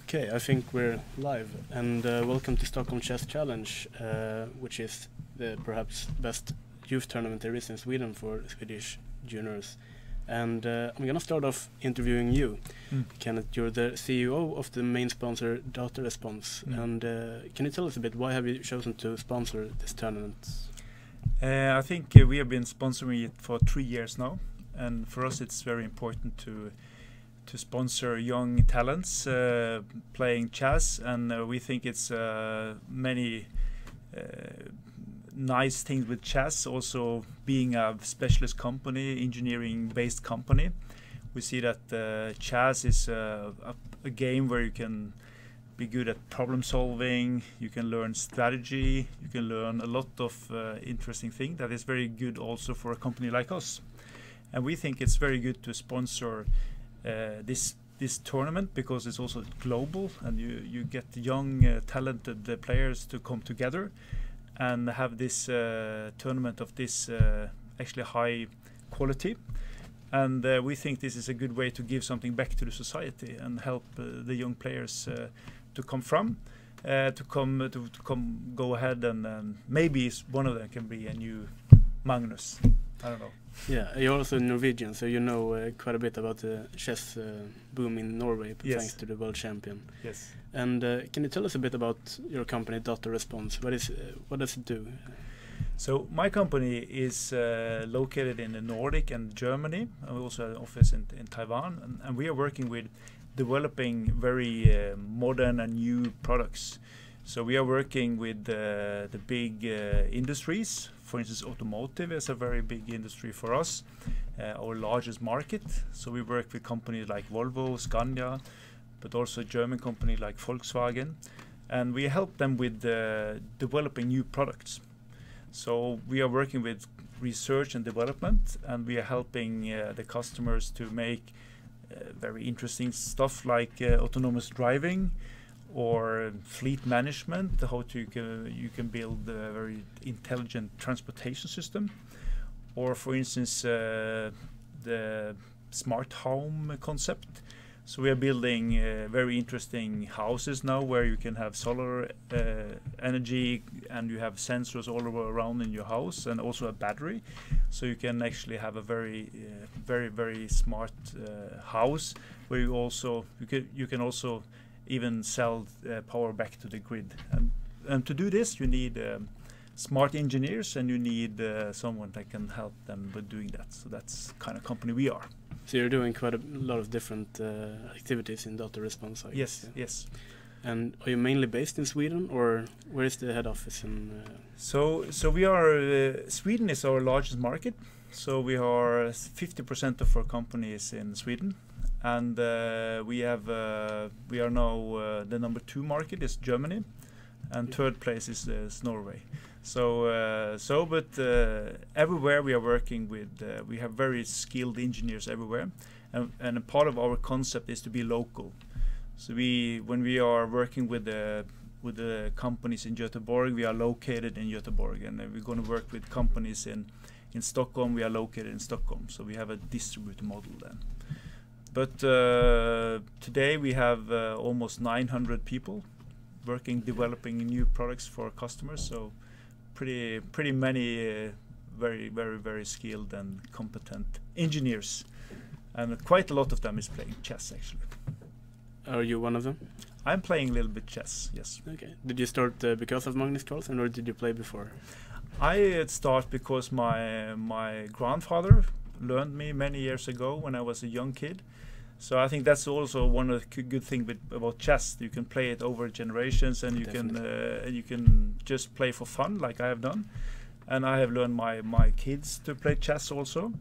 Okay, I think we're live, and welcome to Stockholm Chess Challenge, which is the perhaps best youth tournament there is in Sweden for Swedish juniors. And I'm gonna start off interviewing you, Kenneth. You're the CEO of the main sponsor, Data Response, and can you tell us a bit, why have you chosen to sponsor this tournament? I think we have been sponsoring it for 3 years now, and for us it's very important to sponsor young talents playing chess, and we think it's many nice things with chess. Also, being a specialist company, engineering-based company, we see that chess is a game where you can be good at problem solving, you can learn strategy, you can learn a lot of interesting things that is very good also for a company like us. And we think it's very good to sponsor this tournament because it's also global, and you get young talented players to come together and have this tournament of this actually high quality. And we think this is a good way to give something back to the society and help the young players to go ahead, and maybe one of them can be a new Magnus. I don't know. Yeah, you're also Norwegian, so you know quite a bit about the chess boom in Norway, thanks to the world champion. Yes. And can you tell us a bit about your company, Data Response? What does it do? So my company is located in the Nordic and Germany, and we also have an office in Taiwan, and we are working with developing very modern and new products. So we are working with the big industries. For instance, automotive is a very big industry for us, our largest market. So we work with companies like Volvo, Scania, but also a German company like Volkswagen, and we help them with developing new products. So we are working with research and development, and we are helping the customers to make very interesting stuff like autonomous driving or fleet management, how you can build a very intelligent transportation system, or for instance the smart home concept. So we are building very interesting houses now where you can have solar energy, and you have sensors all around in your house, and also a battery. So you can actually have a very smart house where you can also even sell power back to the grid. And to do this, you need smart engineers, and you need someone that can help them with doing that. So that's the kind of company we are. So you're doing quite a lot of different activities in Data Response, I guess. Yes. And are you mainly based in Sweden, or where is the head office in? So we are Sweden is our largest market. So we are 50% of our company is in Sweden, and we are now the number 2 market is Germany, and third place is Norway. But everywhere we are working with, we have very skilled engineers everywhere, and a part of our concept is to be local. So when we are working with the companies in Göteborg, we are located in Göteborg, and we're going to work with companies in Stockholm, we are located in Stockholm. So we have a distributed model then. But today we have almost 900 people working, developing new products for customers. So pretty many very skilled and competent engineers, and quite a lot of them is playing chess actually. Are you one of them? I'm playing a little bit chess, yes. Okay. Did you start because of Magnus Carlsen, or did you play before? I start because my grandfather learned me many years ago when I was a young kid. So I think that's also one of the good things about chess. You can play it over generations, and you can just play for fun, like I have done. And I have learned my kids to play chess also.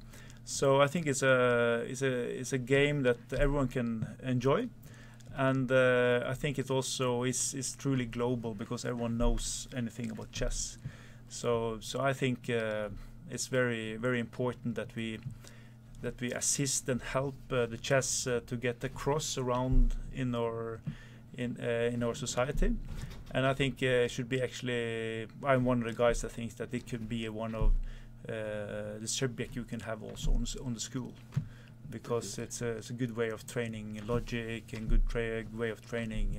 So I think it's a game that everyone can enjoy, and I think it also is truly global because everyone knows anything about chess. So I think it's very important that we assist and help the chess to get across around in our society. And I think it should be actually, I'm one of the guys that thinks that it could be one of the subject you can have also on the school. because it's a good way of training logic and good way of training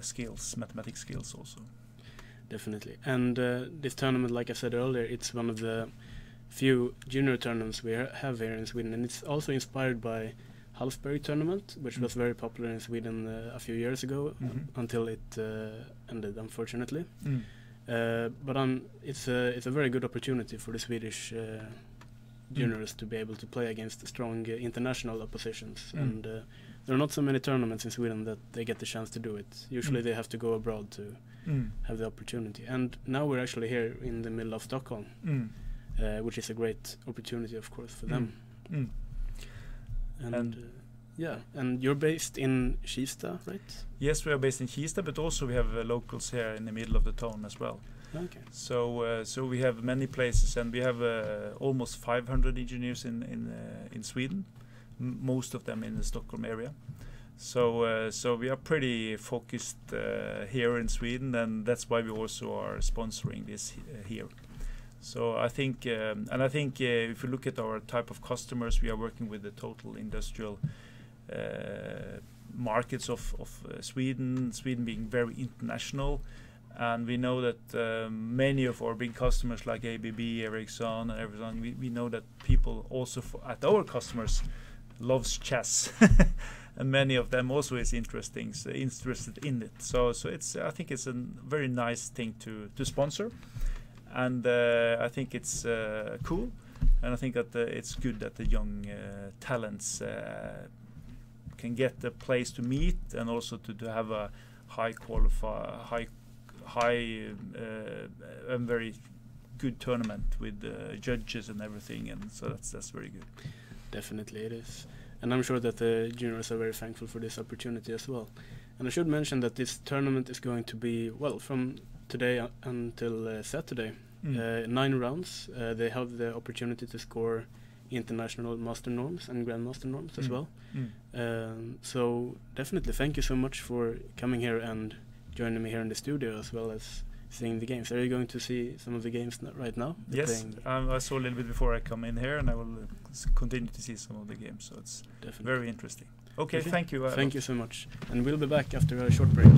skills, mathematic skills also. Definitely. And this tournament, like I said earlier, it's one of the few junior tournaments we have here in Sweden, and it's also inspired by Hallsberg tournament, which was very popular in Sweden a few years ago, until it ended, unfortunately. But it's a very good opportunity for the Swedish juniors to be able to play against strong international oppositions, and there are not so many tournaments in Sweden that they get the chance to do it. Usually they have to go abroad to have the opportunity, and now we're actually here in the middle of Stockholm, which is a great opportunity, of course, for them. And and you're based in Kista, right? Yes, we are based in Kista, but also we have locals here in the middle of the town as well. Okay. So we have many places, and we have almost 500 engineers in Sweden, most of them in the Stockholm area. So we are pretty focused here in Sweden, and that's why we also are sponsoring this here. So I think, if you look at our type of customers, we are working with the total industrial markets of Sweden being very international. And we know that many of our big customers like ABB, Ericsson, and everything, we know that people also at our customers loves chess. And many of them also is interested in it. So I think it's a very nice thing to sponsor. And I think it's cool. And I think that it's good that the young talents can get a place to meet, and also to have a and very good tournament with judges and everything, and so that's very good. Definitely it is, and I'm sure that the juniors are very thankful for this opportunity as well. And I should mention that this tournament is going to be, well, from today until Saturday, 9 rounds. They have the opportunity to score international master norms and grandmaster norms as well. So definitely thank you so much for coming here and joining me here in the studio, as well as seeing the games. Are you going to see some of the games right now? Yes, I saw a little bit before I come in here, and I will continue to see some of the games, so it's definitely very interesting. Okay, thank you. Thank you so much, and we'll be back after a short break.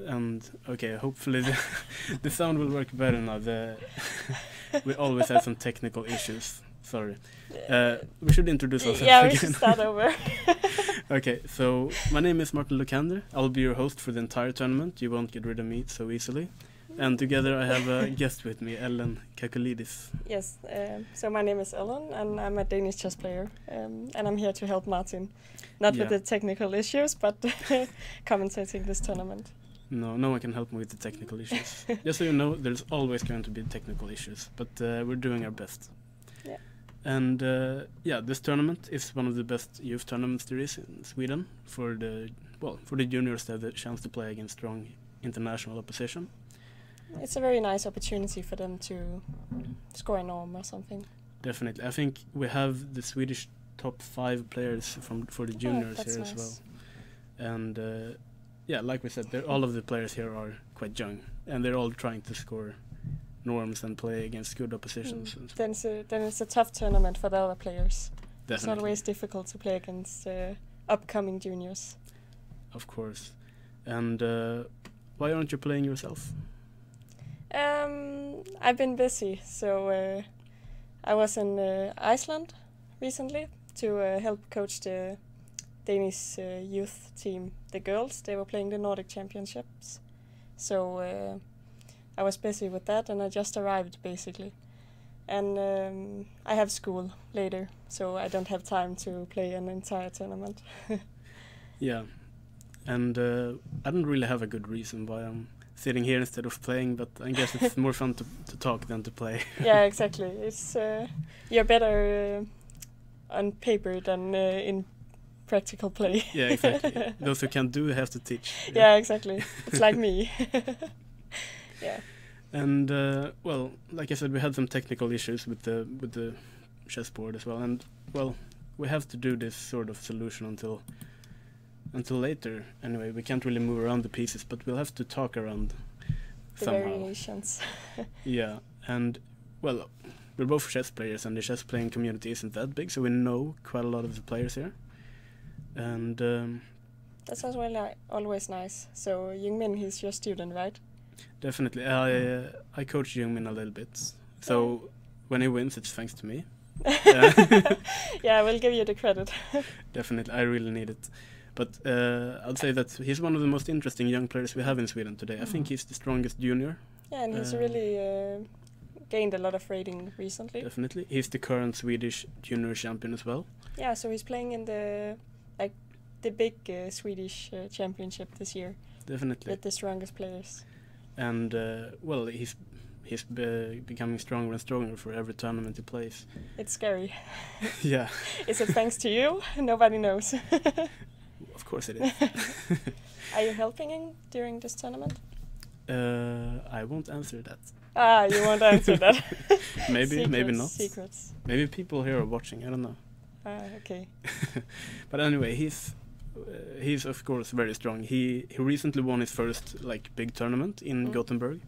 And okay, hopefully the sound will work better now. We always have some technical issues. Sorry. We should introduce ourselves Yeah, again. we should start over. Okay, so my name is Martin Lukander. I'll be your host for the entire tournament. You won't get rid of me so easily. And together I have a guest with me, Ellen Kakulidis. Yes, so my name is Ellen, and I'm a Danish chess player, and I'm here to help Martin, not with the technical issues, but commentating this tournament. No one can help me with the technical issues. Just so you know, there's always going to be technical issues, but we're doing our best. Yeah. And this tournament is one of the best youth tournaments there is in Sweden for the juniors to have the chance to play against strong international opposition. It's a very nice opportunity for them to score a norm or something. Definitely. I think we have the Swedish top 5 players for the juniors here nice. as well. And like we said, all of the players here are quite young, and they're all trying to score norms and play against good oppositions. Then it's a tough tournament for the other players. Definitely. It's always difficult to play against upcoming juniors. Of course. And why aren't you playing yourself? I've been busy, so I was in Iceland recently to help coach the Danish youth team, the girls. They were playing the Nordic Championships, so I was busy with that, and I just arrived basically. And I have school later, so I don't have time to play an entire tournament. Yeah, and I don't really have a good reason why I'm sitting here instead of playing, but I guess it's more fun to talk than to play. Yeah, exactly. It's you're better on paper than in practical play. Yeah, exactly. Those who can't do have to teach. Yeah, exactly. It's like me. Yeah. And like I said, we had some technical issues with the chessboard as well, and we have to do this sort of solution until later. Anyway, we can't really move around the pieces, but we'll have to talk around the somehow. Variations. Yeah, and we're both chess players, and the chess playing community isn't that big, so we know quite a lot of the players here. And that's as well always nice. So Jungmin, he's your student, right? Definitely. I coach Jungmin a little bit, so when he wins, it's thanks to me. Yeah, I will give you the credit. Definitely, I really need it. But I'd say that he's one of the most interesting young players we have in Sweden today. I think he's the strongest junior. Yeah, and he's really gained a lot of rating recently. Definitely. He's the current Swedish junior champion as well. Yeah, so he's playing in the big Swedish championship this year. Definitely. With the strongest players. And he's becoming stronger and stronger for every tournament he plays. It's scary. Yeah. Is it thanks to you? Nobody knows. Of course it is. Are you helping him during this tournament? I won't answer that. You won't answer that. Maybe, secrets, maybe not. Secrets. Maybe people here are watching. I don't know. Okay. But anyway, he's of course very strong. He recently won his first big tournament in Gothenburg,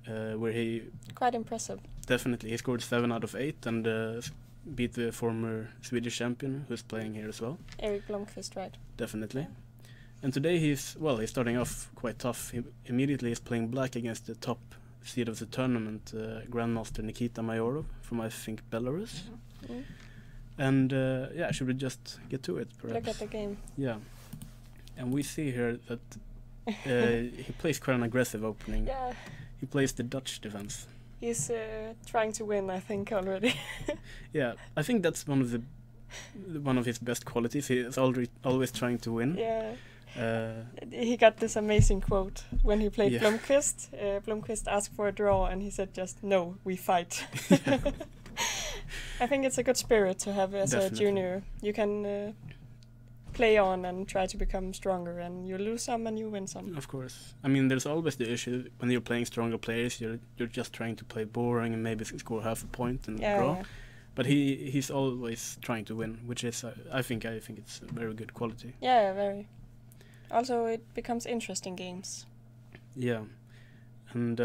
where he quite impressive. Definitely, he scored 7 out of 8 and beat the former Swedish champion who's playing here as well. Erik Blomqvist, right? Definitely. And today he's starting off quite tough. He immediately is playing black against the top seed of the tournament, Grandmaster Nikita Mayorov from, I think, Belarus. Mm-hmm. And should we just get to it, perhaps? Look at the game. Yeah. And we see here that he plays quite an aggressive opening. Yeah. He plays the Dutch defense. He's trying to win, I think, already. Yeah, I think that's one of his best qualities. He is always trying to win. Yeah. He got this amazing quote when he played Blomqvist. Blomqvist asked for a draw, and he said just, "No, we fight." I think it's a good spirit to have as a junior. You can play on and try to become stronger, and you lose some and you win some. Of course. I mean, there's always the issue when you're playing stronger players. You're just trying to play boring and maybe score half a point and draw. Yeah. But he's always trying to win, which is I think it's a very good quality. Yeah, very. Also, it becomes interesting games. Yeah, and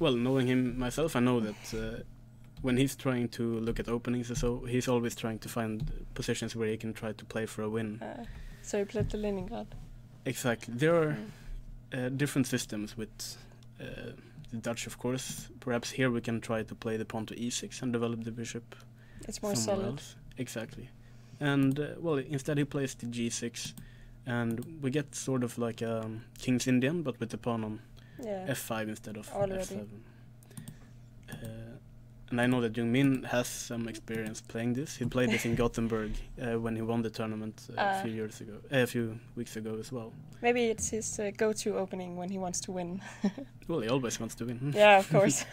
knowing him myself, I know that when he's trying to look at openings, so he's always trying to find positions where he can try to play for a win. So he played the Leningrad. Exactly. There are different systems with the Dutch, of course. Perhaps here we can try to play the pawn to e6 and develop the bishop It's more somewhere solid. else. Exactly. And well, instead he plays the g6, and we get sort of like a King's Indian, but with the pawn on Yeah. f5 instead of Already. f7. And I know that Jung-min has some experience playing this. He played this in Gothenburg when he won the tournament a few weeks ago as well. Maybe it's his go-to opening when he wants to win. Well, he always wants to win. Yeah, of course.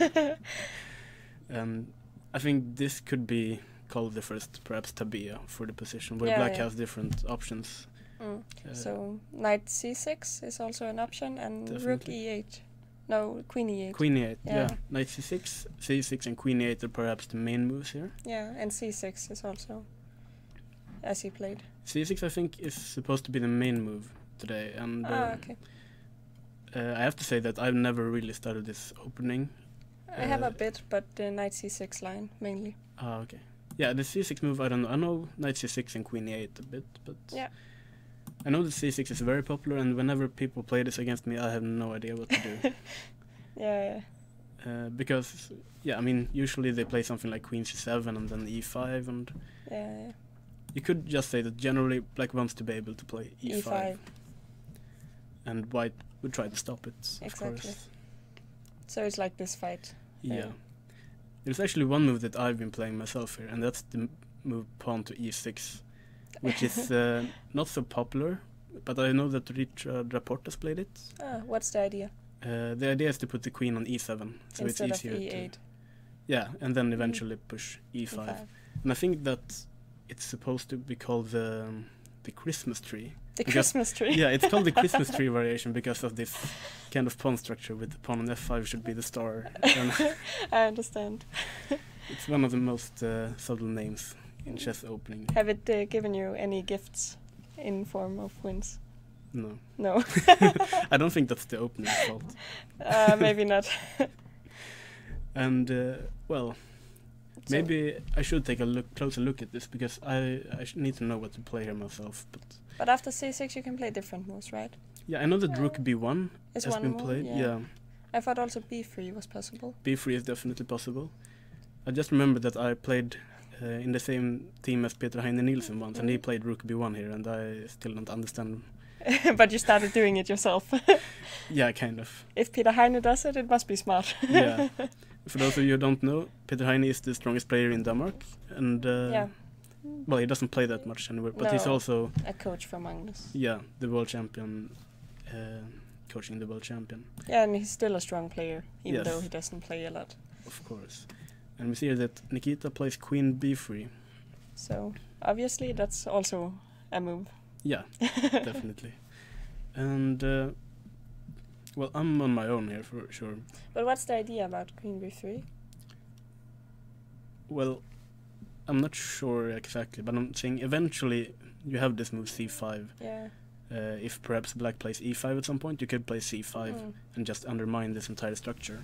And I think this could be called the first, perhaps, tabia for the position, where Yeah, black yeah. has different options. So knight c6 is also an option, and rook Definitely. e8. No, queen e8. Queen e8, Yeah. yeah. Knight c6, c6 and queen e8 are perhaps the main moves here. Yeah, and c6 is also as he played. c6 I think is supposed to be the main move today, and Okay. I have to say that I've never really studied this opening. I have a bit, but the knight c6 line mainly. Okay. Yeah, the c6 move, I don't know. I know knight c6 and queen e8 a bit, but Yeah. I know that c6 is very popular, and whenever people play this against me, I have no idea what to do. Yeah. Because, yeah, I mean, usually they play something like queen c7 and then e5, and Yeah. you could just say that generally black wants to be able to play e5, e5. and white would try to stop it, of Exactly. course. So it's like this fight. Yeah. There's actually one move that I've been playing myself here, and that's the move pawn to e6, which is not so popular, but I know that Richard Raportas played it. What's the idea? The idea is to put the queen on e7, so Instead it's easier of e8. to... Yeah, and then eventually push e5. And I think that it's supposed to be called the Christmas tree. The Because- Christmas tree. Yeah, it's called the Christmas tree variation because of this kind of pawn structure with the pawn on f5 should be the star. And I understand. it's one of the most subtle names in chess opening. Have it given you any gifts in form of wins? No. No. I don't think that's the opening's fault. Maybe not. And, well, So- maybe I should take a closer look at this because I need to know what to play here myself. But after c6 you can play different moves, right? Yeah, I know that rook b1 Is has one been move, played. yeah. Yeah, I thought also b3 was possible. b3 is definitely possible. I just remember that I played in the same team as Peter Heine Nielsen once, and he played rook b1 here, and I still don't understand. But you started doing it yourself. Yeah, kind of. If Peter Heine does it, it must be smart. Yeah. For those of you who don't know, Peter Heine is the strongest player in Denmark, and Yeah, well, he doesn't play that much anywhere, but he's No. also a coach for Magnus. the world champion, coaching the world champion, Yeah, and he's still a strong player, even Yes. though he doesn't play a lot. of course. And we see here that Nikita plays queen b3. So obviously that's also a move. Yeah, definitely. And well, I'm on my own here for sure. But what's the idea about queen b3? Well, I'm not sure exactly, but I'm saying eventually you have this move c5. Yeah. If perhaps black plays e5 at some point, you could play c5 Mm. and just undermine this entire structure.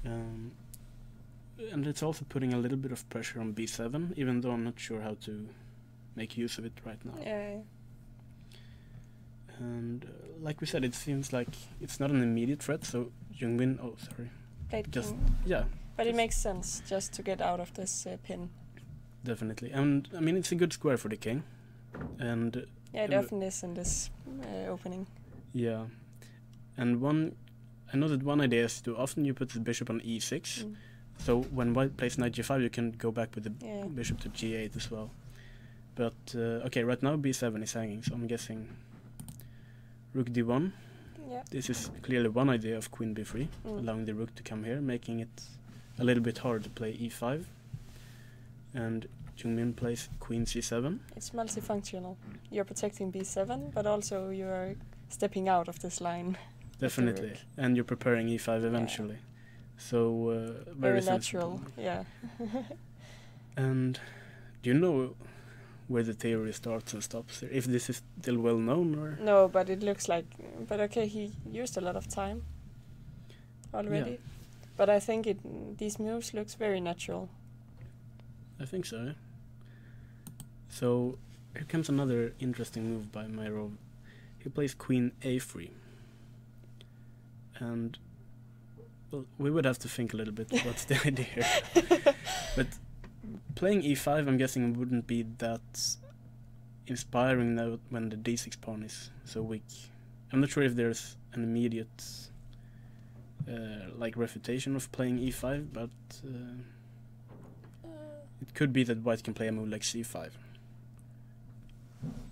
And it's also putting a little bit of pressure on b7, even though I'm not sure how to make use of it right now. Yeah. And like we said, it seems like it's not an immediate threat, so Jung-min, Played Just- king. yeah, But it makes sense just to get out of this pin. definitely. And I mean, it's a good square for the king. And Yeah, it Uh, often is in this opening. yeah, and I know that one idea is to often you put the bishop on e6, Mm. so when white plays knight g5, you can go back with the Yeah. bishop to g8 as well. But okay, right now b7 is hanging, so I'm guessing rook d1. Yeah. This is clearly one idea of queen b3, Mm. allowing the rook to come here, making it a little bit hard to play e5. And Jung-min plays queen c7. It's multifunctional. You're protecting b7, but also you're stepping out of this line. Definitely, rook. and you're preparing e5 eventually. So Very sensible. natural. Yeah. And do you know where the theory starts and stops here? If this is still well known, or No, but it looks like. But okay, he used a lot of time already. Yeah. But I think these moves looks very natural. I think so. Yeah? So here comes another interesting move by Myrov. He plays queen a3. and well, we would have to think a little bit what's the idea here. But playing e5, I'm guessing, wouldn't be that inspiring now when the d6 pawn is so weak. I'm not sure if there's an immediate like refutation of playing e5, but it could be that white can play a move like c5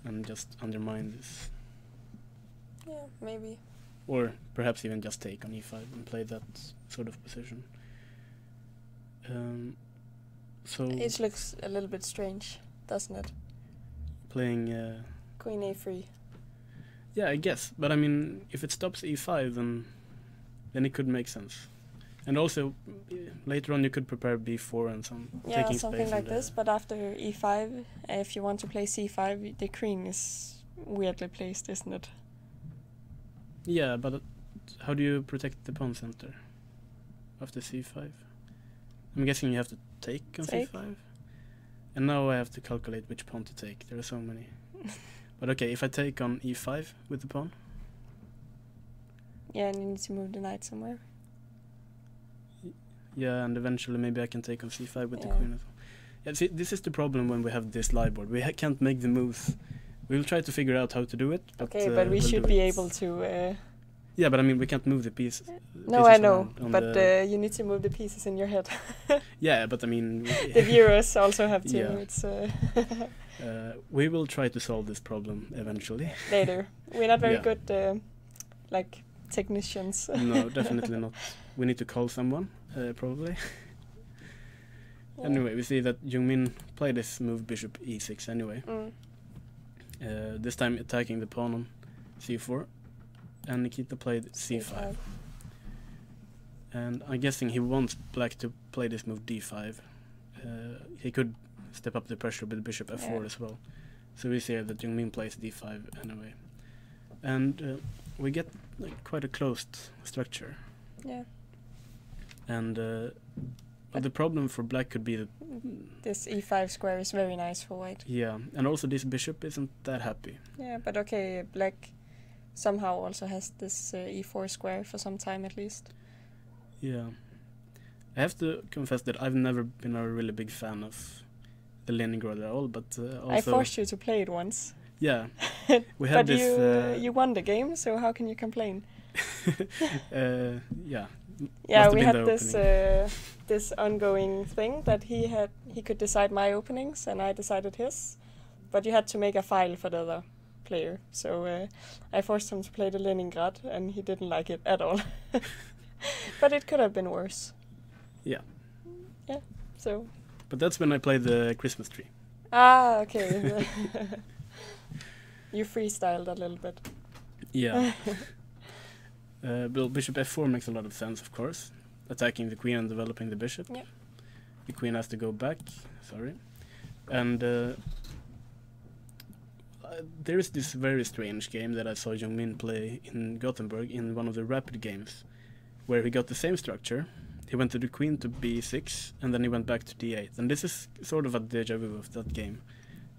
and just undermine this. Yeah, maybe. Or perhaps even just take on e5 and play that sort of position. So It looks a little bit strange, doesn't it? playing, Queen a3. yeah, I guess. But I mean, if it stops e5, then it could make sense. And also, later on you could prepare b4 and some Yeah, taking something space. like this. But after e5, if you want to play c5, the queen is weirdly placed, isn't it? Yeah, but how do you protect the pawn center after c5? I'm guessing you have to take on Take. c5. And now I have to calculate which pawn to take. There are so many. But okay, if I take on e5 with the pawn, Yeah, and you need to move the knight somewhere. yeah, and eventually maybe I can take on c5 with the Yeah. queen as well. Yeah, see, this is the problem when we have this live board. We can't make the moves. We'll try to figure out how to do it. But, Okay, but we we'll should do be it. able to... Yeah, but I mean, we can't move the piece. No, pieces I know, around on but the- you need to move the pieces in your head. Yeah, but I mean... The viewers also have to. Yeah. It's we will try to solve this problem eventually. later. We're not very Yeah. good, like, technicians. No, definitely not. We need to call someone, probably. Yeah. Anyway, we see that Jungmin played this move bishop e6 anyway. Mm. This time attacking the pawn on c4. And Nikita played c5. And I'm guessing he wants black to play this move d5. He could step up the pressure with bishop f4 Yeah. as well. So we see here that Jungmin plays d5 anyway. And we get like quite a closed structure. Yeah. And but the problem for black could be that, This e5 square is very nice for white. yeah, and also this bishop isn't that happy. Yeah, but okay, black somehow also has this e4 square for some time at least. Yeah. I have to confess that I've never been a really big fan of the Leningrad at all, but also... I forced you to play it once. Yeah. We had But this... you won the game, so how can you complain? yeah. Yeah, have we been had the this this ongoing thing that he could decide my openings and I decided his, but you had to make a file for the other player. So I forced him to play the Leningrad, and he didn't like it at all. But it could have been worse. Yeah. Yeah. So. But that's when I played the Christmas tree. Ah, okay. You freestyled a little bit. Yeah. Well, bishop f4 makes a lot of sense, of course. Attacking the queen and developing the bishop. Yeah. The queen has to go back. Sorry. And there is this very strange game that I saw Jungmin play in Gothenburg in one of the rapid games, where he got the same structure. He went to the queen to b6, and then he went back to d8. And this is sort of a deja vu of that game.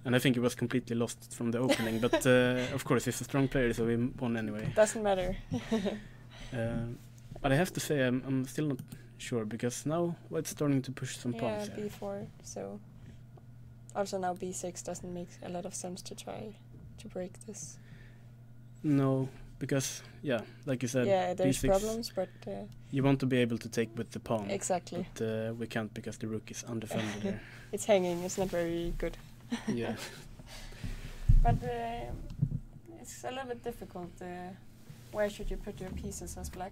And I think it was completely lost from the opening, but of course he's a strong player, so he won anyway. Doesn't matter. But I have to say I'm still not sure, because now White's starting to push some Yeah, pawns here. b4. So also now b6 doesn't make a lot of sense to try to break this. No, because yeah, like you said, Yeah, there's b6, problems, but you want to be able to take with the pawn. exactly. But we can't because the rook is undefended here. It's hanging. It's not very good. Yeah. But it's a little bit difficult. Where should you put your pieces as black?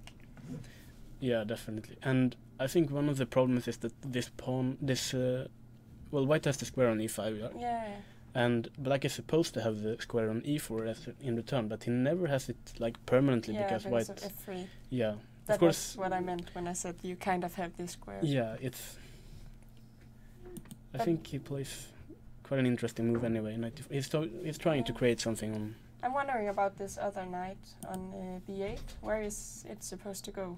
Yeah, definitely. And I think one of the problems is that this pawn, well, White has the square on e5, yeah? Yeah. And black is supposed to have the square on e4 as in return, but he never has it like permanently Yeah, because because White. of f3. Yeah, That of course. was what I meant when I said you kind of have this square. Yeah, it's. I But- think he plays quite an interesting move anyway. He's trying to Yeah. create something on. I'm wondering about this other knight on b8. Where is it supposed to go?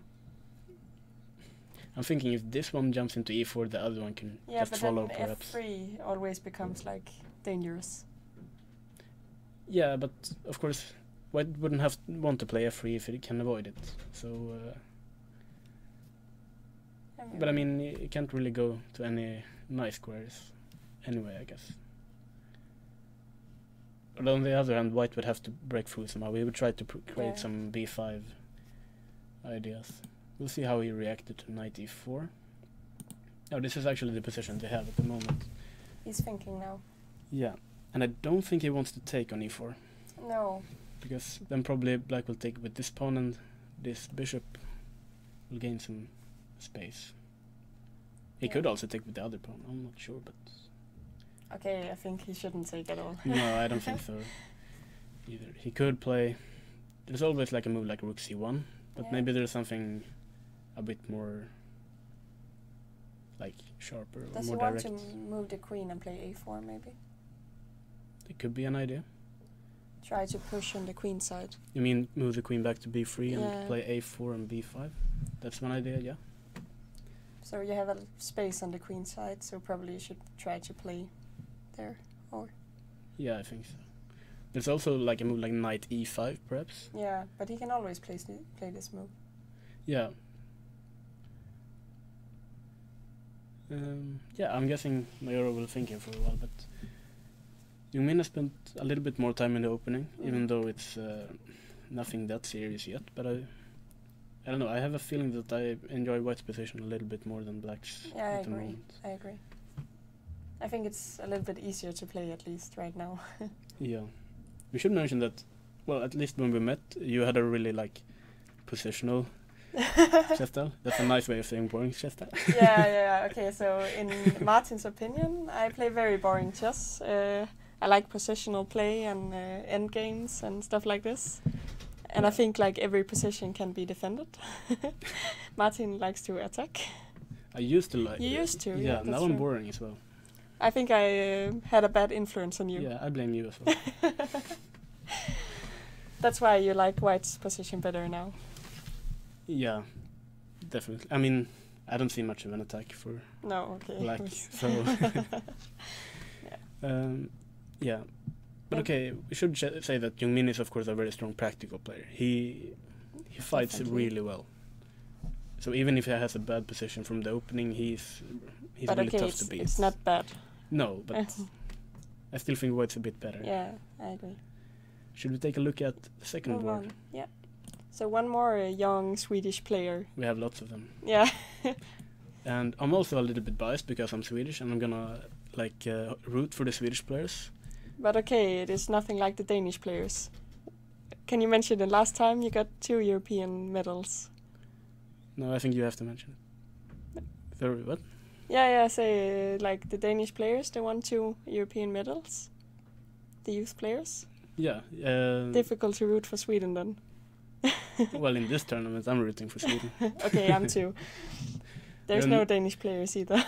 I'm thinking if this one jumps into e4, the other one can Yeah, just but follow, then perhaps. f3 always becomes like dangerous. Yeah, but of course, White wouldn't want to play f3 if it can avoid it. So, but I mean, it can't really go to any nice squares anyway, I guess. But on the other hand, White would have to break through somehow. We would try to create some b5 ideas. We'll see how he reacted to knight e4. Oh, this is actually the position they have at the moment. He's thinking now. Yeah, and I don't think he wants to take on e4. No. Because then probably black will take with this pawn and this bishop will gain some space. He could also take with the other pawn, I'm not sure, but... Okay, I think he shouldn't take at all. No, I don't think so either. He could play... There's always like a move like rook c1, but maybe there's something a bit more like sharper or more direct. Does he want to move the queen and play a4 maybe? It could be an idea. Try to push on the queen side. You mean move the queen back to b3 and play a4 and b5? That's one idea, yeah. So you have a space on the queen side, so probably you should try to play there, or... Yeah, I think so. There's also like a move like knight e5, perhaps. Yeah, but he can always play this move. Yeah. Yeah, I'm guessing Mayoro will think here for a while, but Jungmin has spent a little bit more time in the opening, even though it's nothing that serious yet. But I don't know. I have a feeling that I enjoy White's position a little bit more than Black's at the moment. I agree. I think it's a little bit easier to play at least right now. Yeah, we should mention that. Well, at least when we met, you had a really like positional chess style. That's a nice way of saying boring chess style. Yeah. Okay, so in Martin's opinion, I play very boring chess. I like positional play and end games and stuff like this. And I think like every position can be defended. Martin likes to attack. I used to like. You used to. Yeah, now I'm boring as well. I think I had a bad influence on you. Yeah, I blame you as well. That's why you like White's position better now. Yeah, definitely. I mean, I don't see much of an attack for Black, so yeah. But okay, we should say that Jungmin is of course a very strong practical player. He fights really well. So even if he has a bad position from the opening, he's really tough to beat. It's not bad. No, but I still think White's a bit better. Yeah, I agree. Should we take a look at the second board? Yeah. So one more young Swedish player. We have lots of them. Yeah. And I'm also a little bit biased because I'm Swedish and I'm gonna root for the Swedish players. But okay, it is nothing like the Danish players. Can you mention the last time you got 2 European medals? No, I think you have to mention it. Very what? Yeah, say like the Danish players, they won 2 European medals. The youth players. Yeah. Difficult to root for Sweden then. Well, in this tournament, I'm rooting for Sweden. Okay, I'm too. There's no Danish players either.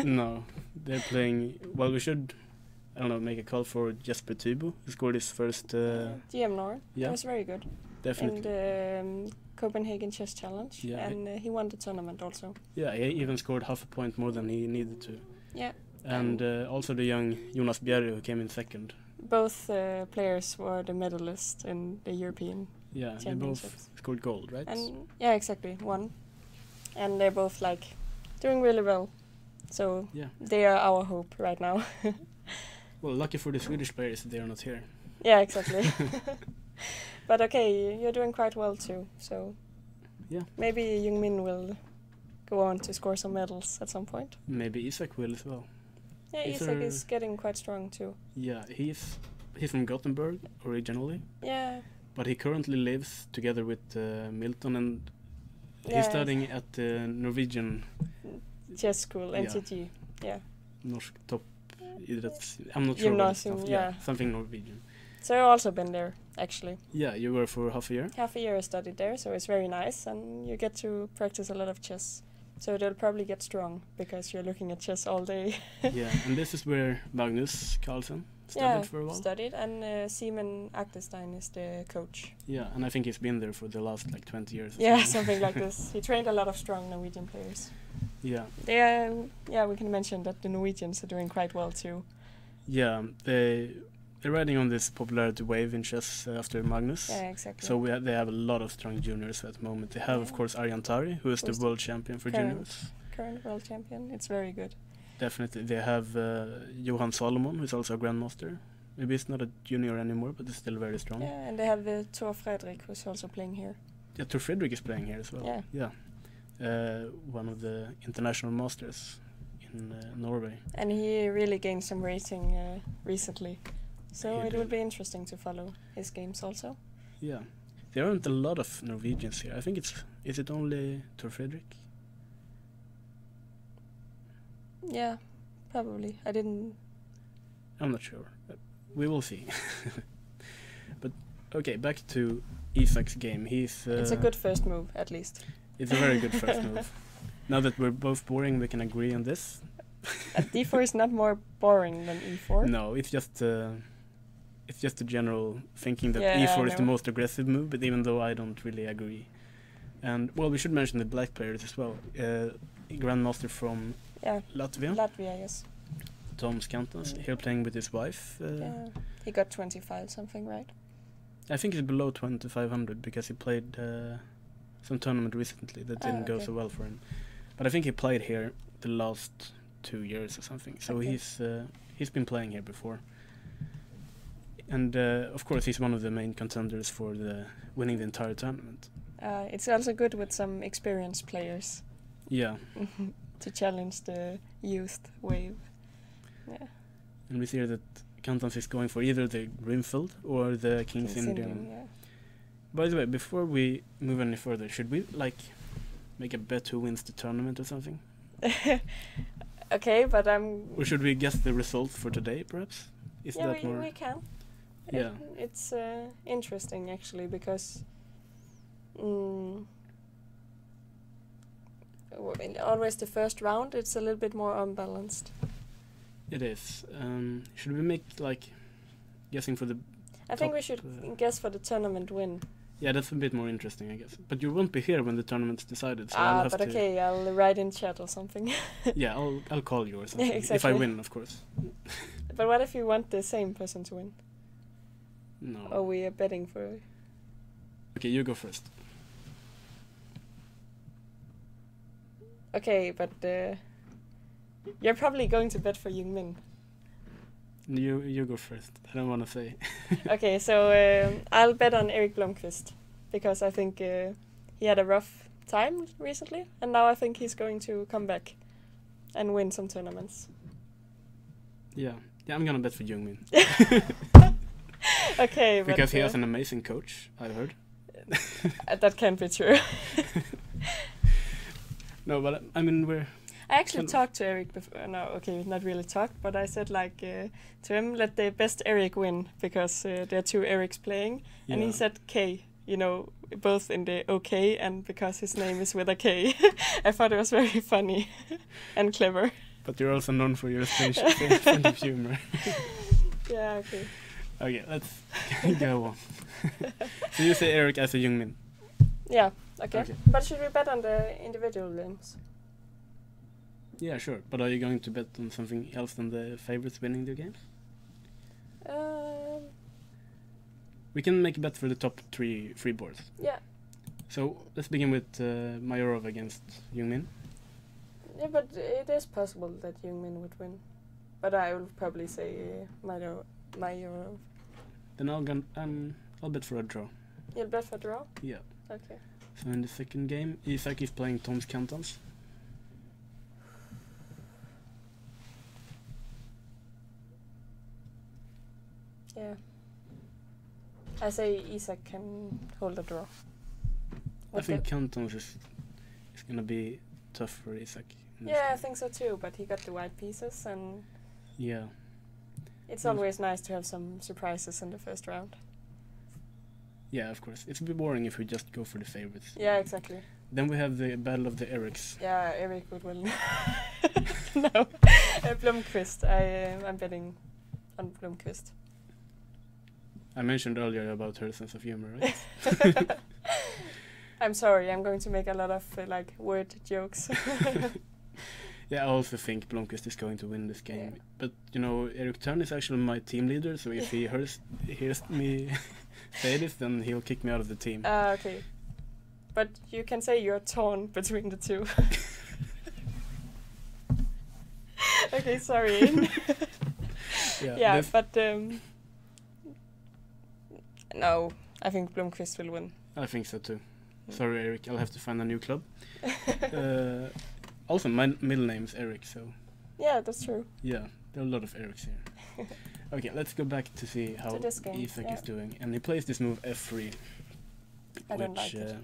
No, they're playing. Well, we should, I don't know, make a call for Jesper Tybo, who scored his first. GM Nord. Yeah, it was very good. Definitely. In the Copenhagen Chess Challenge. Yeah, and he won the tournament also. Yeah, he even scored half a point more than he needed to. Yeah. And also the young Jonas Bjerre, who came in second. Both players were the medalists in the European. Yeah, they both scored gold, right? And yeah, exactly, 1. And they're both like doing really well. So they are our hope right now. Well, lucky for the Swedish players they are not here. Yeah, exactly. But okay, you're doing quite well too. So maybe Jungmin will go on to score some medals at some point. Maybe Isak will as well. Yeah, Isak is getting quite strong too. Yeah, he's from Gothenburg originally. Yeah. But he currently lives together with Milton, and he's studying at the Norwegian chess school, NTG. Yeah. Norsk top. I'm not sure what stuff. Yeah, something Norwegian. So I've also been there, actually. Yeah, you were for half a year? Half a year I studied there, so it's very nice, and you get to practice a lot of chess. So they'll probably get strong, because you're looking at chess all day. Yeah, and this is where Magnus Carlsen studied for a while? Studied, and Simon Aktestein is the coach. Yeah, and I think he's been there for the last 20 years. Yeah, something like this. He trained a lot of strong Norwegian players. Yeah. Yeah, we can mention that the Norwegians are doing quite well too. Yeah, they're riding on this popularity wave in chess after Magnus. Yeah, exactly. So they have a lot of strong juniors at the moment. They have, of Yeah. course, Arjan Tari, who is the Who's world champion for current- juniors. Current world champion. It's very good. Definitely. They have Johan Salomon, who's also a grandmaster. Maybe he's not a junior anymore, but he's still very strong. Yeah, and they have Thor Fredrik, who's also playing here. Yeah, Tor Fredrik is playing here as well. Yeah. Yeah. One of the international masters in Norway. And he really gained some rating recently. So He it did. will be interesting to follow his games also. Yeah. There aren't a lot of Norwegians here. I think is it only Tor Fredrik? Yeah, probably. I'm not sure. We will see. But okay, back to Isaac's game. He's It's a good first move, at least. It's a very good first move. Now that we're both boring, we can agree on this. D4 is not more boring than E4. No, it's just a general thinking that Yeah, I E4 is the know. most aggressive move, but even though I don't really agree. And well, we should mention the black players as well. Grandmaster from Yeah, Latvia, Latvia, yes. Tom Skantans, here playing with his wife. Yeah, he got 25 something, right? I think he's below 2500 because he played some tournament recently that Ah, didn't go okay. so well for him. But I think he played here the last 2 years or something. So Okay. he's been playing here before. And of course he's one of the main contenders for winning the entire tournament. It's also good with some experienced players Yeah, to challenge the youth wave. Yeah, and we see here that Kantans is going for either the Grimfield or the King's Indian. yeah. By the way, before we move any further, should we make a bet who wins the tournament or something? Okay, but Or should we guess the result for today, perhaps? Is yeah, that more? we can. Yeah. It's interesting actually because always the first round it's a little bit more unbalanced. It is. Should we make guessing for the? I think we Top, should guess for the tournament win. Yeah, that's a bit more interesting, I guess. But you won't be here when the tournament's decided, so I'll have But to. okay, I'll write in chat or something. Yeah, I'll call you or something if I exactly. win, of course. But what if you want the same person to win? No. Or we are betting for? Okay, you go first. Okay, but you're probably going to bet for Min. You go first. I don't want to say. Okay, so I'll bet on Erik Blomqvist because I think he had a rough time recently, and now I think he's going to come back and win some tournaments. Yeah, I'm gonna bet for Jungmin Okay, because but he has an amazing coach. I've heard. that can't be true. No, but I mean we're. I actually Kind of. talked to Erik before. No, okay, not really talked, but I said to him, let the best Erik win because there are two Eriks playing, and he Yeah. said K. You know, both in the OK and because his name is with a K. I thought it was very funny and clever. But you're also known for your strange sense of humor. Yeah, okay. Okay, let's go on. So you say Erik as a Jungmin. Yeah, okay. Okay. But should we bet on the individual games? Yeah, sure. But are you going to bet on something else than the favorites winning their games? We can make a bet for the top three free boards. Yeah. So let's begin with Mayorov against Jungmin. Yeah, but it is possible that Jungmin would win. But I will probably say Mayorov. Then I'll bet for a draw. You'll bet for draw? Yeah. Okay. So in the second game, Isak is playing Tom Skantans. Yeah. I say Isak can hold a draw. I With think the- Kantons is gonna be tough for Isak. in this Yeah, I game. think so too, but he got the white pieces and Yeah. it's Mm. always nice to have some surprises in the first round. Yeah, of course. It's a bit boring if we just go for the favorites. Yeah, exactly. Then we have the battle of the Eriks. Yeah, Erik would win. No, Blomqvist. I'm betting on Blomqvist. I mentioned earlier about her sense of humor, right? I'm sorry, I'm going to make a lot of word jokes. Yeah, I also think Blomqvist is going to win this game. Yeah. But, you know, Erik Thurn is actually my team leader, so if he hears me say this, then he'll kick me out of the team. Okay. But you can say you're torn between the two. Okay, sorry. Yeah, but no, I think Blomqvist will win. I think so too. Sorry, Eric, I'll have to find a new club. Also, my middle name is Eric, so Yeah, that's true. yeah, there are a lot of Erics here. Okay, let's go back to see how To this game, Isaac yeah. is doing. And he plays this move F3, I don't like it.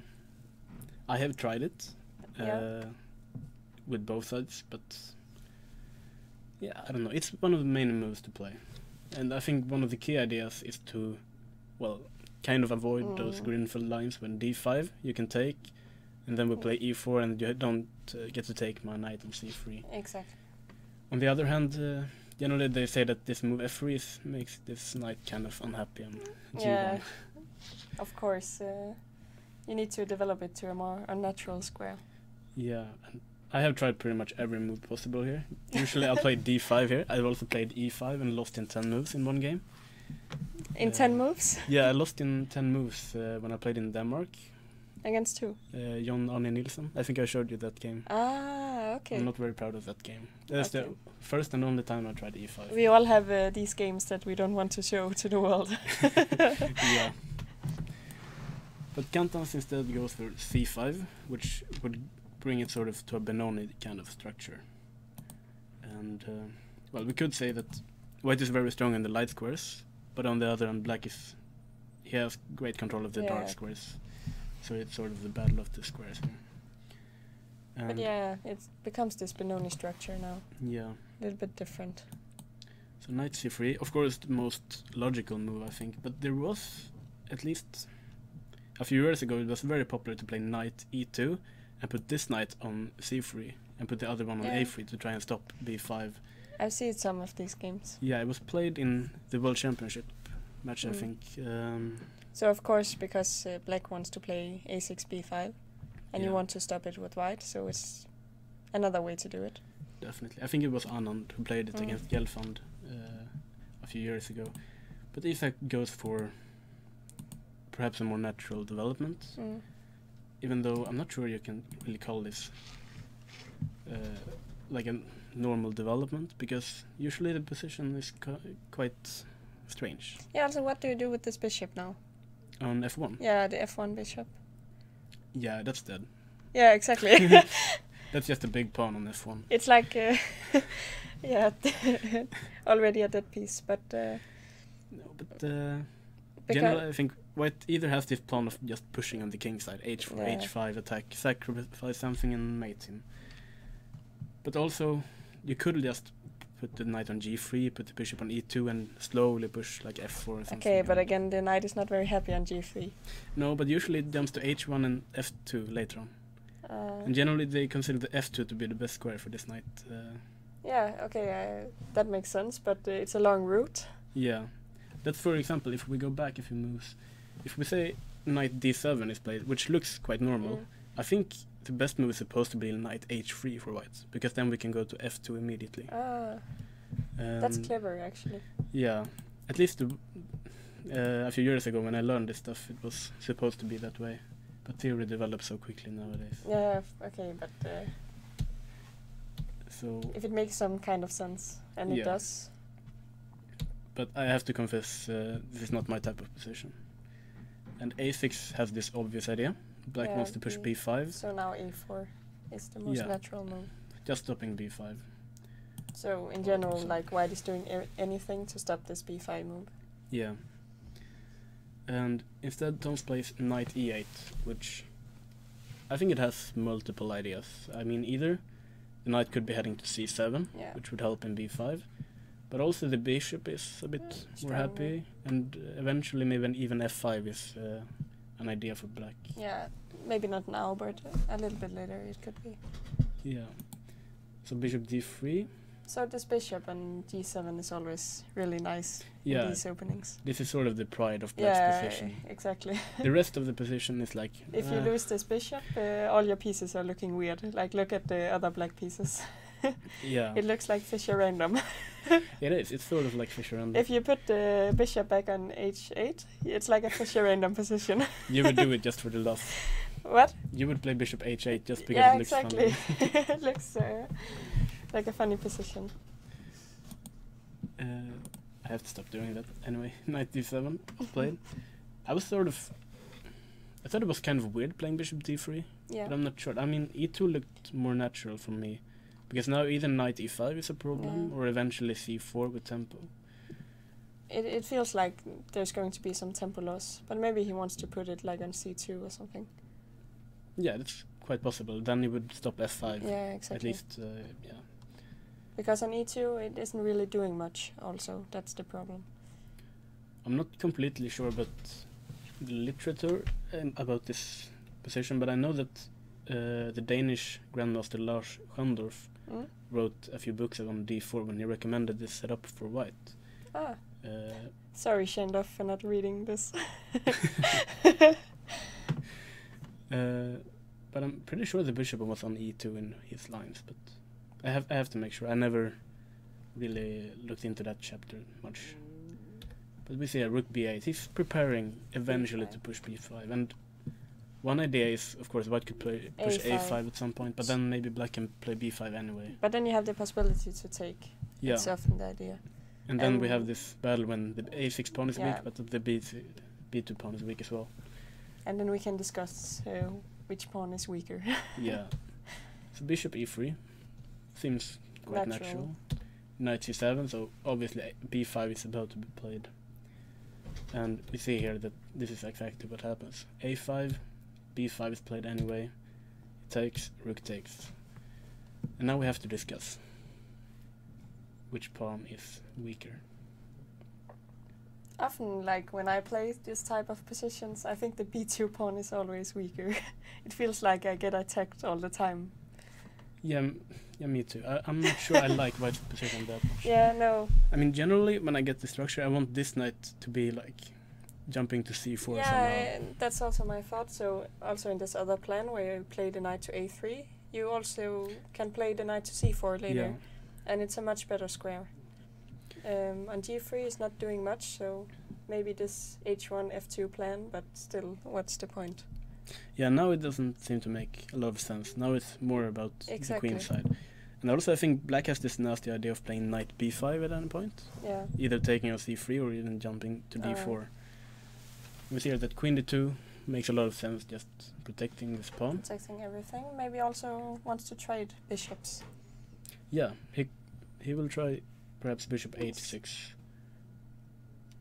I have tried it Yeah. with both sides, but yeah, I don't know. It's one of the main moves to play. And I think one of the key ideas is to, well, kind of avoid those Greenfield lines when D5 you can take, and then we play E4 and you don't get to take my knight on C3. Exactly. On the other hand, generally they say that this move F3 makes this knight kind of unhappy on G1. Yeah, of course. You need to develop it to a more unnatural square. Yeah, and I have tried pretty much every move possible here. Usually I play D5 here. I've also played E5 and lost in 10 moves in one game. In 10 moves? Yeah, I lost in 10 moves when I played in Denmark. Against who? John Arne Nilsson. I think I showed you that game. Ah, okay. I'm not very proud of that game. That's the first and only time I tried E5. We all have these games that we don't want to show to the world. Yeah. But Kantans instead goes for C5, which would bring it sort of to a Benoni kind of structure. And, well, we could say that white is very strong in the light squares, but on the other hand, black he has great control of the dark squares. So it's sort of the battle of the squares here. But yeah, it becomes this Benoni structure now. Yeah. A little bit different. So knight c3, of course the most logical move, I think. But there was, at least a few years ago, it was very popular to play knight e2 and put this knight on c3 and put the other one on a3 to try and stop b5. I've seen some of these games. Yeah, it was played in the World Championship match, I think. So of course, because black wants to play a6, b5, and you want to stop it with white, so it's another way to do it. Definitely. I think it was Anand who played it against Gelfand a few years ago. But Isaac goes for perhaps a more natural development, even though I'm not sure you can really call this like a normal development, because usually the position is quite strange. Yeah, also what do you do with this bishop now? On f1? Yeah, the f1 bishop. Yeah, that's dead. Yeah, exactly. That's just a big pawn on f1. It's like, yeah, already a dead piece, but... No, but generally I think white either has this plan of just pushing on the king side, h4, h5 attack, sacrifice something and mate him. But also, you could just put the knight on g3, put the bishop on e2 and slowly push like f4 or something. Okay, but again, the knight is not very happy on g3. No, but usually it jumps to h1 and f2 later on. And generally they consider the f2 to be the best square for this knight. Yeah, okay, that makes sense, but it's a long route. Yeah. That's, for example, if we go back a few moves. If we say knight d7 is played, which looks quite normal, I think the best move is supposed to be knight h3 for white, because then we can go to f2 immediately. That's clever, actually. Yeah. At least a few years ago when I learned this stuff, it was supposed to be that way. But theory develops so quickly nowadays. Yeah, okay, but so if it makes some kind of sense, and it does. But I have to confess, this is not my type of position. And a6 has this obvious idea. Black wants to push b5. So now a4 is the most natural move. Just stopping b5. So in general, like white is doing anything to stop this b5 move. Yeah. And instead Toms plays knight e8, which I think it has multiple ideas. I mean, either the knight could be heading to c7, which would help in b5, but also the bishop is a bit more happy, and eventually maybe even f5 is an idea for black. Yeah, maybe not now, but a little bit later it could be. Yeah. So bishop d3. So this bishop and g7 is always really nice in these openings. This is sort of the pride of black's position. Exactly. The rest of the position is like... If you lose this bishop, all your pieces are looking weird. Like, look at the other black pieces. Yeah, It looks like Fischer random. it is. It's sort of like Fischer random. If you put the bishop back on h8, it's like a Fischer random position. You would do it just for the loss. What? You would play bishop h8 just because Yeah, it looks exactly. funny. It looks like a funny position. I have to stop doing that. Anyway, knight d7 played. I thought it was kind of weird playing bishop d3, Yeah. but I'm not sure. I mean, e2 looked more natural for me, because now either knight e5 is a problem, Yeah. or eventually c4 with tempo. It feels like there's going to be some tempo loss, but maybe he wants to put it like on c2 or something. Yeah, that's quite possible. Then he would stop f5. Yeah, At exactly. least, yeah. Because on e2 it isn't really doing much also, that's the problem. I'm not completely sure about the literature about this position, but I know that the Danish grandmaster Lars Schandorf Mm? wrote a few books on d4 when he recommended this setup for white. Ah, Uh, sorry Shandorf for not reading this. but I'm pretty sure the bishop was on e2 in his lines, but I have to make sure. I never really looked into that chapter much. But we see a rook b8. He's preparing eventually B5. to push b5, and one idea is, of course, white could push A5. a5 at some point, but then maybe black can play b5 anyway. But then you have the possibility to take. Yeah, It's often the idea. and then we and- have this battle when the a6 pawn is Yeah. weak, but the b2 pawn is weak as well. And then we can discuss which pawn is weaker. Yeah. So bishop e3 seems quite natural. Knight c7, so obviously b5 is about to be played. And we see here that this is exactly what happens. a5, b5 is played anyway. It takes, rook takes. And now we have to discuss which pawn is weaker. Often, like when I play this type of positions, I think the b2 pawn is always weaker. It feels like I get attacked all the time. Yeah, me too. I'm not sure I like white's position that much. Yeah, no. I mean, generally, when I get the structure, I want this knight to be like jumping to c4 somehow. Yeah, that's also my thought. So also in this other plan where you play the knight to a3, you also can play the knight to c4 later, Yeah. and it's a much better square. On g3 is not doing much, so maybe this h1 f2 plan, but still, what's the point? Yeah, now it doesn't seem to make a lot of sense. Now it's more about the queen Exactly. side. And also I think black has this nasty idea of playing knight b5 at any point. Yeah. Either taking on c3 or even jumping to d4. We see here that queen d2 makes a lot of sense, just protecting this pawn. Protecting everything. Maybe also wants to trade bishops. Yeah, he will try perhaps bishop h6.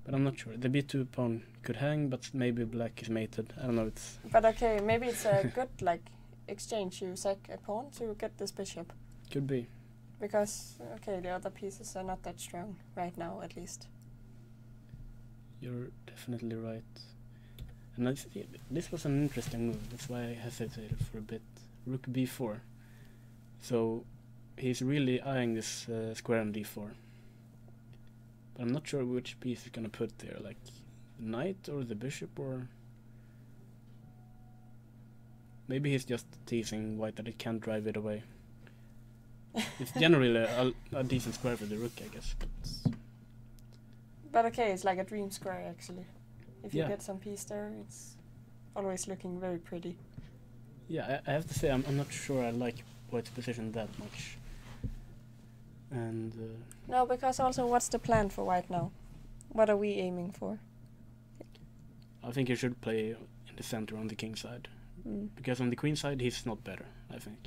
But I'm not sure. The b2 pawn could hang, but maybe black is mated. I don't know, it's... But okay, maybe it's a good like exchange. You sack a pawn to get this bishop. Could be. Because, okay, the other pieces are not that strong right now, at least. You're definitely right. And this was an interesting move. That's why I hesitated for a bit. Rook b4. So he's really eyeing this square on d4. But I'm not sure which piece he's gonna put there, like the knight or the bishop, or maybe he's just teasing white that it can't drive it away. It's generally a decent square for the rook, I guess. But okay, it's like a dream square, actually. If you Yeah. get some piece there, it's always looking very pretty. Yeah, I have to say I'm not sure I like white's position that much. And No, because also, what's the plan for white now? What are we aiming for? I think he should play in the center on the king side. Because on the queen side he's not better, I think.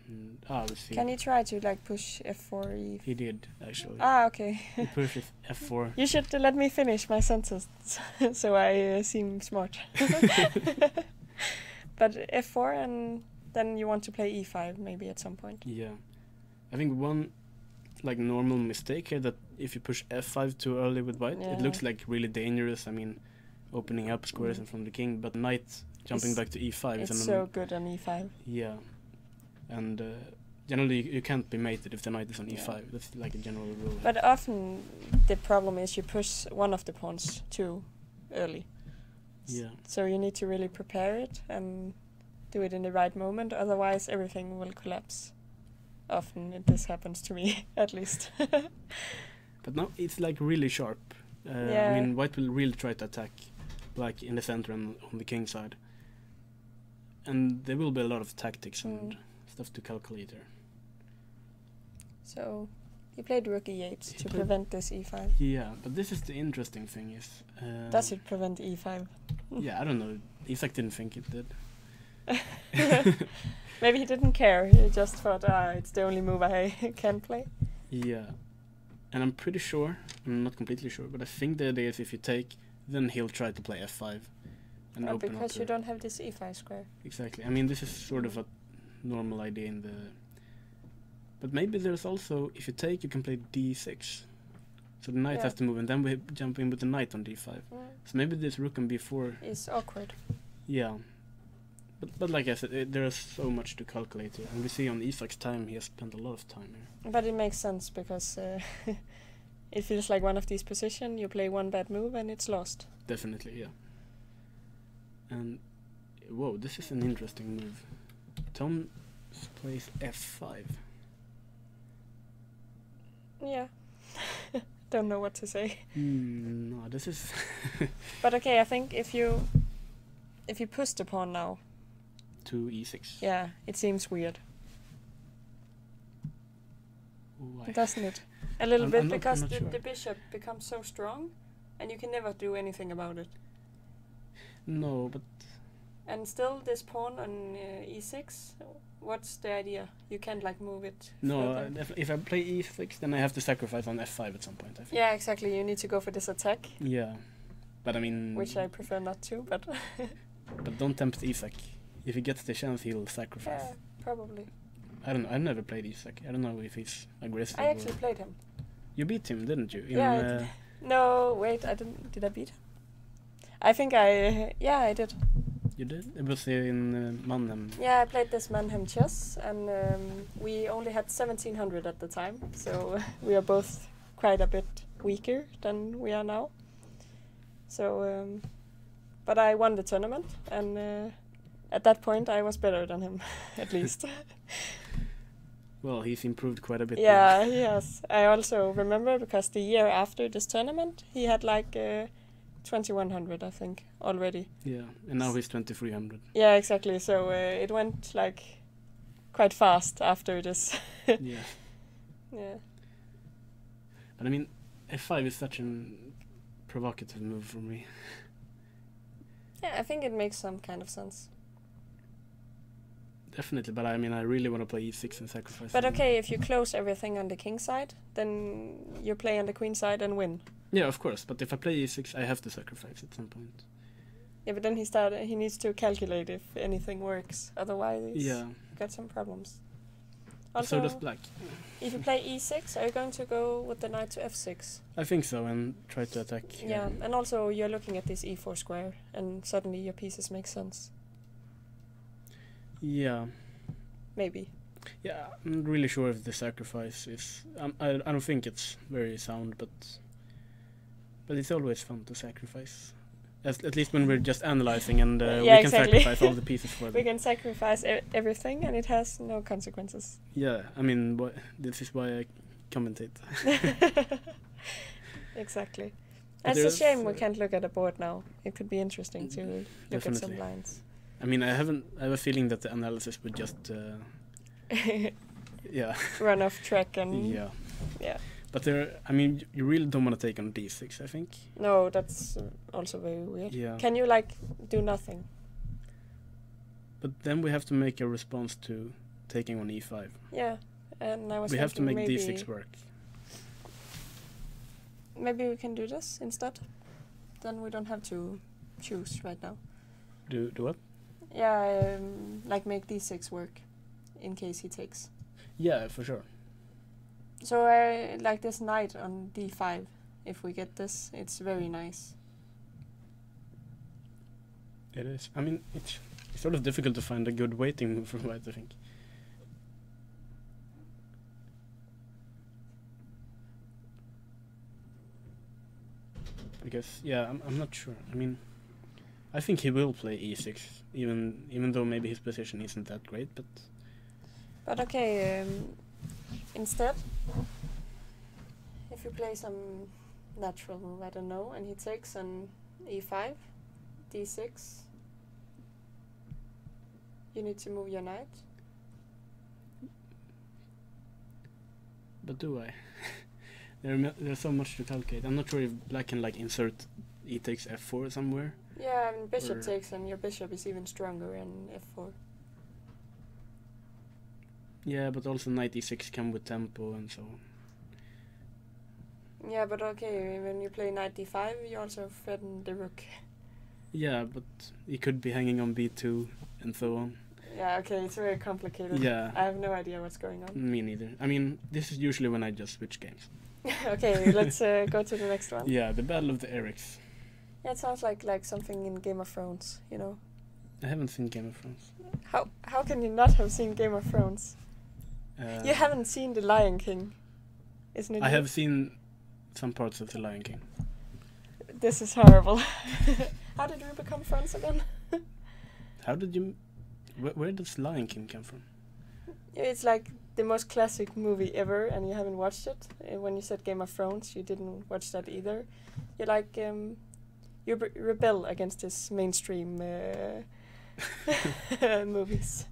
And, we'll see. Can you try to like push f4? He did, actually. Okay. He pushes f4. You should let me finish my sentence, so I seem smart. But f4, and then you want to play e5 maybe at some point. Yeah. I think one like normal mistake here, that if you push f5 too early with white, Yeah. it looks like really dangerous. I mean, opening up squares in front of the king, but knight jumping back to e5 is It's an so good on e5. yeah. And generally you can't be mated if the knight is on Yeah. e5. That's like a general rule. But often the problem is you push one of the pawns too early. Yeah. So you need to really prepare it and do it in the right moment, otherwise everything will collapse. often this happens to me, at least. But now it's like really sharp. Yeah. I mean, white will really try to attack black in the center and on the king side. And there will be a lot of tactics and stuff to calculate there. So he played rook e8 to prevent this e5. Yeah, but this is the interesting thing is... Does it prevent e5? Yeah, I don't know. Isaac didn't think it did. Maybe he didn't care. He just thought, it's the only move I can play. Yeah. And I'm pretty sure, I'm not completely sure, but I think the idea is if you take, then he'll try to play f5. And open up because you don't have this e5 square. Exactly. I mean, this is sort of a normal idea in the... But maybe there's also, if you take, you can play d6. So the knight has to move, and then we jump in with the knight on d5. So maybe this rook on b4... is awkward. Yeah. But like I said, there is so much to calculate here. And we see on Isaac's time, he has spent a lot of time here. But it makes sense, because it feels like one of these positions, you play one bad move and it's lost. Definitely, yeah. And, whoa, this is an interesting move. Tom plays f5. Yeah. Don't know what to say. No, this is... But okay, I think if you push the pawn now... to e6. Yeah, it seems weird. Why? Doesn't it? A little bit, because sure. the bishop becomes so strong, and you can never do anything about it. No, but... And still, this pawn on e6, what's the idea? You can't like move it. No, if I play e6, then I have to sacrifice on f5 at some point, I think. Yeah, exactly. You need to go for this attack. Yeah, but I mean... Which I prefer not to, but... But don't tempt Isaac. If he gets the chance, he'll sacrifice. Yeah, probably. I don't know. I've never played Isaac. I don't know if he's aggressive. I actually played him. You beat him, didn't you? Yeah, I did. No, wait, I didn't. Did I beat him? I think I... yeah, I did. You did? It was in Mannheim. Yeah, I played this Mannheim Chess, and we only had 1700 at the time, so we are both quite a bit weaker than we are now. So, but I won the tournament, and at that point I was better than him, at least. Well, he's improved quite a bit. Yeah, he has. I also remember, because the year after this tournament, he had like 2100, I think, already. Yeah, and now he's 2300. Yeah, exactly. So it went like quite fast after this. Yeah. Yeah. But I mean, f5 is such a provocative move for me. Yeah, I think it makes some kind of sense. Definitely, but I mean, I really want to play e6 and sacrifice. But okay, if you close everything on the king side, then you play on the queen side and win. Yeah, of course. But if I play e6, I have to sacrifice at some point. Yeah, but then he needs to calculate if anything works. Otherwise, yeah, got some problems. Also, so does black. If you play e6, are you going to go with the knight to f6? I think so, and try to attack. Yeah, and also you're looking at this e4 square, and suddenly your pieces make sense. Yeah. Maybe. Yeah, I'm not really sure if the sacrifice is... I don't think it's very sound, but it's always fun to sacrifice. At least when we're just analyzing, and we can sacrifice all the pieces for them. We can sacrifice everything, and it has no consequences. Yeah, I mean, this is why I commentate. Exactly. But it's a shame we can't look at a board now. It could be interesting to look at some lines. I mean, I have a feeling that the analysis would just yeah, run off track and yeah. But I mean, you really don't want to take on d6, I think. No, that's also very weird. Yeah. Can you like do nothing? But then we have to make a response to taking on e5. Yeah, and I was. We have to make d6 work. Maybe we can do this instead. Then we don't have to choose right now. Do what? Yeah, like make d6 work, in case he takes. Yeah, for sure. So I like this knight on d5. If we get this, it's very nice. It is. I mean, it's sort of difficult to find a good waiting move for white, I think. Because, yeah, I'm not sure. I mean, I think he will play e6, even though maybe his position isn't that great, but... But okay, instead, if you play some natural move, I don't know, and he takes on e5, d6, you need to move your knight. But do I? There's so much to calculate. I'm not sure if black can like insert e takes f4 somewhere. Yeah, I mean bishop Or- takes, and your bishop is even stronger in f4. Yeah, but also knight e6 come with tempo and so on. Yeah, but okay, when you play knight d5, you also threaten the rook. Yeah, but he could be hanging on b2 and so on. Yeah, okay, it's very complicated. Yeah. I have no idea what's going on. Me neither. I mean, this is usually when I just switch games. Okay, let's go to the next one. Yeah, the Battle of the Erics. Yeah, it sounds like something in Game of Thrones, you know. I haven't seen Game of Thrones. How can you not have seen Game of Thrones? You haven't seen The Lion King, isn't it? I have seen some parts of The Lion King. This is horrible. How did we become friends again? How did you... Where does Lion King come from? It's like the most classic movie ever, and you haven't watched it. When you said Game of Thrones, you didn't watch that either. You're like, you rebel against this mainstream movies.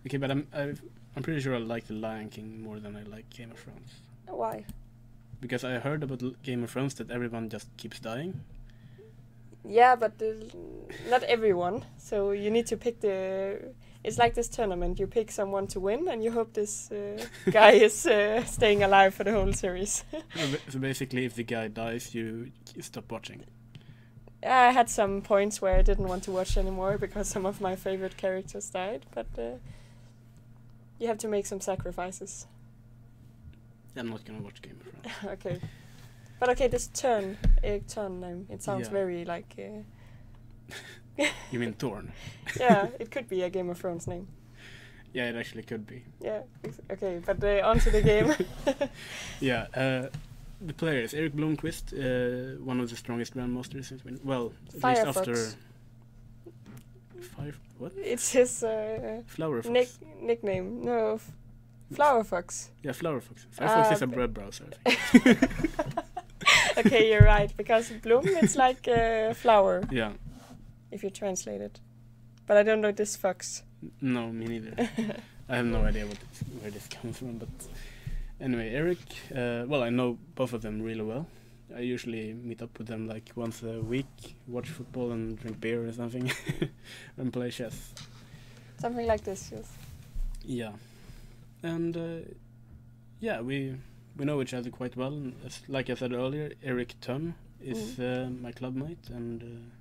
Okay, but I'm pretty sure I like The Lion King more than I like Game of Thrones. Why? Because I heard about Game of Thrones that everyone just keeps dying. Yeah, but not everyone. So you need to pick the... It's like this tournament. You pick someone to win, and you hope this guy is staying alive for the whole series. So basically, if the guy dies, you stop watching. I had some points where I didn't want to watch anymore because some of my favorite characters died, but you have to make some sacrifices. I'm not gonna watch Game of Thrones. Okay. But okay, this Erik Turn name, it sounds Yeah. very like... You mean Thorn? yeah, it could be a Game of Thrones name. Yeah, it actually could be. Yeah, okay, but on to the game. Yeah, the player is Erik Blomqvist, one of the strongest grandmasters since at least after... What? It's his Flower Fox. nickname. No, Flower Fox. Yeah, Flower Fox. Firefox is a okay. web browser, I think. Okay, you're right, because Bloom, it's like flower, Yeah. if you translate it. But I don't know this fox. No, me neither. I have no idea where this comes from, but anyway, Erik, I know both of them really well. I usually meet up with them like once a week, watch football and drink beer or something, and play chess. Something like this, yes. Yeah, and we know each other quite well. And like I said earlier, Erik Tønn is my club mate and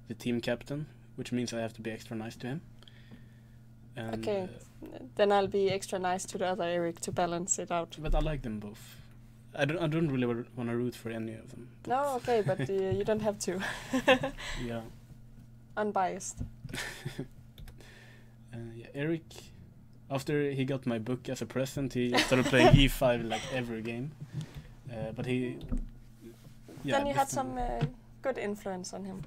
the team captain, which means I have to be extra nice to him. And, Okay, then I'll be extra nice to the other Erik to balance it out. but I like them both. I don't really want to root for any of them. No, okay, but you don't have to. Yeah. Unbiased. Yeah, Erik, after he got my book as a present, he started playing e5 like every game. But he... Yeah, Then you had this some time- good influence on him.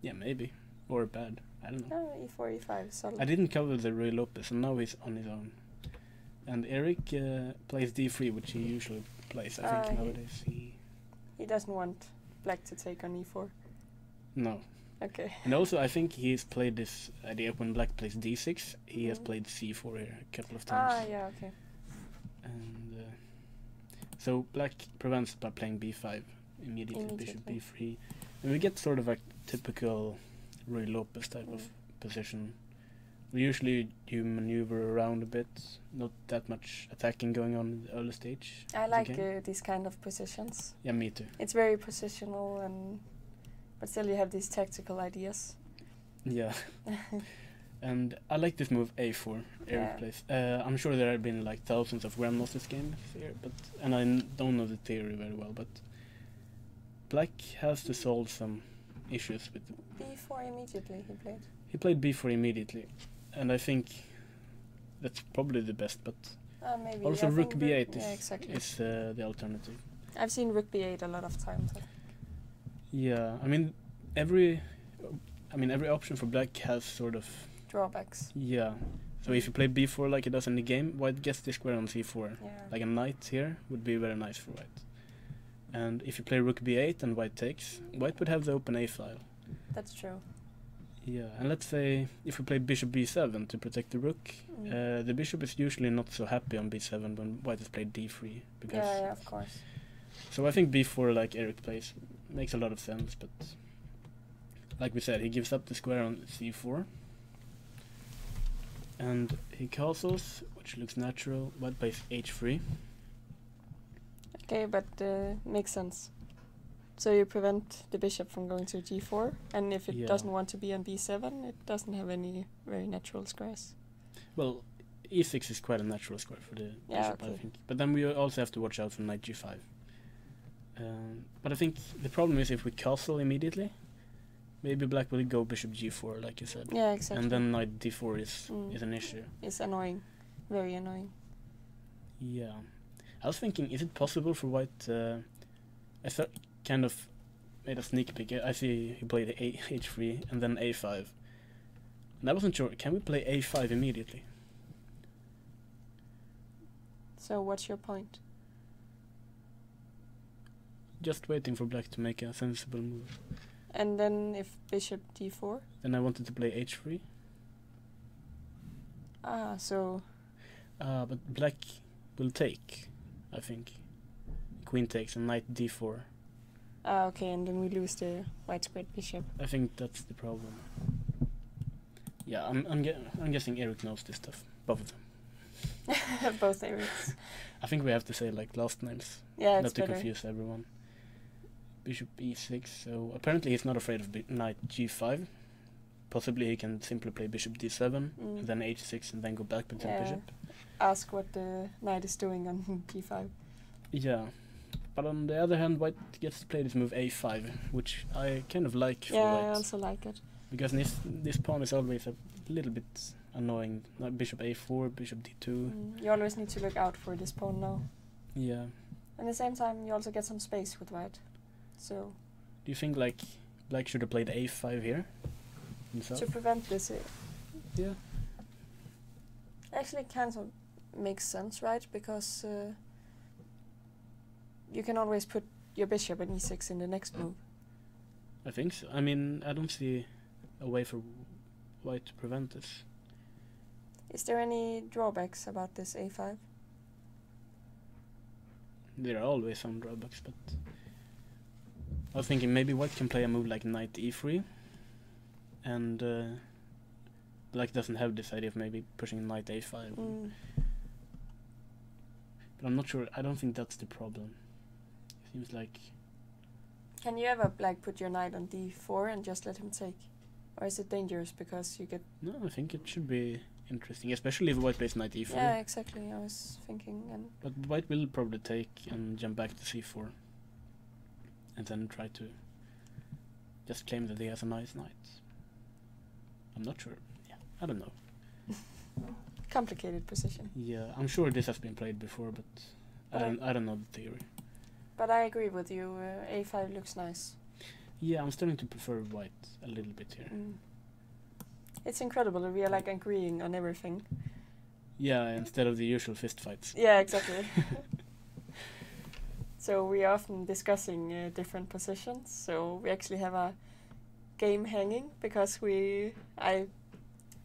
Yeah, maybe. Or bad. I don't know. Oh, e4, e5, solid. I didn't cover the Rui Lopez, and now he's on his own. And Erik plays d3, which he usually plays, I think, nowadays. He doesn't want black to take on e4. No. Okay. And also, I think he's played this idea when black plays d6, he has played c4 here a couple of times. Ah, yeah, okay. And so black prevents by playing b5 immediately, bishop Immediately. b3. And we get sort of a typical Rui Lopez type of position. Usually you maneuver around a bit, not that much attacking going on in the early stage. I of the like game. these kind of positions. Yeah, me too. It's very positional, but still you have these tactical ideas. Yeah. And I like this move a4, Erik plays. I'm sure there have been like thousands of Grandmasters games here, and I don't know the theory very well, but black has to solve some issues with b4 immediately he played. He played b4 immediately, and I think that's probably the best, but Maybe. also I rook think b8 exactly. is the alternative. I've seen rook b8 a lot of times. Yeah, I mean every option for black has sort of Drawbacks. yeah. So if you play b4 like it does in the game, white gets the square on c4. Yeah. Like a knight here would be very nice for white. And if you play rook b8 and white takes, white would have the open a file. That's true. Yeah, and let's say if we play bishop b7 to protect the rook, the bishop is usually not so happy on b7 when white has played d3. Because Yeah, of course. so I think b4, like Eric plays, makes a lot of sense, but like we said, he gives up the square on c4. And he castles, which looks natural. White plays h3. Okay, but makes sense. So you prevent the bishop from going to g4, and if it Yeah. doesn't want to be on b7, it doesn't have any very natural squares. Well, e6 is quite a natural square for the Yeah, bishop, I okay. think. But then we also have to watch out for knight g5. But I think the problem is if we castle immediately, maybe black will go bishop g4, like you said. Yeah, exactly. And then knight d4 is an issue. It's annoying. Very annoying. Yeah. I was thinking, is it possible for white... I thought kind of made a sneak peek. I see he played h3 and then a5. And I wasn't sure, can we play a5 immediately? So what's your point? Just waiting for black to make a sensible move. And then if bishop d4? Then I wanted to play h3. So... But black will take, I think. Queen takes and knight d4. okay, and then we lose the white squared bishop. I think that's the problem. Yeah, I'm guessing Eric knows this stuff. Both of them. Both areas. I think we have to say like last names. Yeah, it's not to better. confuse everyone. Bishop e6, so apparently he's not afraid of knight g5. Possibly he can simply play bishop d7, and then h6, and then go back with the bishop. Ask what the knight is doing on g5. Yeah, but on the other hand, white gets to play this move a5, which I kind of like for Yeah, white. I also like it. Because this pawn is always a little bit annoying. Like bishop a4, bishop d2. You always need to look out for this pawn now. Yeah. At the same time, you also get some space with white. So Do you think like black should have played a5 here himself? to prevent this, Yeah. actually kind of makes sense, right? Because you can always put your bishop in e6 in the next move. I think so. I mean, I don't see a way for white to prevent this. Is there any drawbacks about this a5? There are always some drawbacks, but I was thinking maybe white can play a move like knight e3, and black doesn't have this idea of maybe pushing knight a5. But I'm not sure. I don't think that's the problem. Seems like... Can you ever like put your knight on d4 and just let him take? Or is it dangerous because you get... No, I think it should be interesting, especially if white plays knight e4. Yeah, exactly. I was thinking. But white will probably take and jump back to c4. And then try to just claim that he has a nice knight. I'm not sure. Yeah, I don't know. Complicated position. Yeah, I'm sure this has been played before, but I don't know the theory. But I agree with you. A5 looks nice. Yeah, I'm starting to prefer white a little bit here. It's incredible that we are like agreeing on everything. Yeah, instead of the usual fist fights. Yeah, exactly. So we are often discussing different positions. So we actually have a game hanging because I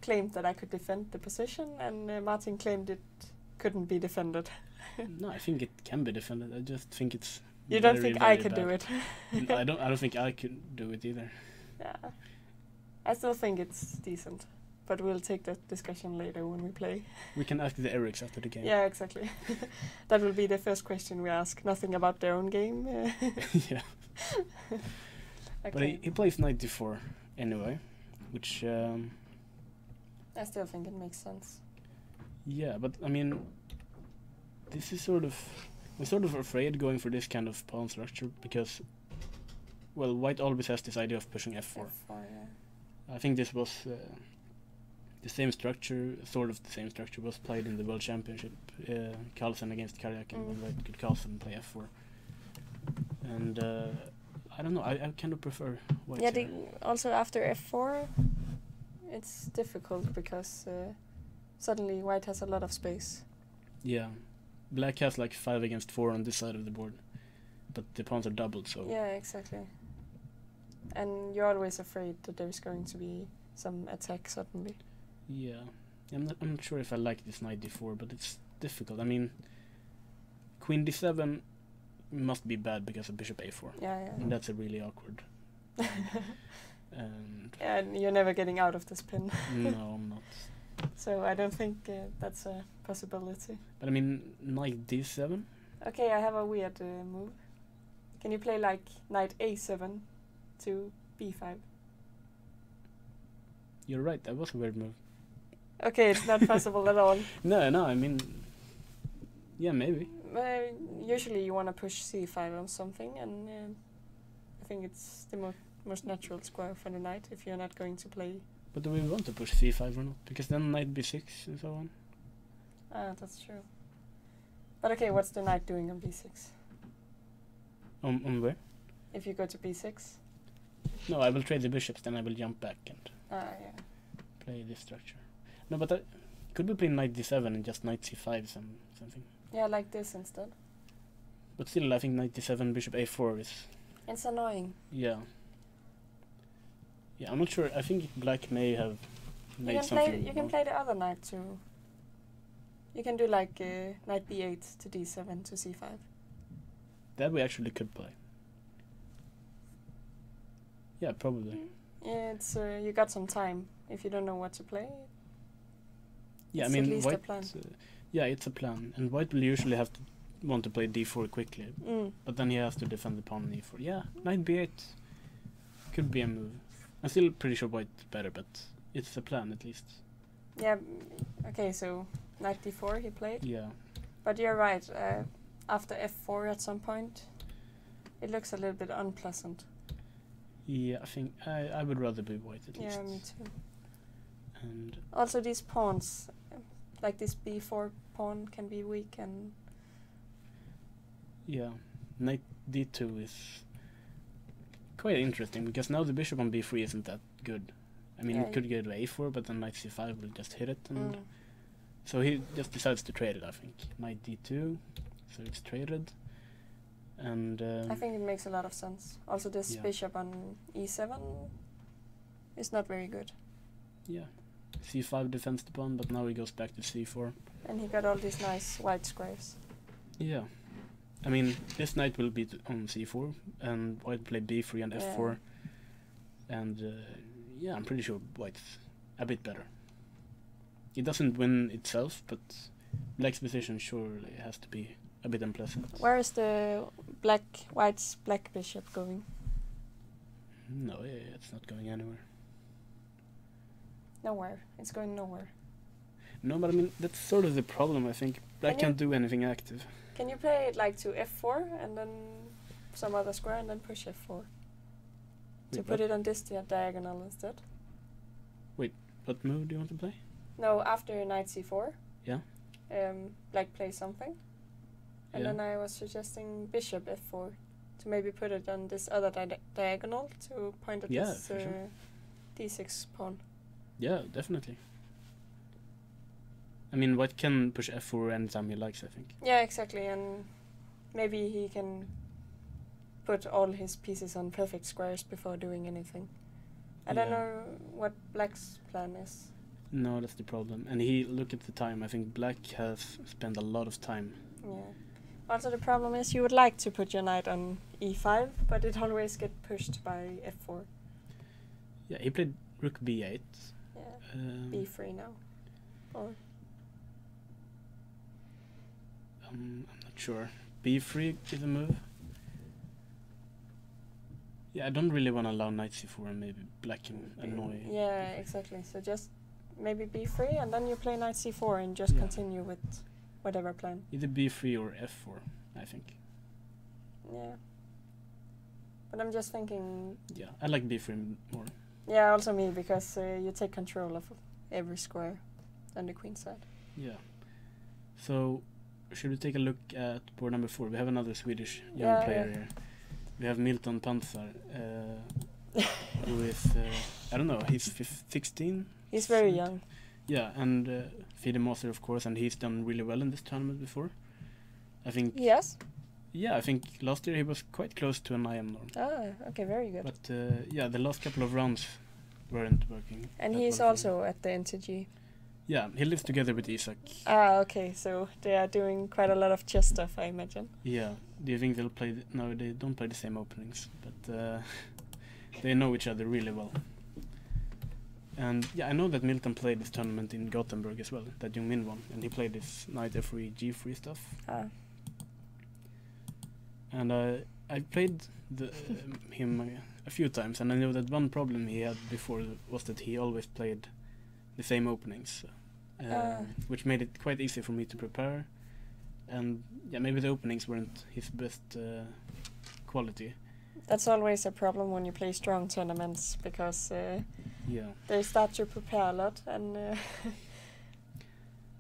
claimed that I could defend the position, and Martin claimed it couldn't be defended. No, I think it can be defended. I just think it's... You don't think I could do it? No, I don't think I could do it either. Yeah. I still think it's decent. But we'll take that discussion later when we play. We can ask the Erics after the game. Yeah, exactly. That will be the first question we ask. Nothing about their own game. Yeah. Okay. But he plays knight d4 anyway, which... I still think it makes sense. Yeah, but I mean, this is sort of... I'm sort of afraid going for this kind of pawn structure because, well, white always has this idea of pushing f4. F4, yeah. I think this was the same structure, sort of the same structure was played in the World Championship, Carlsen against Karjakin, when white could castle and play f4. And I don't know, I kind of prefer white. Yeah, also after f4, it's difficult because suddenly white has a lot of space. Yeah. Black has like 5 against 4 on this side of the board. But the pawns are doubled, so... Yeah, exactly. And you're always afraid that there's going to be some attack suddenly. Yeah. I'm not sure if I like this knight d4, but it's difficult. I mean, queen d7 must be bad because of bishop a4. Yeah. And that's a really awkward. And Yeah, and you're never getting out of this pin. no, I'm not. So I don't think that's a possibility. But I mean, knight d7? Okay, I have a weird move. Can you play like knight a7 to b5? You're right, that was a weird move. Okay, it's not possible at all. No, I mean... Yeah, maybe. Usually you want to push c5 on something, and I think it's the most natural square for the knight if you're not going to play. But do we want to push c5 or not? Because then knight b6 and so on. Ah, that's true. But okay, what's the knight doing on b6? On where? If you go to b6? No, I will trade the bishops, then I will jump back and Yeah. play this structure. No, but could we play knight d7 and just knight c5 something? Yeah, like this instead. But still, I think knight d7, bishop a4 is... It's annoying. Yeah. Yeah, I'm not sure. I think black may have made You can something... play the other knight too. You can do like knight b8 to d7 to c5. That we actually could play. Yeah, probably. Yeah, it's you got some time if you don't know what to play. Yeah, It's I at mean, least a white... plan. yeah, it's a plan. And white will usually have to want to play d4 quickly. But then he has to defend the pawn on e4. Yeah, knight b8 could be a move. I'm still pretty sure white's better, but it's a plan at least. Yeah, okay, so knight d4 he played. Yeah. But you're right, after f4 at some point, it looks a little bit unpleasant. Yeah, I think I would rather be white at least. Yeah, me too. And Also these pawns, like this b4 pawn can be weak, and yeah, knight d2 is quite interesting because now the bishop on b3 isn't that good. I mean, Yeah, it could go to a4, but then knight c5 will just hit it, and so he just decides to trade it. I think knight d2, so it's traded, and I think it makes a lot of sense. Also this Yeah. bishop on e7 is not very good. yeah, c5 defends the pawn, but now he goes back to c4. And he got all these nice white squares. Yeah, I mean, this knight will be on c4, and white play b3 and Yeah. f4, and yeah, I'm pretty sure white's a bit better. It doesn't win itself, but black's position surely has to be a bit unpleasant. Where is the white's black bishop going? No, it's not going anywhere. Nowhere. It's going nowhere. No, but I mean, that's sort of the problem, I think. Black Can can't do anything active. Can you play it like to f4 and then some other square and then push f4? To Wait, put it on this diagonal instead? what move do you want to play? No, after knight c4. Yeah. Black plays something. And Yeah. then I was suggesting bishop f4 to maybe put it on this other diagonal to point at Yeah, this for sure. d6 pawn. Yeah, definitely. I mean, white can push f4 anytime he likes, I think. Yeah, exactly, and maybe he can put all his pieces on perfect squares before doing anything. I don't Yeah. know what black's plan is. No, that's the problem. And look at the time. I think black has spent a lot of time. Yeah. Also, the problem is you would like to put your knight on e5, but it always gets pushed by f4. Yeah, he played rook b8. Yeah. b3 now. Or I'm not sure. b3 is a move. Yeah, I don't really want to allow knight c4 and maybe black can annoy. yeah, exactly. So just maybe b3 and then you play knight c4 and just Yeah. continue with whatever plan. Either b3 or f4, I think. Yeah. But I'm just thinking. Yeah, I like b3 more. Yeah, also me, because you take control of every square on the queen side. Yeah. So, should we take a look at board number 4? We have another Swedish young Yeah, player yeah. here. We have Milton Panzar, who is, I don't know, he's 16? He's very Sweet. young. Yeah, and FIDE Master, of course, and he's done really well in this tournament before. I think. Yes. Yeah, I think last year he was quite close to an IM norm. Ah, okay, very good. But yeah, the last couple of rounds weren't working. And that he's well for him. also at the NTG. Yeah, he lives together with Isak. Ah, okay, so they are doing quite a lot of chess stuff, I imagine. Yeah, do you think they'll play? No, they don't play the same openings, but they know each other really well. And yeah, I know that Milton played this tournament in Gothenburg as well, that Jungmin won, and he played this knight f3, g3 stuff. Ah. And I played him a few times, and I know that one problem he had before was that he always played the same openings, which made it quite easy for me to prepare. And yeah, maybe the openings weren't his best quality. That's always a problem when you play strong tournaments, because Yeah. they start to prepare a lot, and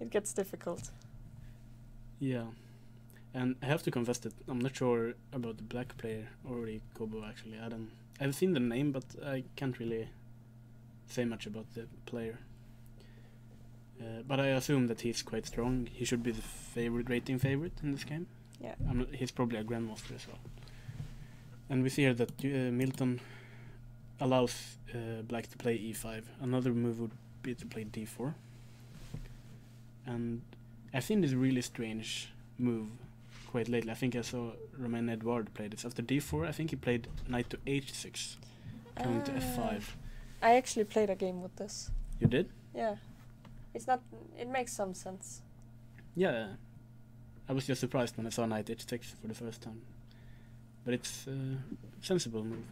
it gets difficult. Yeah. And I have to confess that I'm not sure about the black player, or Kobo actually. I've seen the name, but I can't really say much about the player. But I assume that he's quite strong. He should be the rating favorite in this game. Yeah. He's probably a grandmaster as well. And we see here that Milton allows black to play e5. Another move would be to play d4. And I've seen this really strange move quite lately. I think I saw Romain Edouard play this. After d4, I think he played knight to h6, coming to f5. I actually played a game with this. You did? Yeah. It's not. It makes some sense. Yeah. I was just surprised when I saw knight h6 for the first time. But it's a sensible move.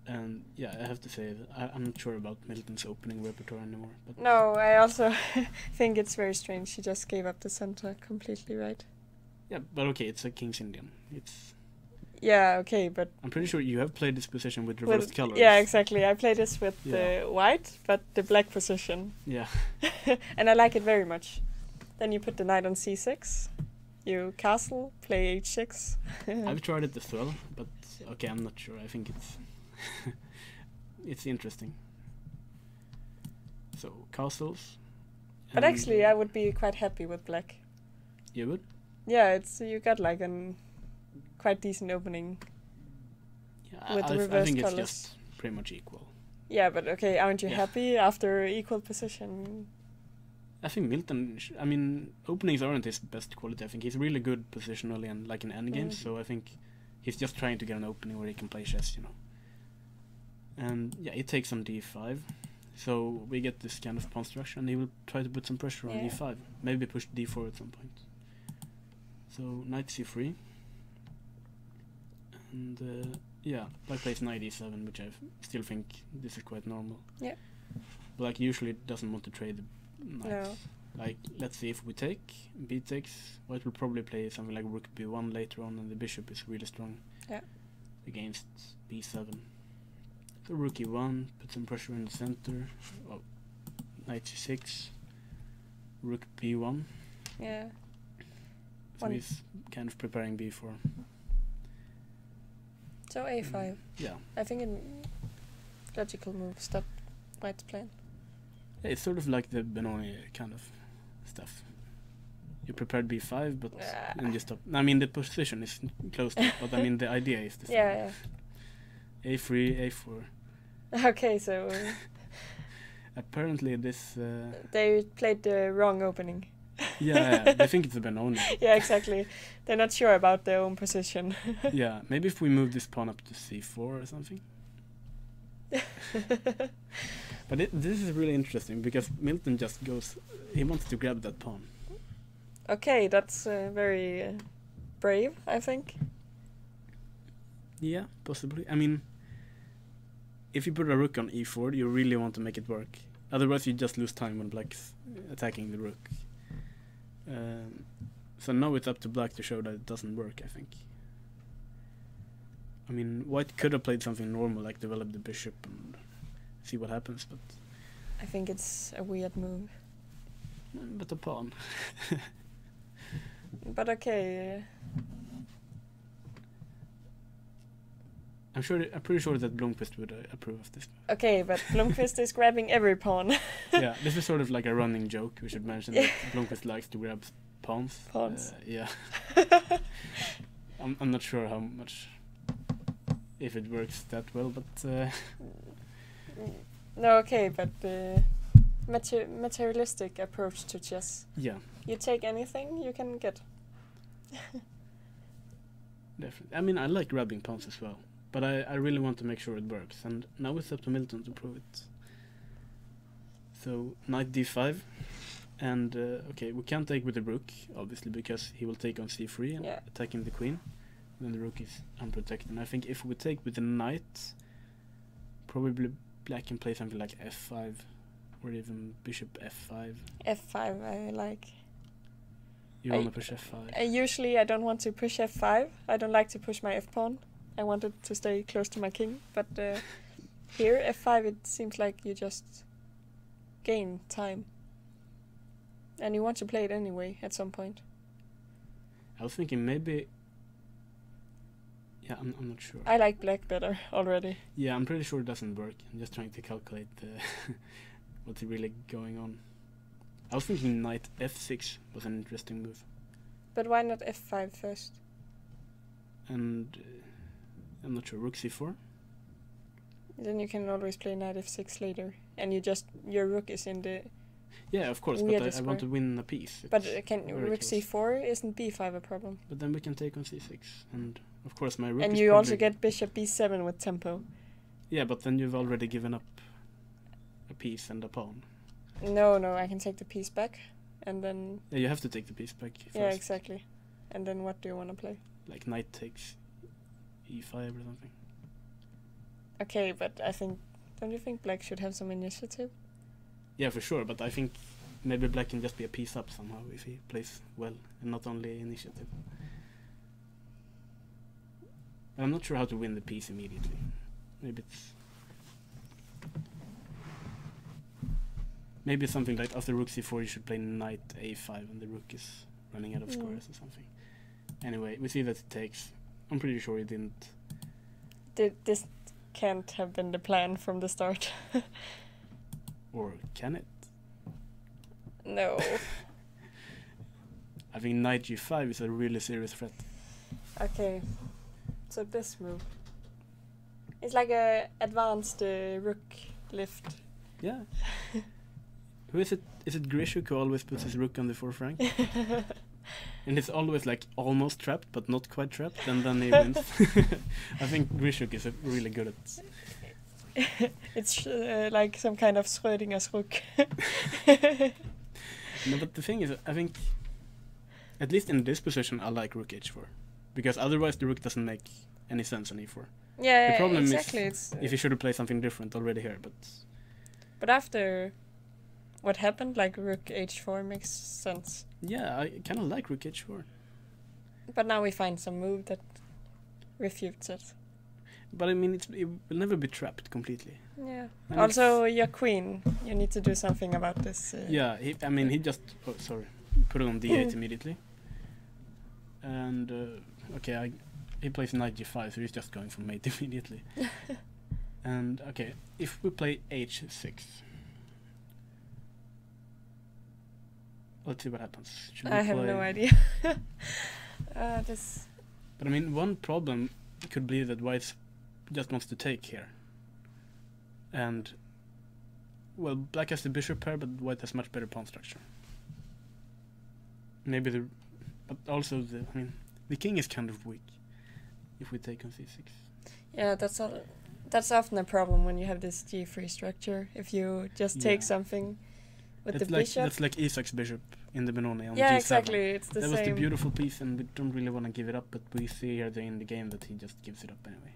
And yeah, I have to say that I'm not sure about Milton's opening repertoire anymore. But No, I also think it's very strange. He just gave up the center completely, right? yeah, but okay, it's a King's Indian. It's. Yeah, okay, but I'm pretty sure you have played this position with reversed colors. yeah, exactly. I play this with Yeah. the white, but the black position. Yeah. And I like it very much. Then you put the knight on c6, you castle, play h6. I've tried it as well, but okay, I'm not sure. I think it's it's interesting. So castles. But and, actually, I would be quite happy with black. You would? Yeah, you got like a quite decent opening. Yeah, With the I reverse think it's colours. just pretty much equal. Yeah, but okay, aren't you Yeah. happy after equal position? I think Milton. I mean, openings aren't his best quality. I think he's really good positionally and like in endgames. So I think he's just trying to get an opening where he can play chess, you know. And yeah, he takes on d5. So we get this kind of pawn structure, and he will try to put some pressure on Yeah. e5. Maybe push d4 at some point. So knight c3. And yeah, black plays knight e7, which I still think this is quite normal. Yeah. Black usually doesn't want to trade the knights. No. Like, let's see if we take, b takes, white will probably play something like rook b1 later on, and the bishop is really strong against b7. So rook e1, put some pressure in the center. Oh, knight c6, rook b1. Yeah. So One- he's kind of preparing b4. So a5. Yeah. I think a logical move. Stop white's plan. It's sort of like the Benoni kind of stuff. You prepared b5, but then you stop. I mean, the position is close to it, but I mean, the idea is the same. Yeah, a3, a4. yeah. Okay, so Apparently this... they played the wrong opening. yeah, they think it's a Benoni. Yeah, exactly. They're not sure about their own position. Yeah, maybe if we move this pawn up to c4 or something. But this is really interesting, because Milton just goes... He wants to grab that pawn. Okay, that's very brave, I think. Yeah, possibly. I mean, if you put a rook on e4, you really want to make it work. Otherwise, you just lose time when black's attacking the rook. So now it's up to black to show that it doesn't work, I think. I mean, white could have played something normal, like develop the bishop and see what happens, but... I think it's a weird move. But a pawn. But okay. I'm pretty sure that Blomqvist would approve of this. Okay, but Blomqvist is grabbing every pawn. Yeah, this is sort of like a running joke. We should mention that Blomqvist likes to grab pawns. Pawns. Yeah. I'm not sure how much, if it works that well, but No, okay, but materialistic approach to chess. yeah, You take anything you can get. definitely. I mean, I like grabbing pawns as well, but I really want to make sure it works, and now it's up to Milton to prove it. So knight d5, and okay, we can't take with the rook, obviously, because he will take on c3 and attacking the queen. Then the rook is unprotected. And I think if we take with the knight, probably black can play something like f5, or even bishop f5. F5 I like. You want to push f5? Usually I don't want to push f5. I don't like to push my f-pawn. I want it to stay close to my king. But here, f5, it seems like you just gain time. And you want to play it anyway at some point. I was thinking maybe... Yeah, I'm not sure. I like black better already. Yeah, I'm pretty sure it doesn't work. I'm just trying to calculate what's really going on. I was thinking knight f6 was an interesting move. But why not f5 first? And I'm not sure, rook c4? Then you can always play knight f6 later. And your rook is in the... Yeah, of course, but I want to win a piece. But rook c4 isn't b5 a problem? But then we can take on c6, and of course my rook and is you also get bishop b7 with tempo. Yeah, but then you've already given up a piece and a pawn. No, I can take the piece back, and then... Yeah, you have to take the piece back first. Yeah, exactly. And then what do you want to play? Like knight takes e5 or something. Okay, but don't you think black should have some initiative? Yeah, for sure, but I think maybe black can just be a piece up somehow if he plays well, and not only initiative. And I'm not sure how to win the piece immediately. Maybe something like after rook c4 you should play knight a5 and the rook is running out of squares or something. Anyway, we see that it takes. I'm pretty sure he didn't. This can't have been the plan from the start. Or can it? No. I think knight g5 is a really serious threat. Okay, so this move. It's like a advanced rook lift. Yeah. Who is it? Is it Grishuk who always puts his rook on the fourth rank? And it's always like almost trapped, but not quite trapped, and then he wins. I think Grishuk is really good at... It's like some kind of Schrödinger's rook. No, but the thing is, I think, at least in this position, I like rook h4. Because otherwise the rook doesn't make any sense on e4. Yeah, the problem exactly. is if you should have played something different already here, but... But after what happened, like rook h4 makes sense. Yeah, I kind of like rook h4. But now we find some move that refutes it. But I mean, it will never be trapped completely. Yeah. And also, your queen, you need to do something about this. Yeah, he just... Oh, sorry. Put it on d8 immediately. And, okay, he plays knight g5, so he's just going for mate immediately. And, okay, if we play h6... Let's see what happens. I have no idea. This. But I mean, one problem could be that white just wants to take here. And, well, black has the bishop pair, but white has much better pawn structure. Maybe but also the king is kind of weak if we take on c6. Yeah, that's often a problem when you have this g3 structure. If you just take something with the bishop. That's like Isaac's bishop in the Benoni on yeah, g7. Exactly. It's the that same. Was the beautiful piece, and we don't really want to give it up, but we see here in the game that he just gives it up anyway.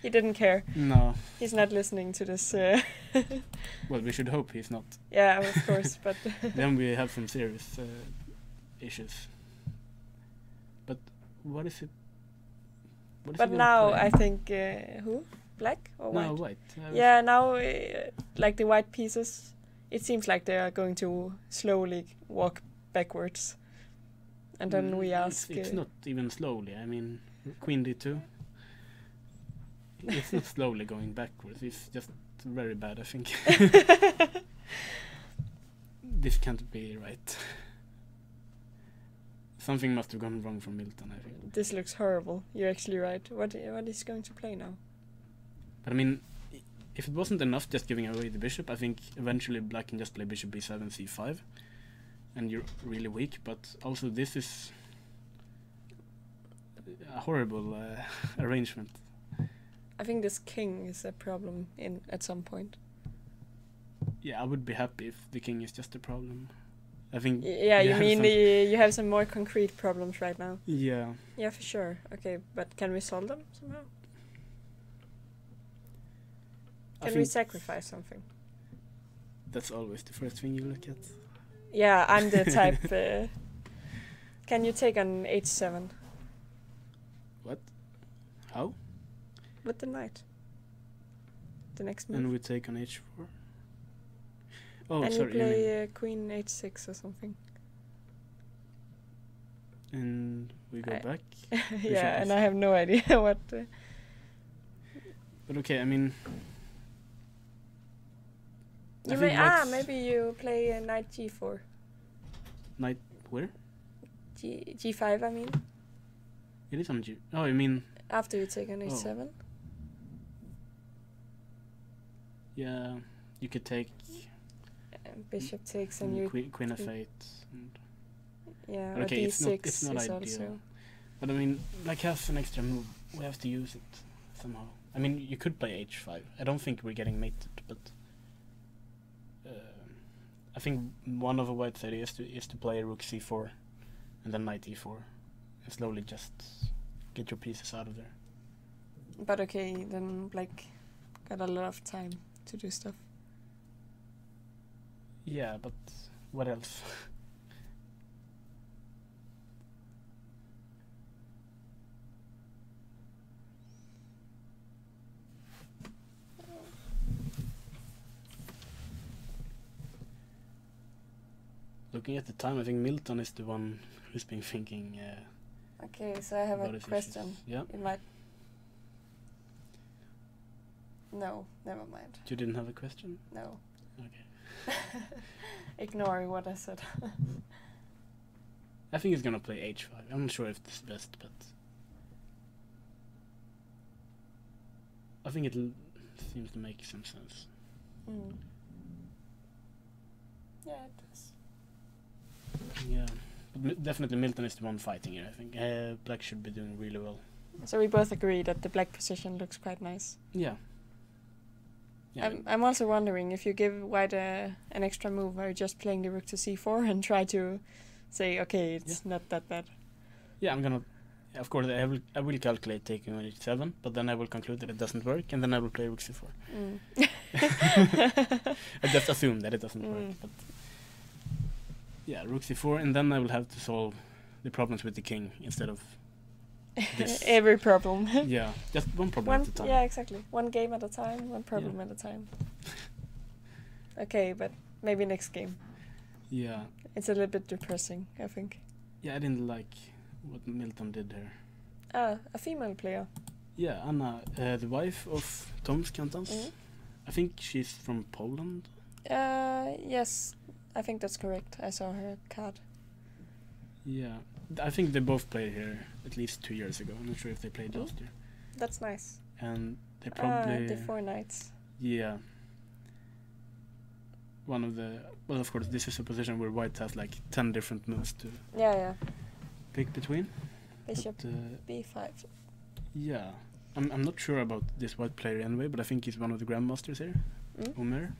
He didn't care. No. He's not listening to this. Well, we should hope he's not. Yeah, of course, but... Then we have some serious issues. But what is it? But now I think... who? Black or white? No, white. Yeah, now like the white pieces, it seems like they are going to slowly walk backwards. And then we ask... It's not even slowly. I mean, queen d2. It's not slowly going backwards. It's just very bad, I think. This can't be right. Something must have gone wrong from Milton, I think. This looks horrible. You're actually right. What is he going to play now? But I mean, if it wasn't enough just giving away the bishop, I think eventually black can just play bishop b7, c5. And you're really weak, but also this is a horrible arrangement. I think this king is a problem at some point. Yeah, I would be happy if the king is just a problem. I think. Yeah, you mean you have some more concrete problems right now? Yeah. Yeah, for sure. Okay, but can we solve them somehow? Can we sacrifice something? That's always the first thing you look at. Yeah, I'm the type. Can you take on h7? What? How? With the knight. The next move. And we take on h4. Oh, and sorry. you play queen h6 or something. And we go back. Yeah, and I have no idea what. But okay, I mean. Maybe you play knight g4. Knight where? G5, I mean. It is on G. Oh, I mean. After you take on h7. Yeah, you could take. Bishop takes and you. Queen f8. Yeah, okay, d6 it's not ideal. Also. But I mean, black has an extra move. We have to use it somehow. I mean, you could play h5. I don't think we're getting mated, but I think one of the white's ideas is to play rook c4 and then knight e4 and slowly just get your pieces out of there. But okay, then black got a lot of time to do stuff. Yeah, but what else? Looking at the time, I think Milton is the one who's been thinking. Okay, so I have a question. Issues. Yeah. It might. No, never mind. You didn't have a question? No. Okay. Ignore what I said. I think he's gonna play h5. I'm not sure if this is best, but I think it seems to make some sense. Mm. Yeah, it does. Yeah, but definitely Milton is the one fighting here. I think black should be doing really well. So we both agree that the black position looks quite nice. Yeah. Yeah. I'm also wondering if you give white an extra move, are you just playing the rook to c4 and try to say, okay, it's not that bad? Yeah, I'm gonna. Of course, I will calculate taking on h7, but then I will conclude that it doesn't work, and then I will play rook c4. I just assume that it doesn't work. But yeah, rook c4, and then I will have to solve the problems with the king instead of this. Every problem. Yeah, just one problem at a time. Yeah, exactly. One game at a time, one problem at a time. Okay, but maybe next game. Yeah. It's a little bit depressing, I think. Yeah, I didn't like what Milton did here. A female player. Yeah, Anna, the wife of Tom's Kantans. Mm-hmm. I think she's from Poland. Yes, I think that's correct. I saw her card. Yeah, I think they both played here at least 2 years ago. I'm not sure if they played last year. That's nice. And they probably... the 4 knights. Yeah. One of the... Well, of course, this is a position where white has like 10 different moves to pick between. Bishop but, b5. Yeah. I'm not sure about this white player anyway, but I think he's one of the grandmasters here. Omer.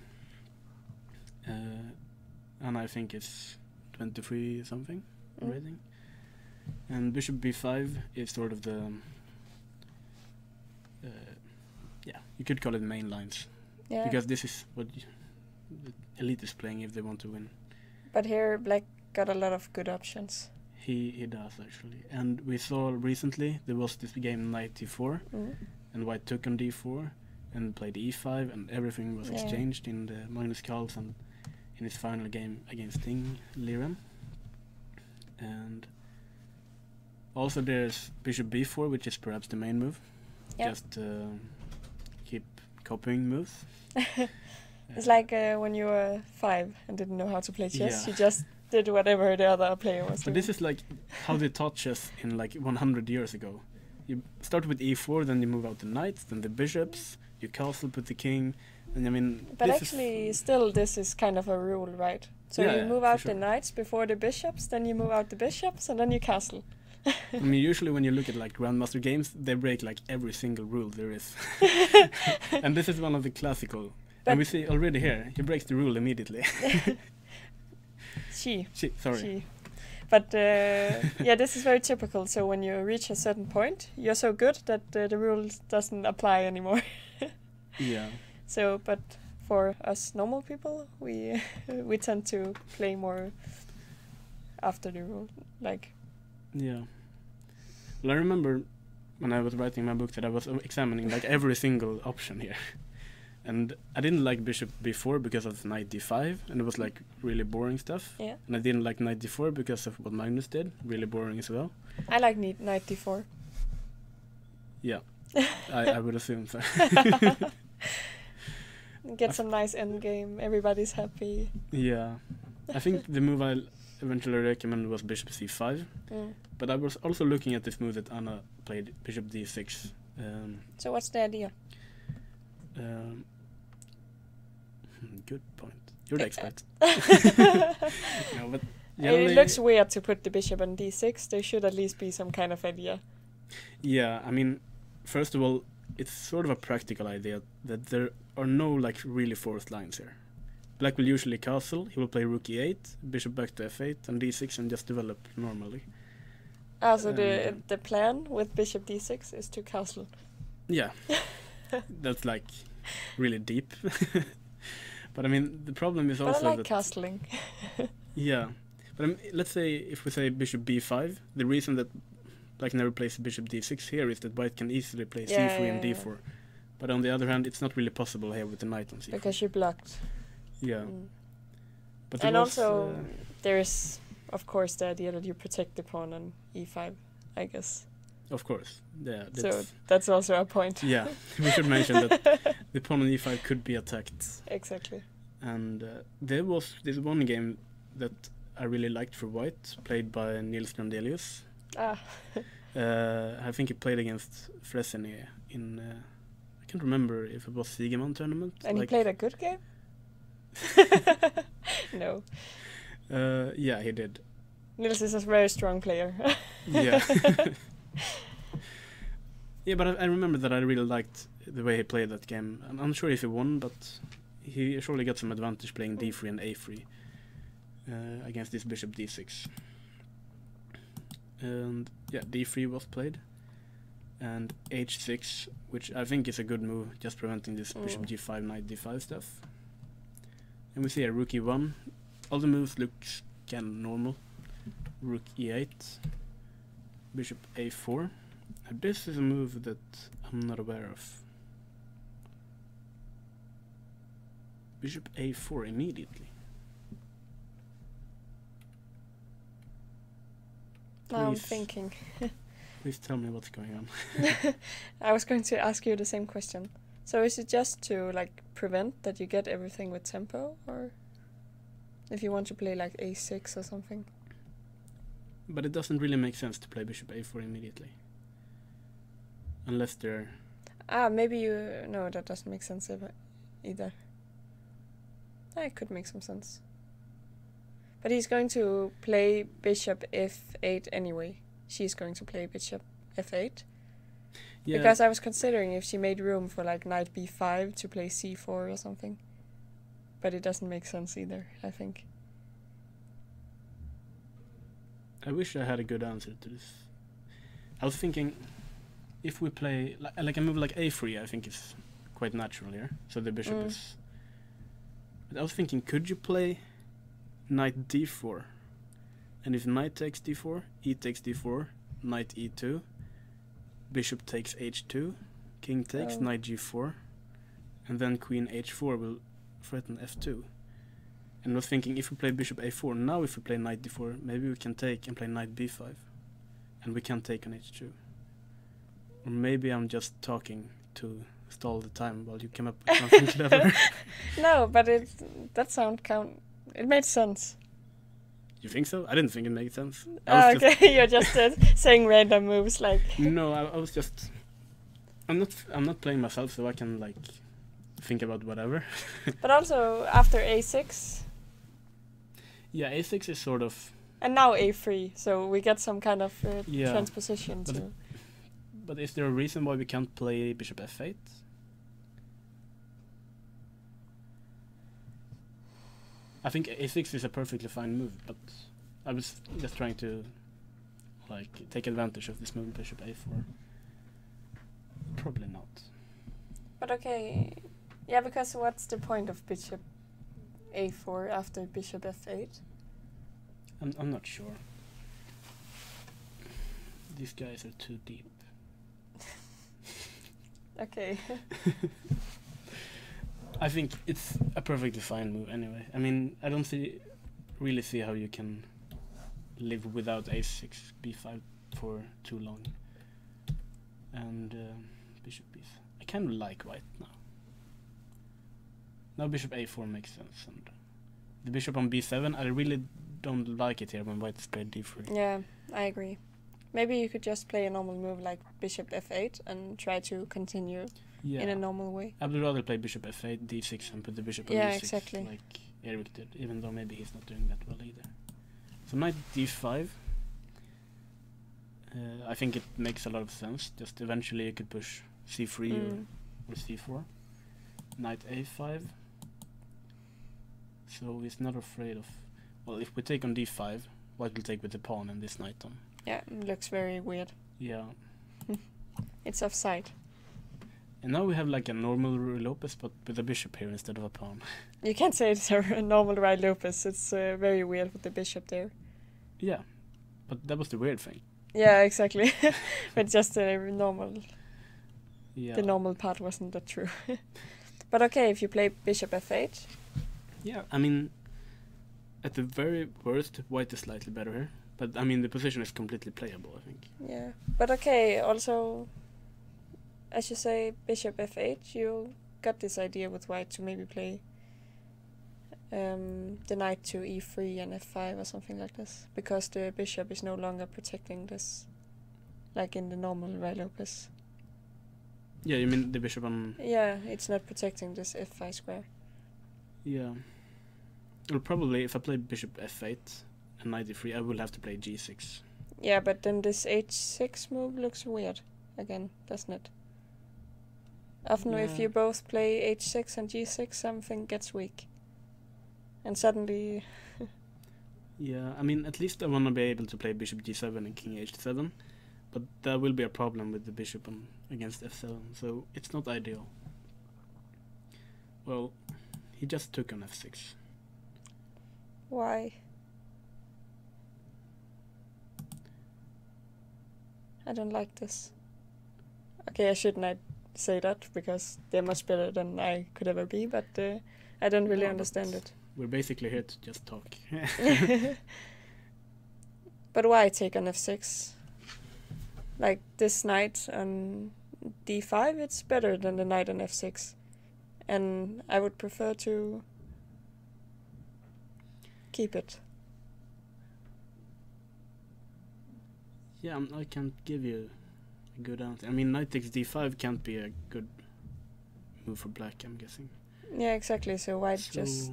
And I think it's 23 something rating. And bishop b5 is sort of the... you could call it main lines. Yeah. Because this is what the elite is playing if they want to win. But here black got a lot of good options. He does actually. And we saw recently there was this game knight d4 and white took on d4 and played e5 and everything was exchanged in the Magnus Carlsen in his final game against Ting Liren. And also there's bishop b4, which is perhaps the main move. Just keep copying moves. It's like when you were 5 and didn't know how to play chess. Yeah. You just did whatever the other player was But doing. this is like how they taught chess in like 100 years ago. You start with e4, then you move out the knights, then the bishops, you castle, put the king, and I mean... But this actually, still, this is kind of a rule, right? So Yeah, you yeah, move for out sure. the knights before the bishops, then you move out the bishops, and then you castle. I mean, usually when you look at like Grandmaster games, they break like every single rule there is. And this is one of the classical. But- And we see already here, he breaks the rule immediately. Sorry. She. But yeah, this is very typical. So when you reach a certain point, you're so good that the rule doesn't apply anymore. Yeah. So, but for us normal people, we tend to play more after the rule. Like, Yeah. Well, I remember when I was writing my book that I was examining like every single option here. And I didn't like bishop b4 because of knight d5, and it was like really boring stuff. yeah, And I didn't like knight d4 because of what Magnus did, really boring as well. I like knight d4. Yeah, I would assume so. Get some nice end game. Everybody's happy. Yeah, I think the move I eventually recommended was bishop c5. Mm. But I was also looking at this move that Anna played, bishop d6. So what's the idea? Good point. You're the expert. No, but It generally- looks weird to put the bishop on d6. There should at least be some kind of idea. Yeah, I mean, first of all, it's sort of a practical idea that there are no like really forced lines here. Black will usually castle. He will play rook e8, bishop back to f8, and d6, and just develop normally. So the plan with bishop d6 is to castle. Yeah, that's like really deep. But I mean, the problem is But also I like that castling. yeah. But let's say if we say bishop b5, the reason that Black never plays bishop d6 here is that White can easily play c3 and d4. But on the other hand, it's not really possible here with the knight on c4. Because you blocked. Yeah. Mm. But And it was, also, there is, of course, the idea that you protect the pawn on e5, I guess. of course, yeah. So that's also a point. Yeah, we should mention that the pawn on e5 could be attacked. Exactly. And there was this one game that I really liked for White, played by Nils Grandelius. Ah, I think he played against Fresney in, I can't remember if it was Siegemann tournament. and he like- played a good game? No. Yeah, he did. Nils is a very strong player. Yeah. Yeah, but I remember that I really liked the way he played that game. I'm unsure if he won, but he surely got some advantage playing d3 and a3 against this bishop d6. And yeah, d3 was played. And h6, which I think is a good move, just preventing this bishop g5, knight d5 stuff. And we see a rook e1. All the moves look kind of normal. Rook e8, bishop a4. And this is a move that I'm not aware of. Bishop a4 immediately. Now I'm Please. thinking. Please tell me what's going on. I was going to ask you the same question. So is it just to like prevent that you get everything with tempo, or if you want to play like a6 or something? But it doesn't really make sense to play bishop a4 immediately. Unless they're... Maybe you... No, that doesn't make sense either. It could make some sense. But he's going to play bishop f8 anyway. She's going to play bishop f8. Yeah, Because I was considering if she made room for like knight b5 to play c4 or something. But it doesn't make sense either, I think. I wish I had a good answer to this. I was thinking, if we play like a move like a3, I think is quite natural here. So the bishop is. But I was thinking, could you play knight d4, and if knight takes d4, e takes d4, knight e2, bishop takes h2, king takes, Oh. knight g4, and then queen h4 will threaten f2. And I was thinking, if we play bishop a4, now if we play knight d4, maybe we can take and play knight b5, and we can take on h2. Or maybe I'm just talking too stall the time while you came up with something clever. No, but it made sense. You think so? I didn't think it made sense. Oh, okay, you're just saying random moves like. No, I was just. I'm not playing myself, so I can like think about whatever. But also after a6. Yeah, a6 is sort of. And now a3, so we get some kind of Yeah, transposition but to. But is there a reason why we can't play bishop f8? I think a6 is a perfectly fine move, but I was just trying to like take advantage of this move bishop a4. Probably not. But okay, yeah, because what's the point of bishop a4 after bishop f8? I'm not sure. These guys are too deep. Okay. I think it's a perfectly fine move anyway. I mean, I don't really see how you can live without a6, b5 for too long. And bishop b5. I kind of like white now. Now bishop a4 makes sense. And the bishop on b7, I really don't like it here when white is played d3. Yeah, I agree. Maybe you could just play a normal move like bishop f8 and try to continue in a normal way. I would rather play bishop f8, d6 and put the bishop on Yeah, d6 exactly. like Eric did, even though maybe he's not doing that well either. So knight d5. I think it makes a lot of sense. Just eventually you could push c3 or c4. Knight a5. So he's not afraid of... Well, if we take on d5, white will take with the pawn and this knight on. Yeah, it looks very weird. Yeah. It's offside. And now we have like a normal Ruy Lopez, but with a bishop here instead of a pawn. You can't say it's a normal Ruy Lopez. It's very weird with the bishop there. Yeah, but that was the weird thing. Yeah, exactly. But just normal. Yeah. The normal part wasn't that true. But okay, if you play bishop f8. Yeah, I mean, at the very worst, white is slightly better here. But I mean, the position is completely playable, I think. Yeah, but okay, also, as you say, bishop f8, you got this idea with white to maybe play the knight to e3 and f5 or something like this, because the bishop is no longer protecting this, like in the normal Ruy Lopez. Yeah, you mean the bishop on... Yeah, it's not protecting this f5 square. Yeah. Well, probably if I play bishop f8 and knight e3, I will have to play g6. Yeah, but then this h6 move looks weird again, doesn't it? Often if Yeah. you both play h6 and g6, something gets weak. And suddenly... Yeah, I mean, at least I want to be able to play bishop g7 and king h7. But that will be a problem with the bishop on against f7, so it's not ideal. Well, he just took on f6. Why? I don't like this. Okay, I should not say that, because they're much better than I could ever be, but I don't really No, understand but it. We're basically here to just talk. But why take on f6? Like this knight on d5, it's better than the knight on f6. And I would prefer to keep it. Yeah, I can't give you a good answer. I mean, knight takes d5 can't be a good move for black, I'm guessing. Yeah, exactly. So why So just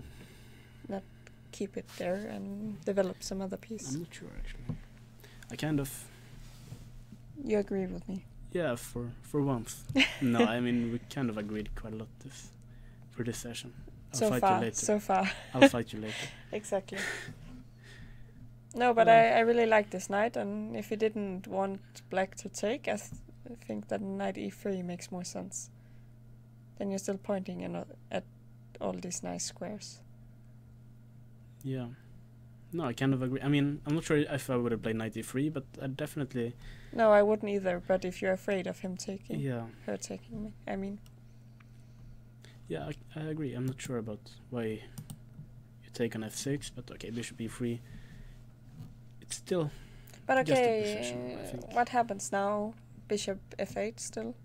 not keep it there and develop some other piece? I'm not sure, actually. I kind of... You agree with me? Yeah, for once. No, I mean, we kind of agreed quite a lot for this session. I'll fight you later. So far. I'll fight you later. Exactly. No, but I really like this knight, and if you didn't want black to take, I think that knight e3 makes more sense. Then you're still pointing at all these nice squares. Yeah. No, I kind of agree. I mean, I'm not sure if I would have played knight e3, but I definitely... No, I wouldn't either, but if you're afraid of him taking... Yeah. Her taking me, I mean... Yeah, I agree. I'm not sure about why you take on f6, but okay, bishop e3. It's still But just a position, I okay, think. what happens now? Bishop f8 still?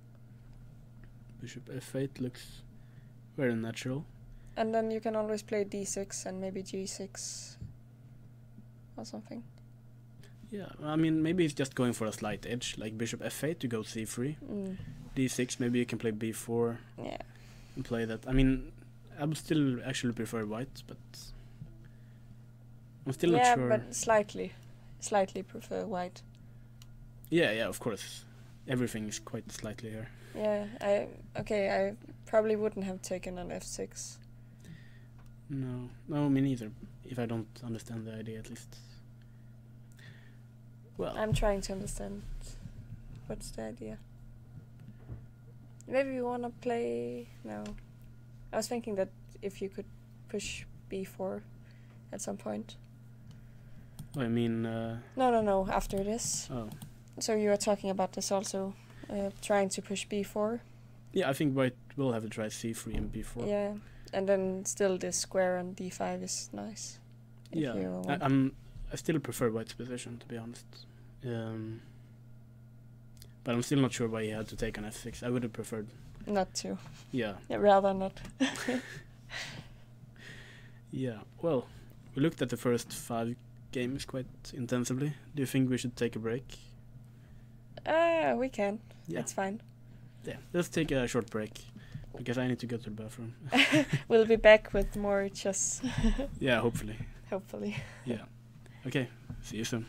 Bishop f8 looks very natural. And then you can always play d6 and maybe g6 or something. Yeah, I mean, maybe he's just going for a slight edge, like bishop f8 to go c3. D6, maybe you can play b4 and play that. I mean, I would still actually prefer white, but I'm still not sure. Yeah, but slightly prefer white. Yeah, of course. Everything is quite slightly here. Yeah, I probably wouldn't have taken an f6. No, me neither, if I don't understand the idea at least. Well, I'm trying to understand what's the idea. Maybe you want to play... No. I was thinking that if you could push b4 at some point. I mean... No, after this. Oh. So you are talking about this also, trying to push b4? Yeah, I think white will have to try c3 and b4. Yeah, and then still this square on d5 is nice. Yeah, I still prefer white's position, to be honest. But I'm still not sure why he had to take an f6. I would have preferred... Not to. Yeah. Rather not. Yeah, well, we looked at the first 5 games quite intensively. Do you think we should take a break? We can. Yeah. It's fine. Yeah, let's take a short break, because I need to go to the bathroom. We'll be back with more chess. Yeah, hopefully. Hopefully. Yeah. Okay, see you soon.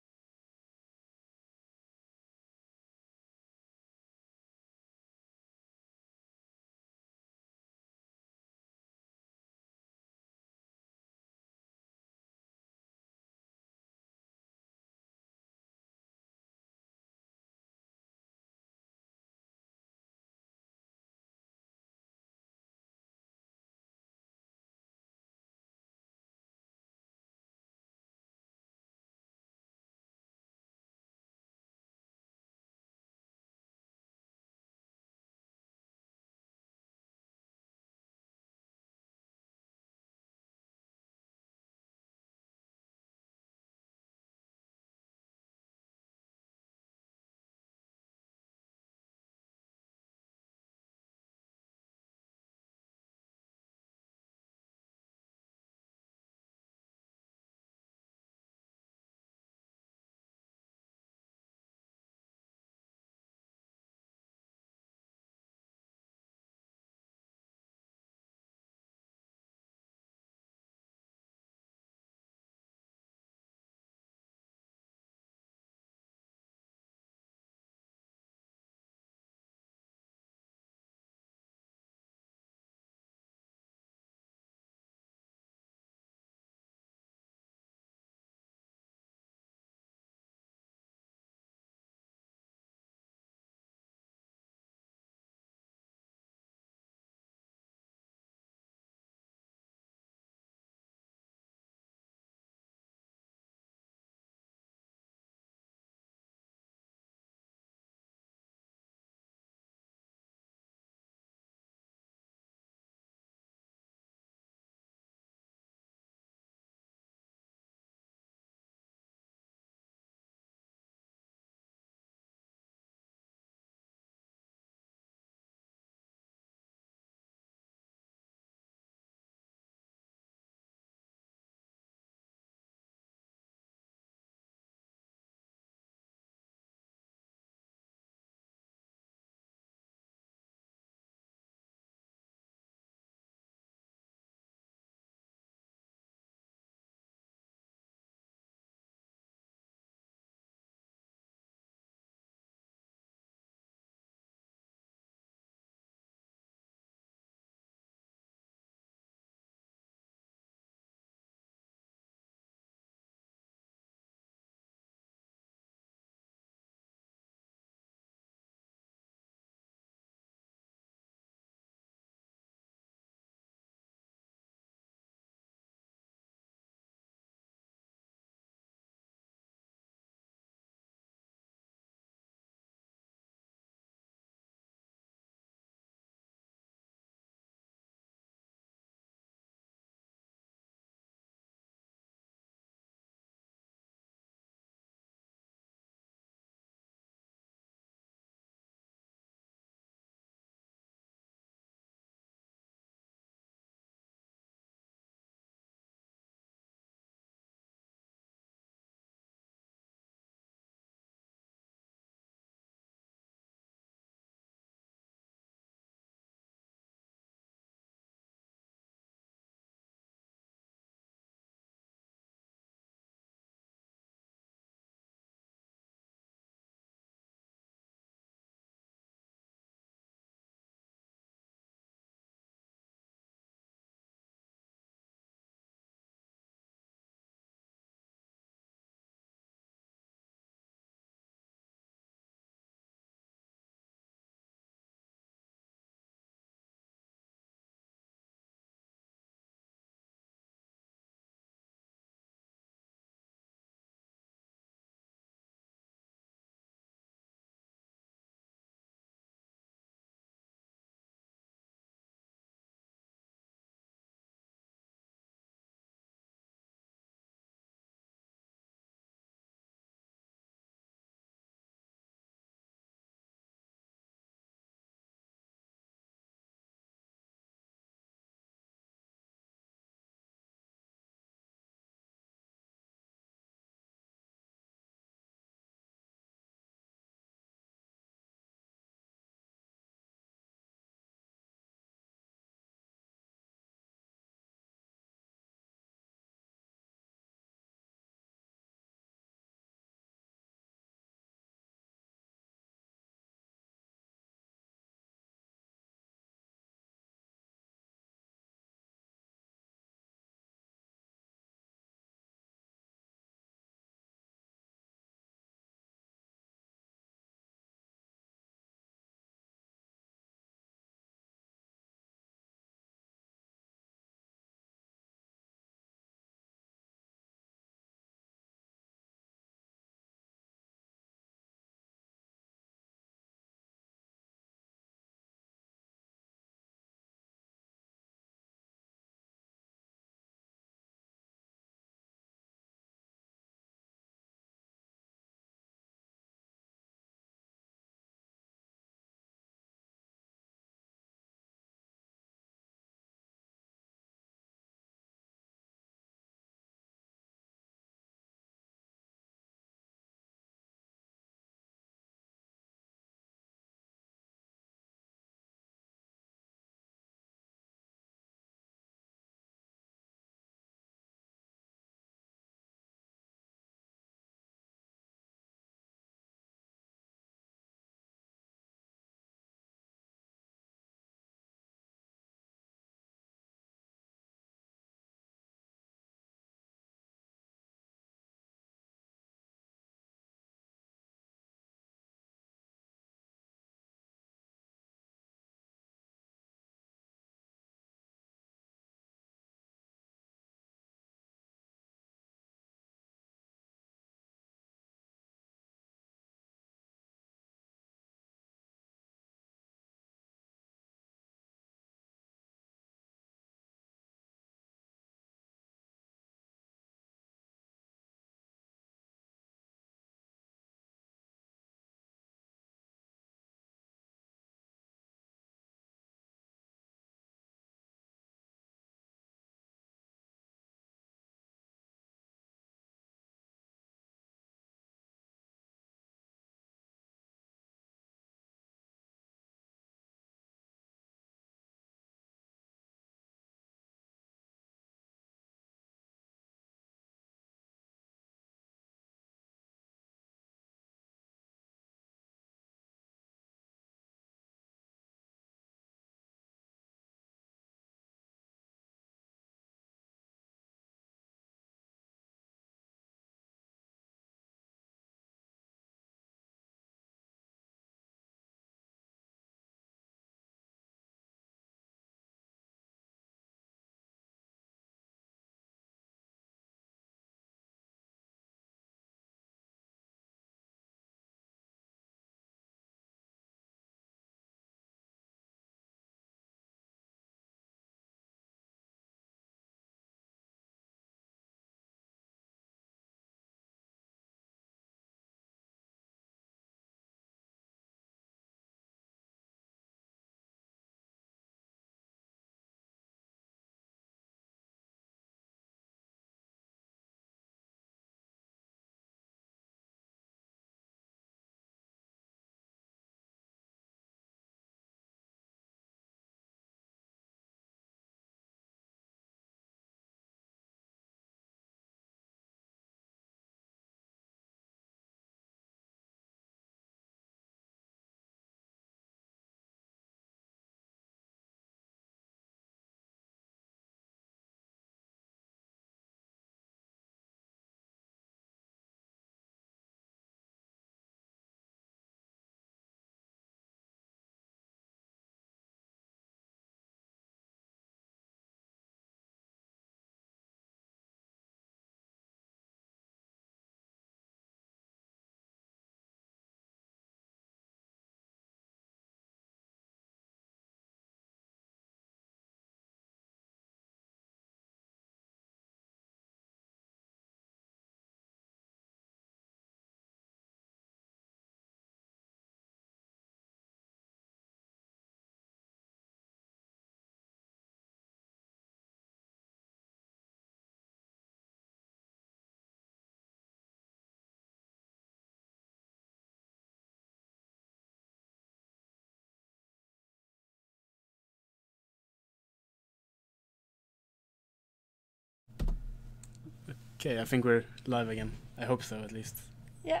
Okay, I think we're live again. I hope so, at least. Yeah.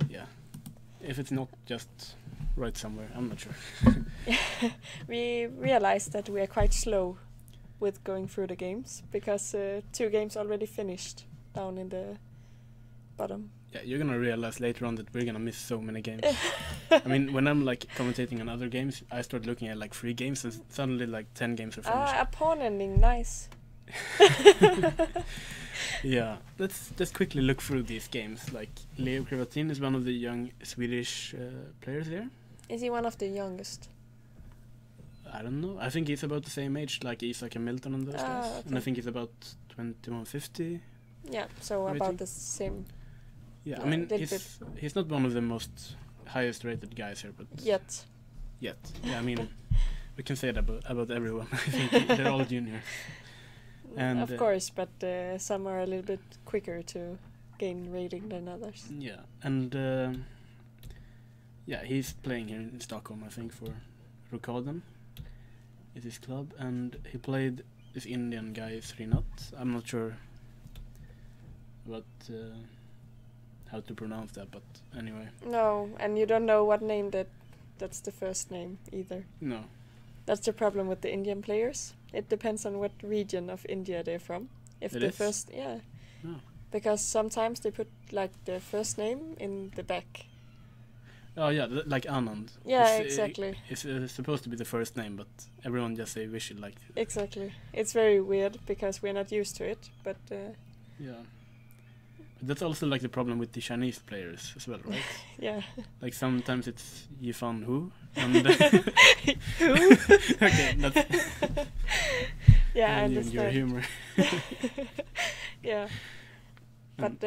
Yeah. If it's not, just write somewhere. I'm not sure. We realized that we are quite slow with going through the games because 2 games already finished down in the bottom. Yeah, you're gonna realize later on that we're gonna miss so many games. I mean, when I'm like commentating on other games, I start looking at like 3 games and suddenly like 10 games are finished. A pawn ending, nice. Yeah, let's just quickly look through these games. Like Leo Krevatin is one of the young Swedish players here. Is he one of the youngest? I don't know. I think he's about the same age like Isak and Milton and those guys. Okay. And I think he's about 2150. Yeah, so Rating? about the same. Yeah, I Yeah, mean, little he's not one of the most highest rated guys here, but Yet. Yeah, I mean, we can say that about everyone. I think they're all juniors. And of course, but some are a little bit quicker to gain rating than others. Yeah, and yeah, he's playing here in Stockholm, I think, for Rokaden. It's his club, and he played this Indian guy Srinath. I'm not sure about how to pronounce that, but anyway. No, and you don't know what name that's the first name either. No. That's the problem with the Indian players. It depends on what region of India they're from. If It the is? first, yeah, Oh. because sometimes they put like the first name in the back. Oh yeah, like Anand. Yeah, It's, exactly. It's supposed to be the first name, but everyone just say Vishal like. Exactly. It's very weird because we're not used to it, but Yeah. But that's also like the problem with the Chinese players as well, right? yeah. Like sometimes it's Yifan Hu. And Who? Okay, that's Yeah, I your understand. humor. Yeah, but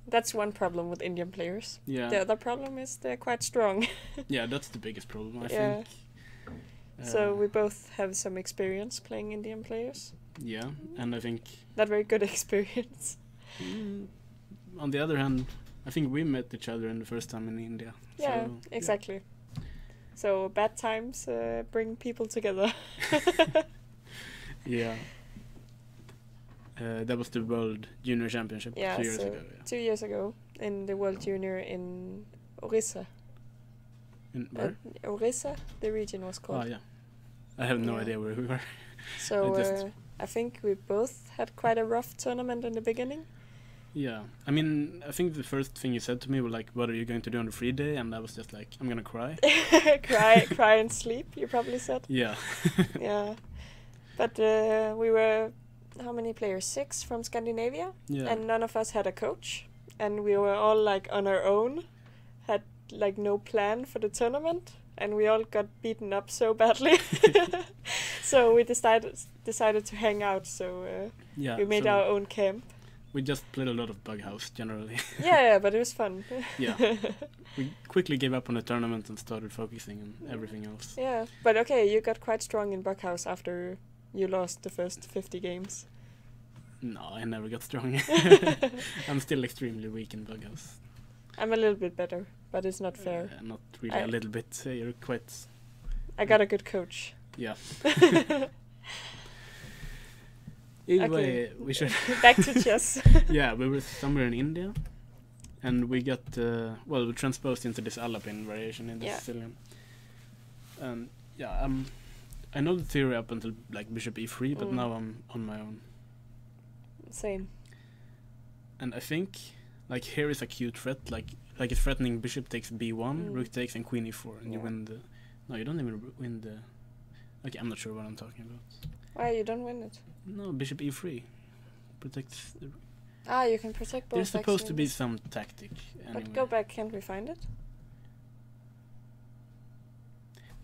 that's one problem with Indian players. Yeah. The other problem is they're quite strong. Yeah, that's the biggest problem, I Yeah. think. So we both have some experience playing Indian players. Yeah, and I think Not very good experience. on the other hand, I think we met each other in the first time in India. Yeah, So, exactly. So bad times bring people together. Yeah. That was the World Junior Championship 2 years so ago. Yeah. 2 years ago in the World Junior in Orissa. In where? Orissa, the region was called. Oh yeah. I have no Yeah. idea where we were. So I just- I think we both had quite a rough tournament in the beginning. Yeah, I mean, I think the first thing you said to me was like, "What are you going to do on the free day?" And I was just like, "I'm gonna cry." cry and sleep, you probably said. Yeah. Yeah, but we were how many players? 6 from Scandinavia, Yeah. and none of us had a coach, and we were all like on our own, had like no plan for the tournament, and we all got beaten up so badly. So we decided to hang out. So Yeah. we made so our own camp. We just played a lot of bug house generally. Yeah, but it was fun. Yeah. We quickly gave up on the tournament and started focusing on everything else. Yeah, but okay, you got quite strong in Buckhouse after you lost the first 50 games. No, I never got strong. I'm still extremely weak in bug house. I'm a little bit better, but it's not fair. Not really a little bit. You're quite. I got a good coach. Yeah. Either Okay. way, we should. Back to chess. Yeah, we were somewhere in India, and we got we transposed into this Alapin variation in the Yeah. Sicilian. And yeah, I know the theory up until like Bishop E3, but now I'm on my own. Same. And I think like here is a cute threat, like it's threatening Bishop takes B1, Rook takes, and Queen E4, and you Yeah. win the. No, you don't even win the. Okay, I'm not sure what I'm talking about. Why you don't win it? No, Bishop E3 protects. You can protect both. There's supposed to be axes. some tactic. Anyway. But go back, can't we find it?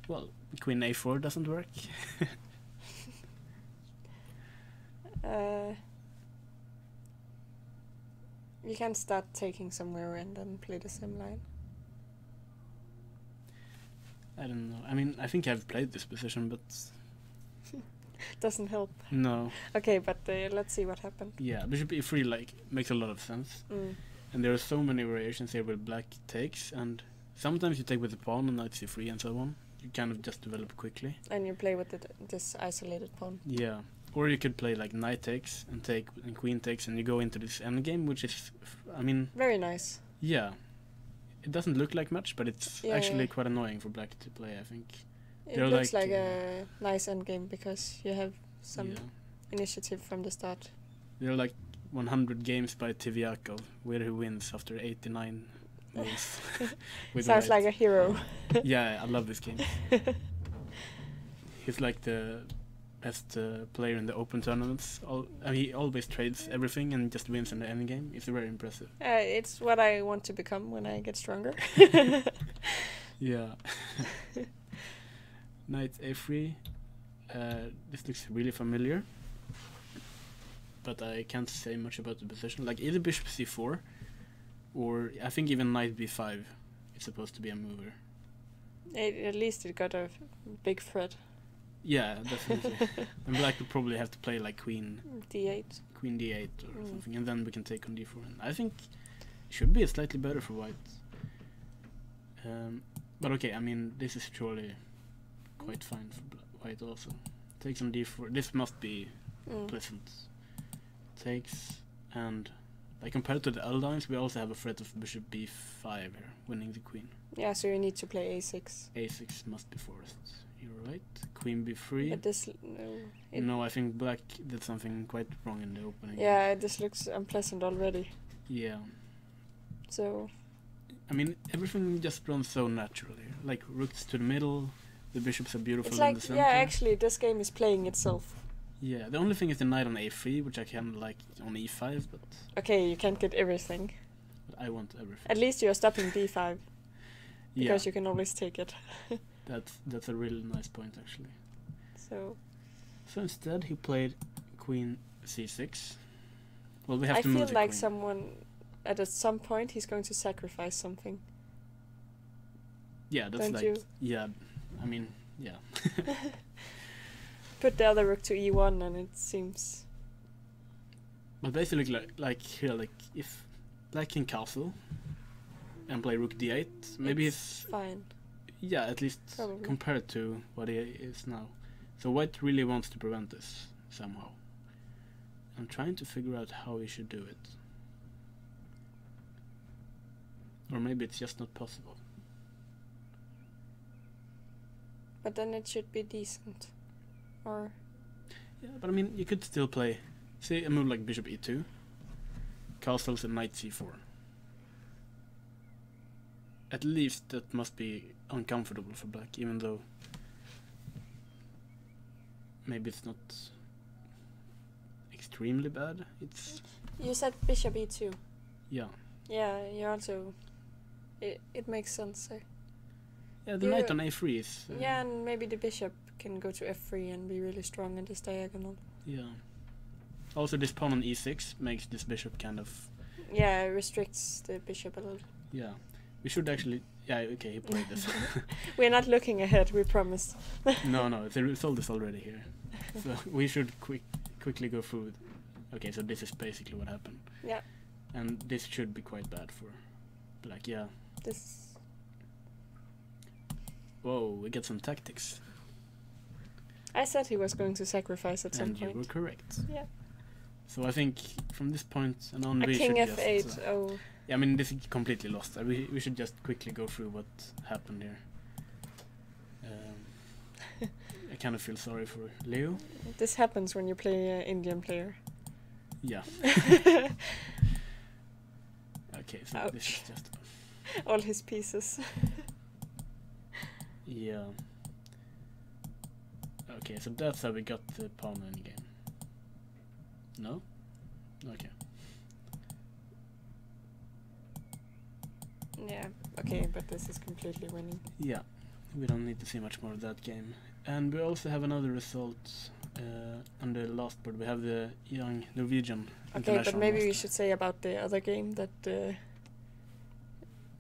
Well, Queen A4 doesn't work. You can start taking somewhere and then play the same line. I don't know. I mean, I think I've played this position, but Doesn't help. no. Okay, but let's see what happened. Yeah, Bishop E3 like makes a lot of sense, and there are so many variations here where black takes, and sometimes you take with the pawn and knight C3 and so on. You kind of just develop quickly. And you play with this isolated pawn. Yeah. or you could play like knight takes and take and queen takes, and you go into this endgame, which is, I mean, Very nice. yeah, it doesn't look like much, but it's Yeah, actually yeah. quite annoying for black to play, I think. It They're looks like, like a nice endgame because you have some Yeah. initiative from the start. There are like 100 games by Tiviakov, where he wins after 89 moves. with Sounds white. like a hero. Yeah, I love this game. He's like the best player in the open tournaments. He always trades everything and just wins in the end game. It's very impressive. It's what I want to become when I get stronger. Yeah. Knight a3. This looks really familiar, but I can't say much about the position. Like either bishop c4, or I think even knight b5. It's supposed to be a mover. At least it got a big threat. Yeah, definitely. And black would probably have to play like queen D8. d8 or something, and then we can take on d4. And I think it should be slightly better for white. But okay, I mean, this is surely quite fine for white also. Takes on d4. This must be pleasant. Takes, and like compared to the L-lines, we also have a threat of bishop b5 here, winning the queen. Yeah, so you need to play a6. a6 must be forced. You're right. Queen b3. But this... No, I think black did something quite wrong in the opening. Yeah, this looks unpleasant already. Yeah. So... I mean, everything just runs so naturally. Like rooks to the middle, the bishops are beautiful It's in like, the center. yeah, actually, this game is playing itself. Yeah, the only thing is the knight on a3, which I can like on e5, but Okay, you can't get everything. I want everything. At least you're stopping d5. Yeah, Because you can always take it. that's a really nice point actually. So instead he played queen c6. Well, we have I to move feel the like queen. someone at some point he's going to sacrifice something. Yeah, that's Don't like you? yeah. I mean, yeah. Put the other rook to e1 and it seems... But basically, like here, like if black can castle and play rook d8, maybe it's fine. yeah, at least Probably. compared to what he is now. So white really wants to prevent this somehow. I'm trying to figure out how he should do it. Or maybe it's just not possible. But then it should be decent. Or... Yeah, but I mean, you could still play, say, a move like bishop e2, castles and knight c4. At least that must be uncomfortable for black, even though maybe it's not extremely bad. It's You said bishop e2. yeah, Yeah, you also... It makes sense. yeah. The You- knight on a3 is Yeah, and maybe the bishop can go to f3 and be really strong in this diagonal. yeah. Also, this pawn on e6 makes this bishop kind of Yeah, it restricts the bishop a little. yeah. We should actually okay. He played this. We're not looking ahead, we promise. No, the result is already here. So we should quickly go through it. Okay, so this is basically what happened. Yeah. And this should be quite bad for black, yeah. This... Whoa, we get some tactics. I said he was going to sacrifice at some And you point. were correct. Yeah. So I think from this point and on A we king should f8, just... oh. yeah, I mean, this is completely lost. We should just quickly go through what happened here. I kind of feel sorry for Leo. This happens when you play an Indian player. Yeah. Okay, so this is Ouch. just... All his pieces. Yeah. Okay, so that's how we got the pawn in the game. No? Okay. Yeah, okay, but this is completely winning. Yeah, we don't need to see much more of that game. And we also have another result on the last board. We have the young Norwegian Okay, international but maybe we master. should say about the other game that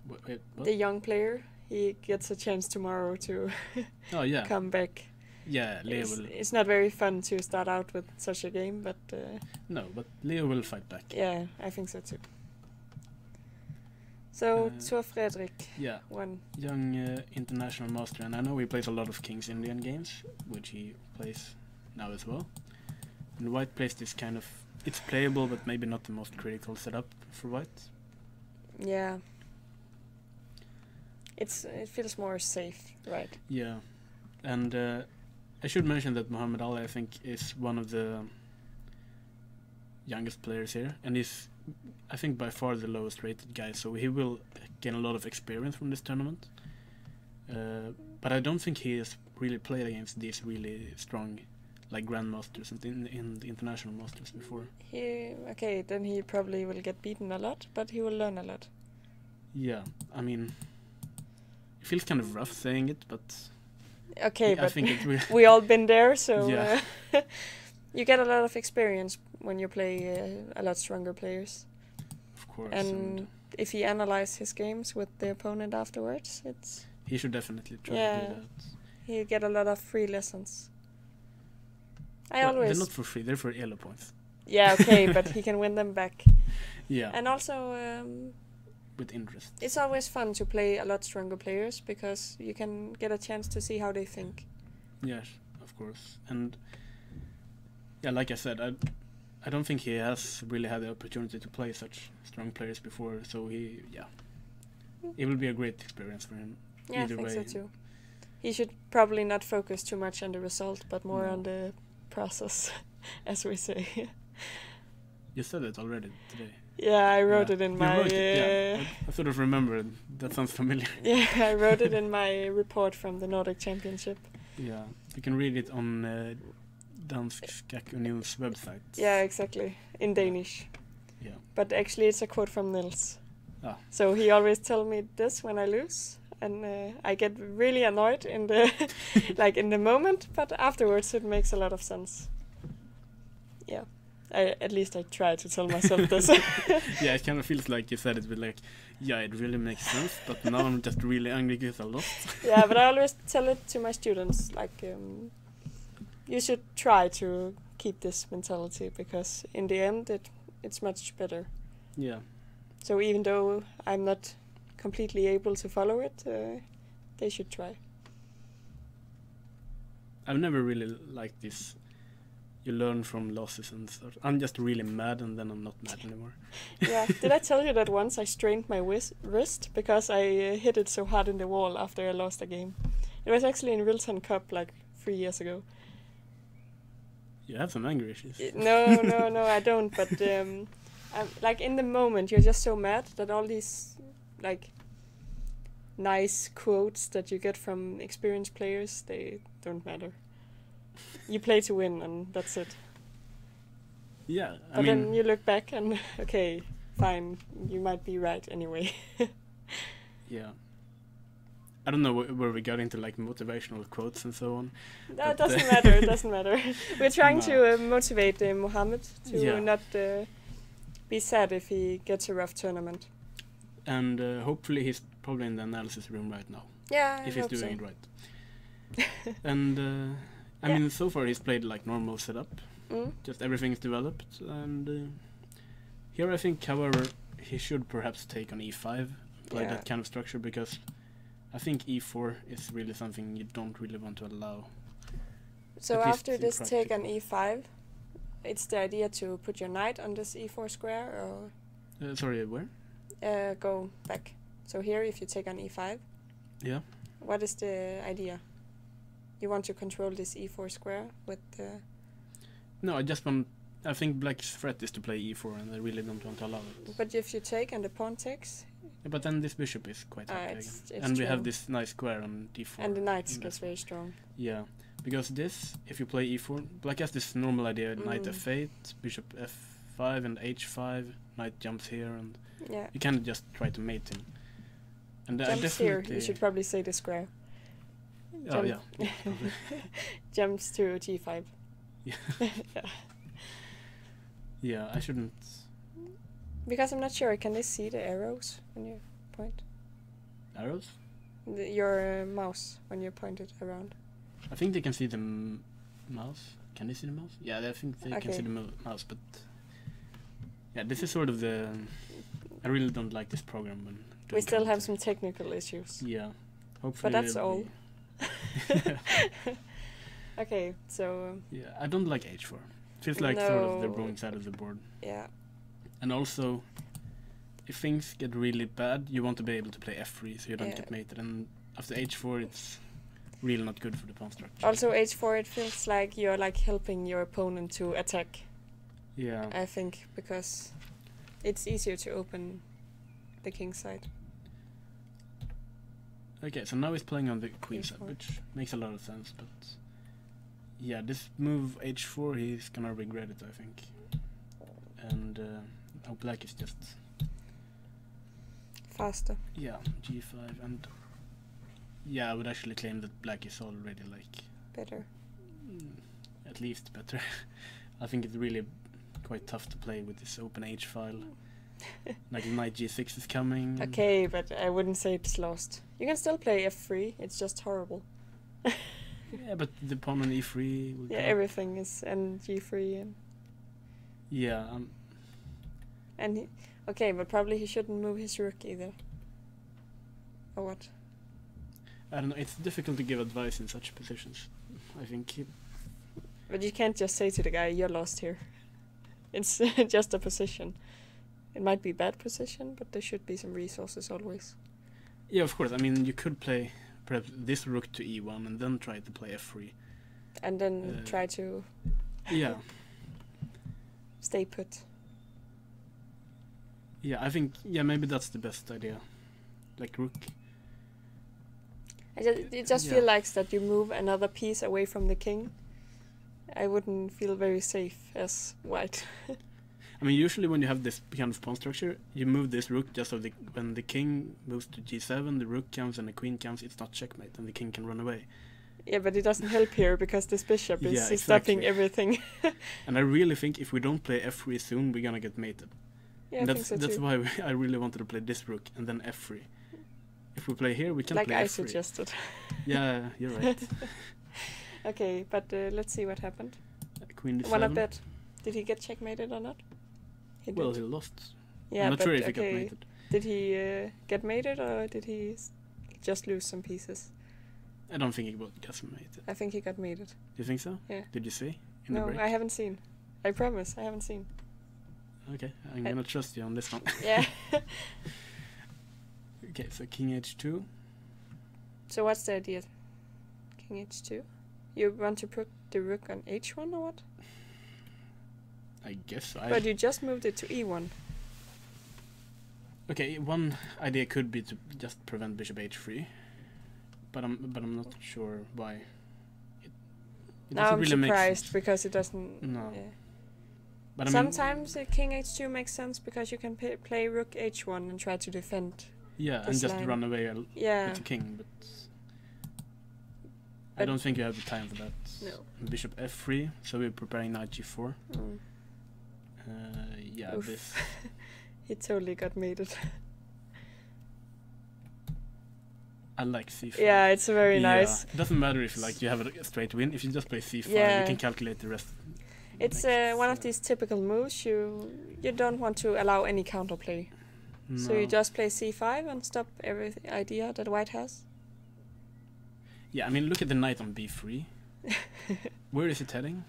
Wait, what? the young player, he gets a chance tomorrow to Oh, yeah. come back. Yeah, Leo will... It's not very fun to start out with such a game, but No, but Leo will fight back. yeah, I think so too. So, Tor Fredrik Yeah, won. young international master. And I know he plays a lot of King's Indian games, which he plays now as well. And white plays this kind of, it's playable, but maybe not the most critical setup for white. Yeah. It feels more safe, right? Yeah, and I should mention that Muhammad Ali, I think, is one of the youngest players here, and he's, I think, by far the lowest rated guy, so he will gain a lot of experience from this tournament. But I don't think he has really played against these really strong, like, grandmasters in the international masters before. Okay, then he probably will get beaten a lot, but he will learn a lot. Yeah, I mean, it feels kind of rough saying it, but okay, I but think it will. we all been there, so Yeah. you get a lot of experience when you play a lot stronger players. Of course. And if he analyze his games with the opponent afterwards, he should definitely try Yeah. to do that. he'll get a lot of free lessons. Well, they're not for free, they're for elo points. Yeah, okay, but he can win them back. Yeah, And also, with interest. it's always fun to play a lot stronger players because you can get a chance to see how they think. Yes, of course. And yeah, like I said, I don't think he has really had the opportunity to play such strong players before, so it will be a great experience for him. Yeah, Either I think way. so too. He should probably not focus too much on the result, but more No. on the process, as we say. You said it already today. Yeah, I wrote Yeah. it in You my. wrote it, yeah. I sort of remembered. That sounds familiar. Yeah, I wrote it in my report from the Nordic Championship. Yeah, you can read it on Dansk Skak Union's website. Yeah, exactly, in Danish. Yeah. But actually, it's a quote from Nils. Ah. So he always tell me this when I lose, and I get really annoyed in the like in the moment, but afterwards it makes a lot of sense. Yeah, at least I try to tell myself this. Yeah, it kind of feels like you said it with like, yeah, it really makes sense, but now I'm just really angry because I lost. Yeah, but I always tell it to my students, like, you should try to keep this mentality because in the end it's much better. Yeah. So even though I'm not completely able to follow it, they should try. I've never really liked this. You learn from losses and stuff. I'm just really mad and then I'm not mad anymore. Yeah, did I tell you that once I strained my wrist because I hit it so hard in the wall after I lost a game? It was actually in Wilton Cup like 3 years ago. You have some anger issues. No, I don't. But like in the moment, you're just so mad that all these like nice quotes that you get from experienced players, they don't matter. You play to win, and that's it. Yeah, I But mean, then you look back and okay, fine, you might be right anyway. yeah. I don't know where we got into like motivational quotes and so on. That But, doesn't matter. It doesn't matter. We're trying No. to motivate Mohammed to Yeah. not be sad if he gets a rough tournament. And hopefully he's probably in the analysis room right now, Yeah, I if he's hope doing so. it right. And I Yeah. mean, so far he's played like normal setup. Mm? Just everything is developed. And here I think, however, he should perhaps take on e5, play Yeah. that kind of structure, because I think e4 is really something you don't really want to allow. So At least after in this take on practice. e5, it's the idea to put your knight on this e4 square or Sorry, where? go back. So here, if you take on e5, Yeah. what is the idea? You want to control this e4 square with No, I think black's threat is to play e4, and I really don't want to allow it. but if you take and the pawn takes, Yeah, but then this bishop is quite happy again. it's And we have strong. this nice square on d4. And the knight in gets this very strong. Yeah, because this, if you play e4, black has this normal idea, knight Mm. f8, bishop f5 and h5, knight jumps here, and Yeah. you can't just try to mate him. And I Jumps here. definitely... You should probably say the square. Oh, jump. yeah. Probably. Jumps to g5. Yeah. Yeah. Yeah, I shouldn't... Because I'm not sure. Can they see the arrows when you point? Arrows? Your mouse when you point it around. I think they can see the mouse. Can they see the mouse? Yeah, I think they can Okay. see the mouse, but... Yeah, this is sort of the... I really don't like this program when... We doing still have commentary. some technical issues. Yeah, hopefully. But that's they'll all. be- Okay, so Yeah, I don't like h4. Feels like sort of the wrong side of the board. Yeah. And also, if things get really bad, you want to be able to play f3 so you don't get mated. And after h4, it's really not good for the pawn structure. Also, h4, it feels like you're like helping your opponent to attack. Yeah. I think, because it's easier to open the king side. Okay, so now he's playing on the queen side, e4. which makes a lot of sense, but yeah, this move h4, he's gonna regret it, I think. And now black is just Faster. yeah, g5, and yeah, I would actually claim that black is already like Better. At least better. I think it's really quite tough to play with this open h file. Like knight g6 is coming. Okay, but I wouldn't say it's lost. You can still play f3, it's just horrible. Yeah, but the pawn on e3 will Yeah, go. everything is, and g3 and... Yeah, And he, okay, but probably he shouldn't move his rook either. Or what? I don't know, it's difficult to give advice in such positions. I think But you can't just say to the guy, you're lost here. It's just a position. It might be bad position, but there should be some resources always. yeah, of course. I mean, you could play perhaps this rook to e1 and then try to play f3. And then try to Yeah. stay put. Yeah, I think, yeah, maybe that's the best idea. Like rook. It just feels like that you move another piece away from the king. I wouldn't feel very safe as white. I mean, usually when you have this kind of pawn structure, you move this rook just so when the king moves to g7, the rook comes and the queen comes, it's not checkmate and the king can run away. Yeah, but it doesn't help here because this bishop is Yeah, stopping exactly. everything. And I really think if we don't play f3 soon, we're gonna get mated. Yeah, And I think so that's too. why I really wanted to play this rook and then f3. If we play here, we can Like play I f3. suggested. Yeah, you're right. Okay, but let's see what happened. Queen d7. Wanna bet? Did he get checkmated or not? He did. Well, he lost. Yeah, I'm not but sure if he okay. got mated. Did he get mated or did he just lose some pieces? I don't think he got mated. I think he got mated. Do you think so? Yeah. Did you see? In No, the break? I haven't seen. I promise, I haven't seen. Okay, I'm gonna trust you on this one. Yeah. Okay, so king h2. So what's the idea? King h2? You want to put the rook on h1 or what? I guess so. But you just moved it to e1. Okay, one idea could be to just prevent bishop h3, but I'm not sure why. It Now I'm doesn't really surprised make sense. because it doesn't. No. Yeah. But I mean, Sometimes king h2 makes sense because you can play rook h1 and try to defend. yeah, and this just line. run away Yeah. with the king, but I But- don't think you have the time for that. No. Bishop f3, so we're preparing knight g4. Mm. Yeah, Oof. this. He totally got mated. I like c4. Yeah, it's very Yeah, nice. it doesn't matter if you have a straight win. If you just play c5, Yeah. you can calculate the rest. It's one of these typical moves you don't want to allow any counterplay. So you just play c5 and stop every idea that white has. Yeah, I mean, look at the knight on b3. Where is it heading?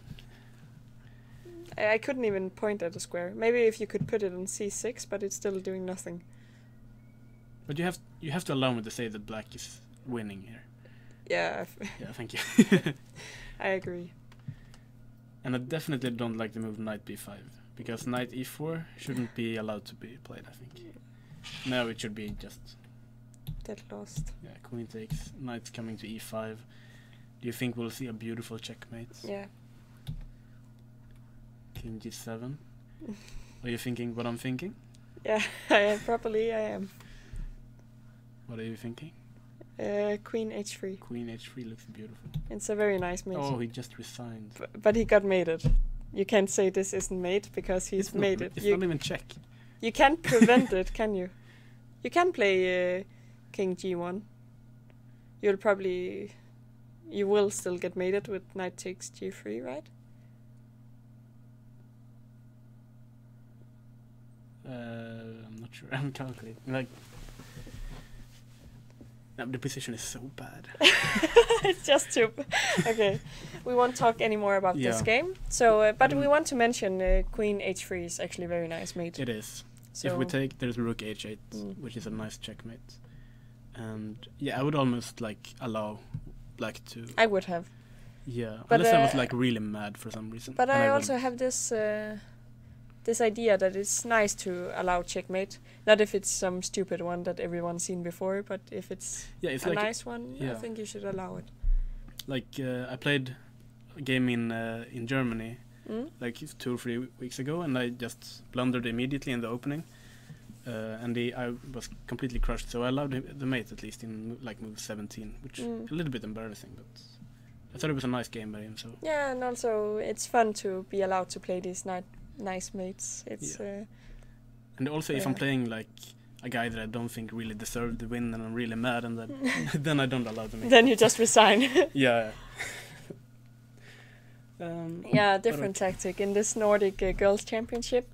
I couldn't even point at a square. Maybe if you could put it on c6, but it's still doing nothing. But you have to allow me to say that black is winning here. Yeah, Yeah, thank you. I agree. And I definitely don't like the move knight b5 because knight e4 shouldn't be allowed to be played. I think. No, it should be just. Dead lost. Yeah, queen takes. Knight's coming to e5. Do you think we'll see a beautiful checkmate? Yeah. King g7. Are you thinking what I'm thinking? Yeah, probably I am. What are you thinking? Queen h3. Queen h3 looks beautiful. It's a very nice mate. Oh, he just resigned. But he got mated. You can't say this isn't mate because he's It's not, mated. It's You, not even check. you can't prevent it, can you? You can play king g1. You will still get mated with knight takes g3, right? I'm not sure. I'm calculating. Like, No, the position is so bad. It's just too. Okay, we won't talk anymore about this Yeah. game. So, but we want to mention Queen H3 is actually a very nice mate. It is. So If we take, there's Rook H8, which is a nice checkmate. And yeah, I would almost like allow Black to. I would have. Yeah, But, unless I was like really mad for some reason. But and I wouldn't. also have this this idea that it's nice to allow checkmate. Not if it's some stupid one that everyone's seen before, but if it's Yeah, it's a like nice one, I yeah. think you should allow it. like I played a game in Germany Mm? like 2 or 3 weeks ago, and I just blundered immediately in the opening, and I was completely crushed. So I allowed the mate at least in like move 17, which a little bit embarrassing, but I thought it was a nice game by him. So Yeah, and also it's fun to be allowed to play these nice mates. It's and also if I'm yeah. playing like a guy that I don't think really deserved the win, and I'm really mad, and then then I don't allow the mate. then you just resign. Yeah. Yeah, different tactic in this Nordic Girls Championship.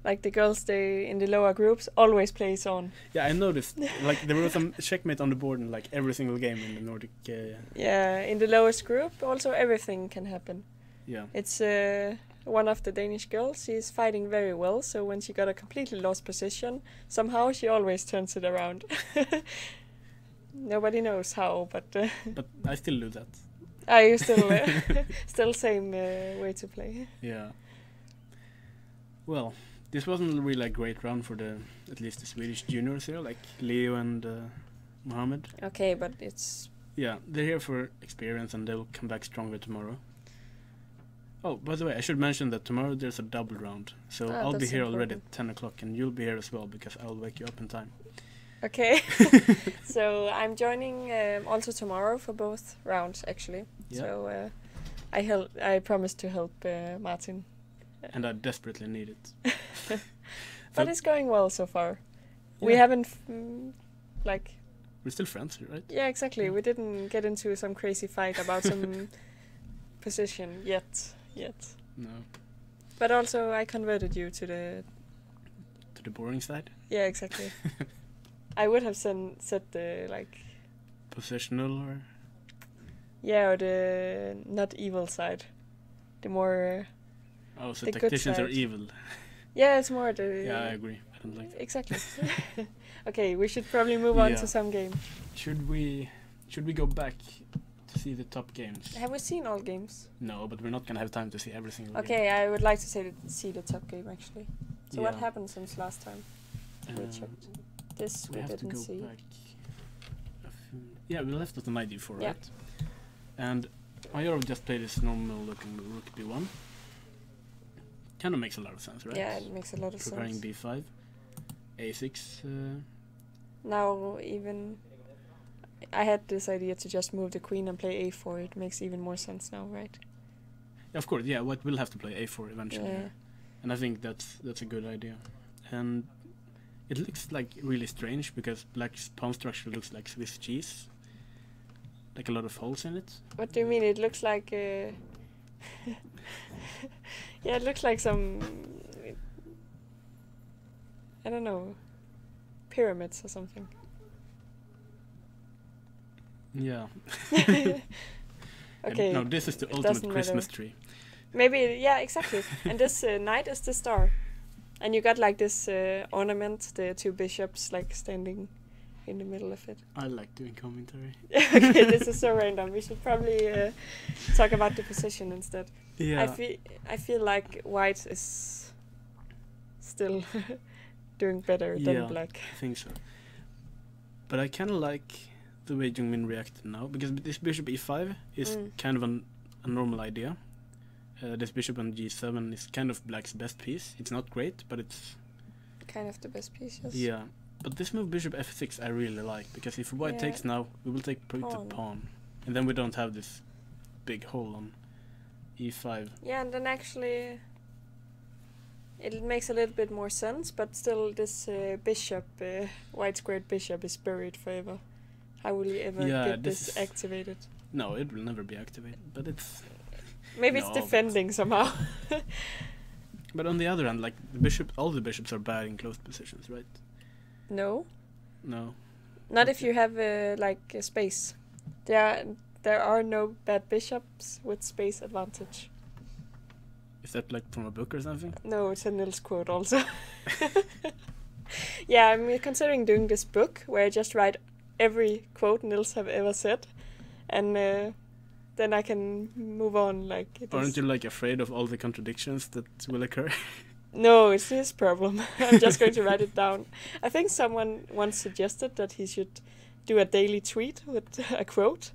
Like the girls, they in the lower groups always play on. Yeah, I noticed. Like there was some checkmate on the board in like every single game in the Nordic. Yeah, in the lowest group, also everything can happen. Yeah. It's one of the Danish girls. She's fighting very well, so when she got a completely lost position, somehow she always turns it around. Nobody knows how, but But I still do that. are you still still same way to play? Yeah. Well, this wasn't really a great round for at least the Swedish juniors here, like Leo and Mohammed. Okay, but it's Yeah, they're here for experience, and they'll come back stronger tomorrow. Oh, by the way, I should mention that tomorrow there's a double round, so I'll be that's here already important. at 10 o'clock, and you'll be here as well, because I'll wake you up in time. okay. So I'm joining also tomorrow for both rounds actually. Yeah. So I promise to help Martin. And I desperately need it. But it's going well so far. We Yeah. haven't like We're still friends, right? yeah, exactly. We didn't get into some crazy fight about some position yet. No. But also I converted you to the To the boring side? yeah, exactly. I would have said the like Positional or? yeah, or the not evil side. The more Oh, so The good tacticians are side. evil. yeah, it's more the Yeah, I agree. I don't like that. exactly. Okay, we should probably move on Yeah. to some game. Should we go back to see the top games? Have we seen all games? No, but we're not gonna have time to see every single game. Okay, I would like to see the top game actually. So what Yeah. happened since last time we Um, checked? This We we have to didn't go see. back. Yeah, we left at an ID4, Yeah. right? And Majorov just played his normal looking rook b1. Kind of makes a lot of sense, right? Yeah, it makes a lot of Preparing sense. b5, a6. Now even I had this idea to just move the queen and play a4. It makes even more sense now, right? Yeah, of course, yeah. What we'll have to play a4 eventually, Yeah. and I think that's a good idea. And it looks like really strange because Black's pawn structure looks like Swiss cheese, like a lot of holes in it. What do you mean? It looks like yeah, it looks like some I don't know, pyramids or something. Yeah. Okay. No, this is the ultimate doesn't Christmas matter. tree. Maybe, yeah, exactly. And this knight is the star. And you got like this ornament, the two bishops like standing in the middle of it. I like doing commentary. Okay, this is so random. We should probably talk about the position instead. Yeah. I feel like white is still doing better than black. I think so. But I kind of like the way Jungmin reacted now, because this bishop e5 is kind of a normal idea. This bishop on g7 is kind of black's best piece. It's not great, but it's kind of the best piece, yes. yeah. But this move bishop f6 I really like, because if white takes now, we will take the pawn, and then we don't have this big hole on e5. Yeah, and then actually it makes a little bit more sense, but still this bishop, white squared bishop is buried forever. How will you ever get this activated? No, it will never be activated, but it's... Maybe it's defending somehow. But on the other hand, like all the bishops are bad in closed positions, right? No. No. Not if you have like a space. There are no bad bishops with space advantage. Is that like from a book or something? No, it's a Nils quote also. Yeah, I'm considering doing this book where I just write every quote Nils have ever said, and then I can move on. Like, Aren't you like afraid of all the contradictions that will occur? No, it's his problem. I'm just going to write it down. I think someone once suggested that he should do a daily tweet with a quote,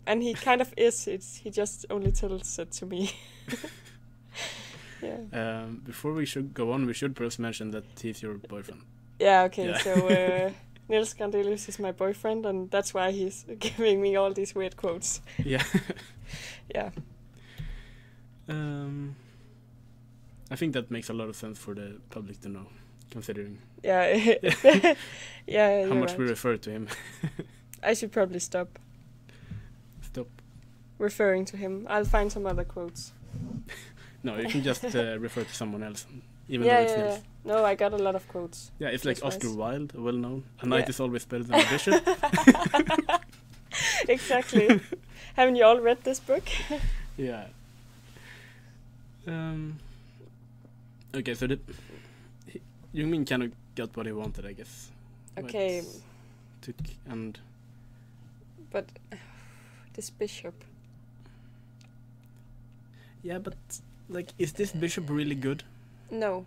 and he kind of is. He just only tells it to me. Yeah. Before we should go on, we should perhaps mention that he's your boyfriend. Yeah. Okay. Yeah. So Nils Gandelius is my boyfriend, and that's why he's giving me all these weird quotes. Yeah. Yeah. I think that makes a lot of sense for the public to know, considering Yeah. Yeah. how you're much we right. refer to him. I should probably stop Stop. referring to him. I'll find some other quotes. No, you can just refer to someone else, even Yeah. though it's Yeah. Nils. No, I got a lot of quotes. Yeah, it's like That's Oscar nice. Wilde, well known. A knight Yeah. is always better than a bishop. Exactly. Haven't you all read this book? Yeah. Okay, so Jungmin kind of got what he wanted, I guess. Okay, White took and but this bishop. yeah, but like, is this bishop really good? No.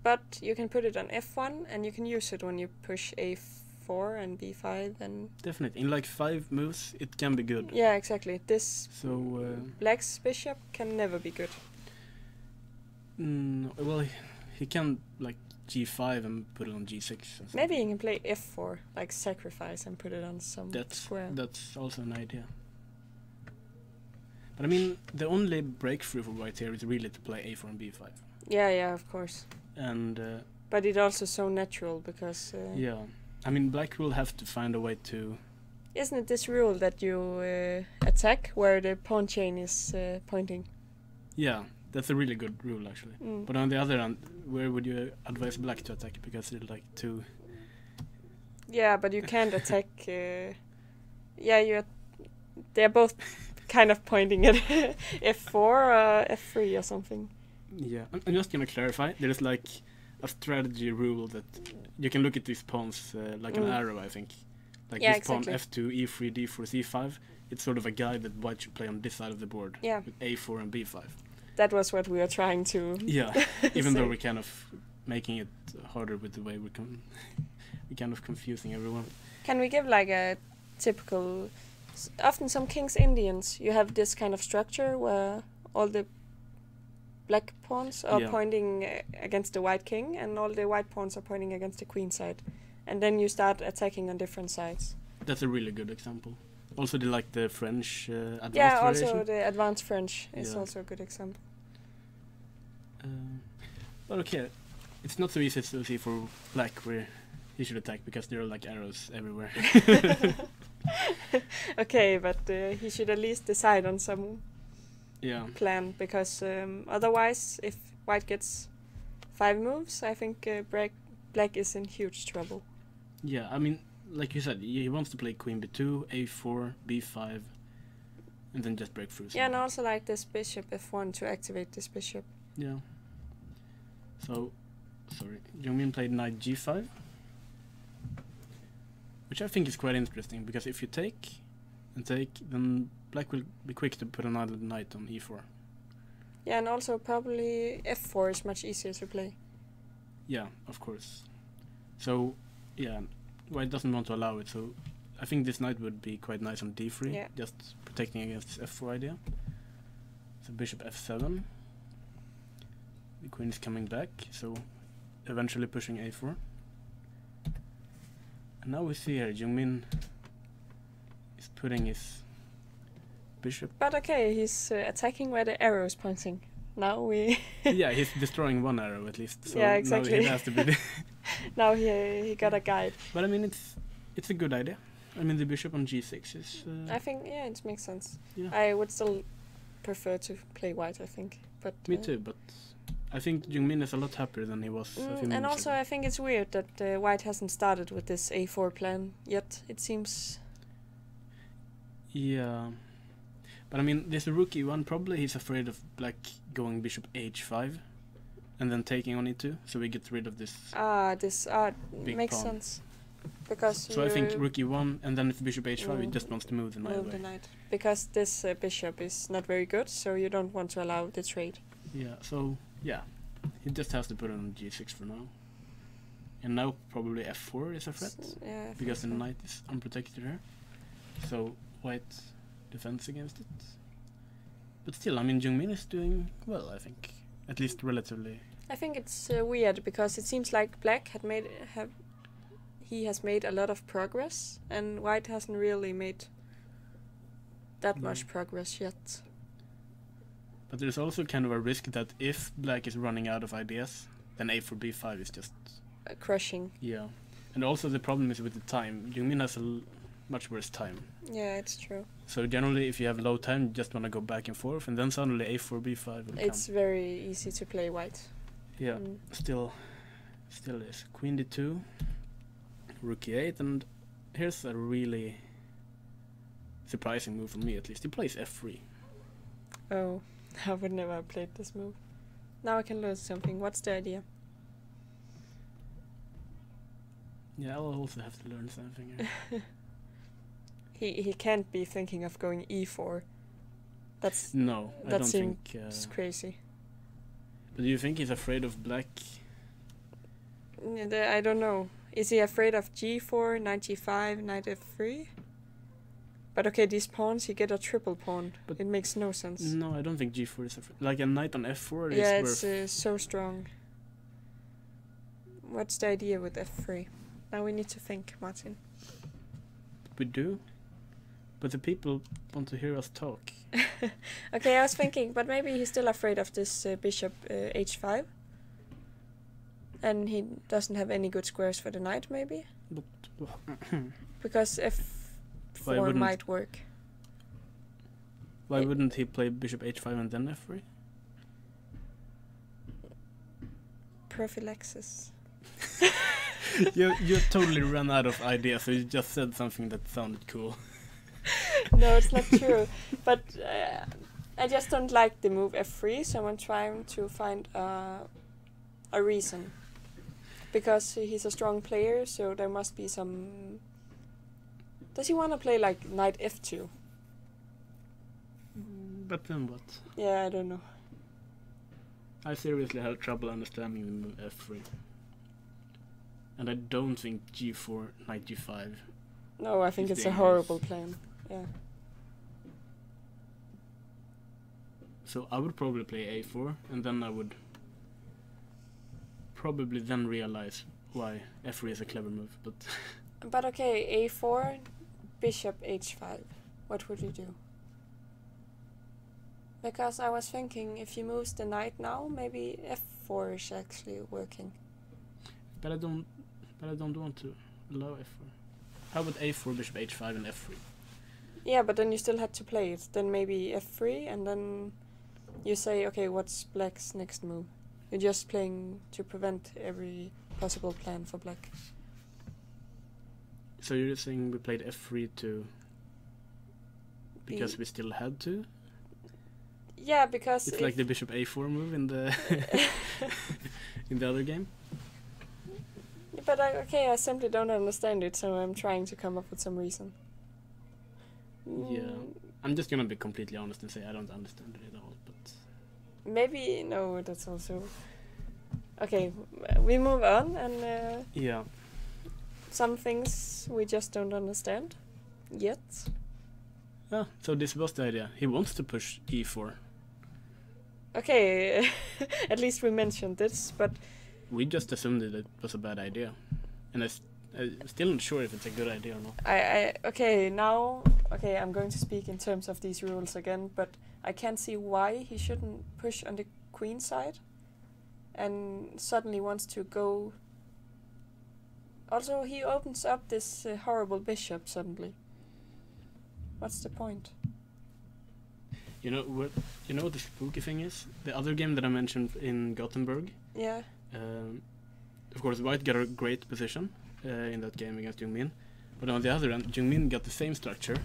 But you can put it on f1 and you can use it when you push a4 and b5 and... Definitely. In like 5 moves, it can be good. Yeah, exactly. This So, black's bishop can never be good. well, he can like g5 and put it on g6. Or something. Maybe you can play f4, like sacrifice and put it on some square. That's also an idea. But I mean, the only breakthrough for white here is really to play a4 and b5. Yeah, of course. And But it's also so natural because... yeah, I mean, black will have to find a way to... Isn't it this rule that you attack where the pawn chain is pointing? Yeah, that's a really good rule, actually. Mm. But on the other hand, where would you advise black to attack? Because they're like too... Yeah, but you can't attack... they're both kind of pointing at f4 or f3 or something. Yeah, I'm just gonna clarify. There's like a strategy rule that you can look at these pawns like an arrow, I think. Like Yeah, this pawn exactly. f2, e3, d4, c5. It's sort of a guide that white should play on this side of the board. Yeah. With a4 and b5. That was what we were trying to... Yeah, even though say. we're kind of making it harder with the way we're kind of confusing everyone. Can we give like a typical... Often some King's Indians, you have this kind of structure where all the black pawns are Yeah. pointing against the white king and all the white pawns are pointing against the queen side. And then you start attacking on different sides. That's a really good example. Also, the French advanced Yeah, variation. also the advanced French is Yeah. also a good example. But okay, it's not so easy to see for black where he should attack because there are like arrows everywhere. Okay, but he should at least decide on some Yeah. plan because otherwise, if white gets 5 moves, I think black is in huge trouble. Yeah, I mean, like you said, he wants to play queen b2, a4, b5, and then just break through. Yeah, and also like this bishop f1 to activate this bishop. Yeah. So, sorry, Jungmin played knight g5, which I think is quite interesting because if you take and take, then black will be quick to put another knight on e4. Yeah, and also probably f4 is much easier to play. Yeah, of course. So, yeah, white doesn't want to allow it, so I think this knight would be quite nice on d3, Yeah. just protecting against this f4 idea. So bishop f7. The queen is coming back, so eventually pushing a4. And now we see here, Jungmin is putting his bishop... But okay, he's attacking where the arrow is pointing. Now we... yeah, he's destroying one arrow at least, so Yeah, now exactly. it has to be... Now he got a guide. But I mean, it's a good idea. I mean, the bishop on g6 is... I think, yeah, it makes sense. yeah. I would still prefer to play white, I think. But Me too, but I think Jungmin is a lot happier than he was a few And minutes also, ago. I think it's weird that White hasn't started with this a4 plan yet. It seems. Yeah. But I mean, this rook e1, probably he's afraid of black going bishop h5 and then taking on e2, so we get rid of this. This Big makes pawn. sense. Because So I think rook e1, and then if bishop h5, he Mm. just wants to move the knight move away. the knight. Because this bishop is not very good, so you don't want to allow the trade. Yeah, so, yeah. He just has to put it on g6 for now. And now probably f4 is a threat, Yeah, I think because the so. knight is unprotected here. So White defends against it. But still, I mean, Jungmin is doing well, I think. At least relatively. I think it's weird because it seems like Black he has made a lot of progress, and White hasn't really made that Yeah. much progress yet. But there's also kind of a risk that if Black is running out of ideas, then a4 b5 is just, Crushing. yeah. And also the problem is with the time. Jungmin has a much worse time. Yeah, it's true. So generally, if you have low time, you just want to go back and forth, and then suddenly a4 b5 will It's come. very easy to play White. Yeah, Mm. still is. Queen d2, rook e8, and here's a really surprising move for me, at least. He plays f3. Oh, I would never have played this move. Now I can learn something. What's the idea? Yeah, I'll also have to learn something here. He can't be thinking of going e4. That's No, I That don't seems think. crazy. But do you think he's afraid of black? I don't know. Is he afraid of g4, knight g5, knight f3? But okay, these pawns, he get a triple pawn. But it makes no sense. No, I don't think g4 is afraid. Like a knight on f4 Yeah, is it's worth. so strong. What's the idea with f3? Now we need to think, Martin. We do. But the people want to hear us talk. Okay, I was thinking, but maybe he's still afraid of this bishop h5. And he doesn't have any good squares for the knight, maybe? But Because Why f4 wouldn't- might work. why It- wouldn't he play bishop h5 and then f3? Prophylaxis. you totally ran out of ideas, so you just said something that sounded cool. No, it's not true. But I just don't like the move f3, so I'm trying to find a reason. Because he's a strong player, so there must be some... Does he want to play like knight f2? But then what? Yeah, I don't know. I seriously had trouble understanding the move f3. And I don't think g4, knight g5. No, I think It's it's a dangerous. horrible plan. Yeah. So I would probably play a4, and then I would probably then realize why f3 is a clever move. But But okay, a4, bishop h5. What would you do? Because I was thinking if he moves the knight now, maybe f4 is actually working. I don't want to allow f4. How about a4, bishop h5, and f3? Yeah, but then you still had to play it. Then maybe f3, and then you say, okay, what's black's next move? You're just playing to prevent every possible plan for black. So you're saying we played f3 to because Be- we still had to? Yeah, because It's if- like the bishop a4 move in the in the other game. But I simply don't understand it, so I'm trying to come up with some reason. Yeah, I'm just gonna be completely honest and say I don't understand it at all. But Maybe, no, that's also... Okay, we move on, and yeah, some things we just don't understand yet. yeah. So this was the idea. He wants to push e4. Okay, at least we mentioned this, but We just assumed that it was a bad idea, and I'm still not sure if it's a good idea or not. okay, I'm going to speak in terms of these rules again, but I can't see why he shouldn't push on the queen side and suddenly wants to go. Also, he opens up this horrible bishop suddenly. What's the point? You know what the spooky thing is? The other game that I mentioned in Gothenburg. Yeah. Of course, White got a great position in that game against Jungmin. But on the other end, Jungmin got the same structure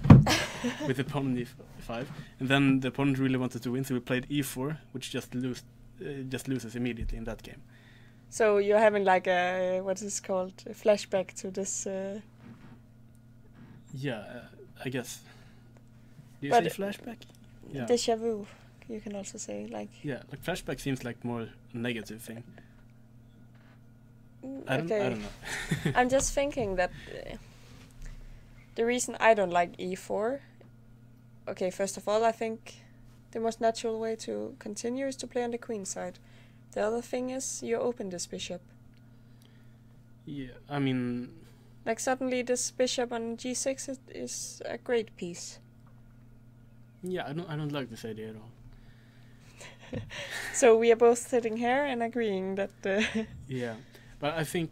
with the pawn on e5, and then the opponent really wanted to win, so we played e4, which just loses immediately in that game. So you're having like a, what is it called, a flashback to this... I guess. Do you But say flashback? Yeah. Déjà vu, you can also say, like... Yeah, like flashback seems like more a negative thing. I don't know. I'm just thinking that the reason I don't like e4... Okay, first of all, I think the most natural way to continue is to play on the queen side. The other thing is you open this bishop. Yeah, I mean... Like suddenly this bishop on g6 is a great piece. Yeah, I don't like this idea at all. So we are both sitting here and agreeing that... Yeah, but I think...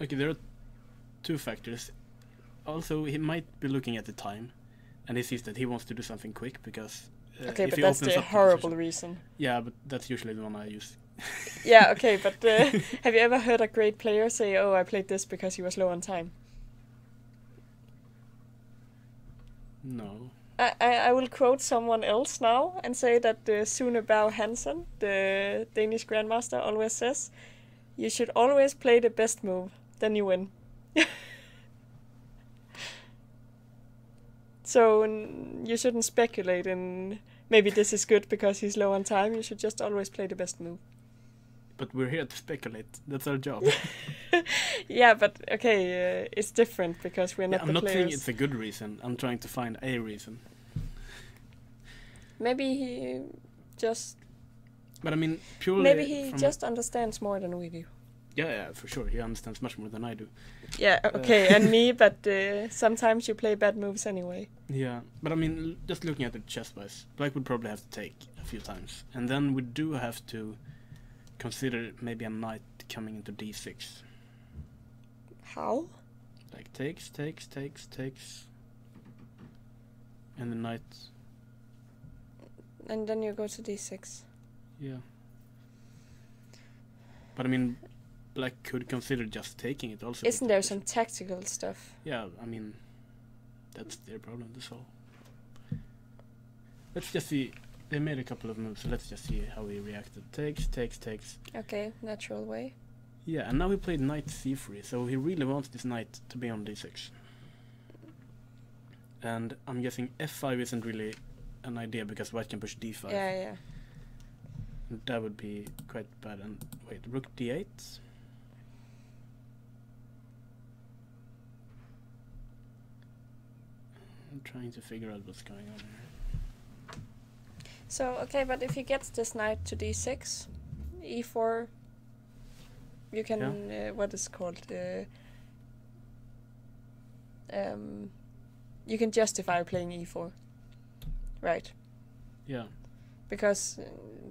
Okay, there are two factors. Also, he might be looking at the time, and he sees that he wants to do something quick, because... okay, if but he that's opens the up horrible position- reason. Yeah, but that's usually the one I use. Yeah, okay, but have you ever heard a great player say, oh, I played this because he was low on time? No. I will quote someone else now and say that Sune Berg Hansen, the Danish grandmaster, always says, you should always play the best move, then you win. So you shouldn't speculate in maybe this is good because he's low on time. You should just always play the best move. But we're here to speculate. That's our job. Yeah, but okay, it's different because we're not I'm the not players. saying it's a good reason. I'm trying to find a reason. Maybe he just... But I mean, purely... Maybe he from- just understands more than we do. Yeah, for sure. He understands much more than I do. Yeah, okay, and me, but sometimes you play bad moves anyway. Yeah, but I mean, just looking at it chess-wise, Black would probably have to take a few times. And then we do have to consider maybe a knight coming into d6. How? Like takes. And the knight... And then you go to d6. Yeah. But I mean, Black could consider just taking it also. Isn't there some tactical stuff? Yeah, I mean, that's their problem to solve. Let's just see. They made a couple of moves, so let's just see how he reacted. Takes. Okay, natural way. Yeah, and now he played knight c3, so he really wants this knight to be on d6. And I'm guessing f5 isn't really an idea because white can push d5. Yeah. And that would be quite bad. And wait, rook d8? I'm trying to figure out what's going on here. So, okay, but if he gets this knight to d6, e4, you can, what is it called? You can justify playing e4. Right. Yeah. Because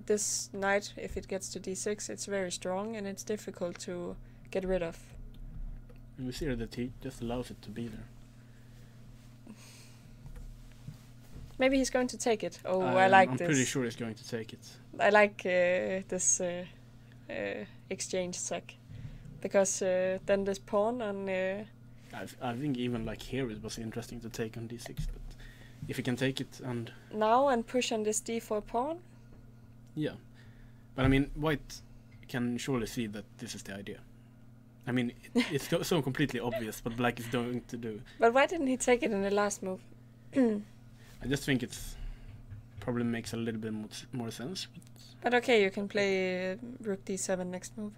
this knight, if it gets to d6, it's very strong and it's difficult to get rid of. And we see that he just allows it to be there. Maybe he's going to take it. Oh, I like I'm this. pretty sure he's going to take it. I like this exchange sack. Because then this pawn on... I think even like here it was interesting to take on d6, but if he can take it and... now and push on this d4 pawn? Yeah. But I mean, white can surely see that this is the idea. I mean, it's so completely obvious what black is going to do. But why didn't he take it in the last move? I just think it's probably makes a little bit more sense. But okay, you can play rook d7 next move.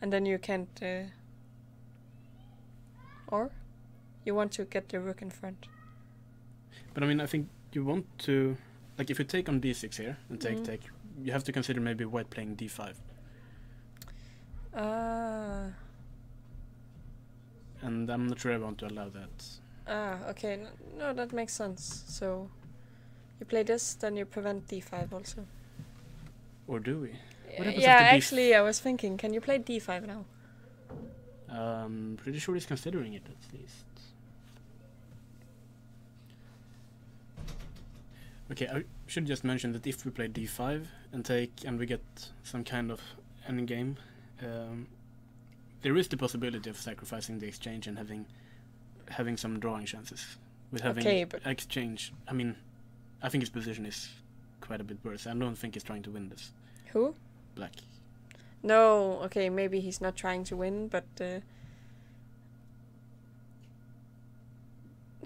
And then you can't... or? You want to get the rook in front. But I mean, I think you want to... Like, if you take on d6 here and take, you have to consider maybe white playing d5. And I'm not sure I want to allow that. Okay. No, that makes sense. So, you play this, then you prevent d5 also. Or do we? What happens Yeah, after actually, I was thinking, can you play d5 now? Pretty sure he's considering it at least. Okay, I should just mention that if we play d5 and take, and we get some kind of endgame, there is the possibility of sacrificing the exchange and having some drawing chances. With having exchange, I mean, I think his position is quite a bit worse. I don't think he's trying to win this. Who? Black. No, okay, maybe he's not trying to win, but...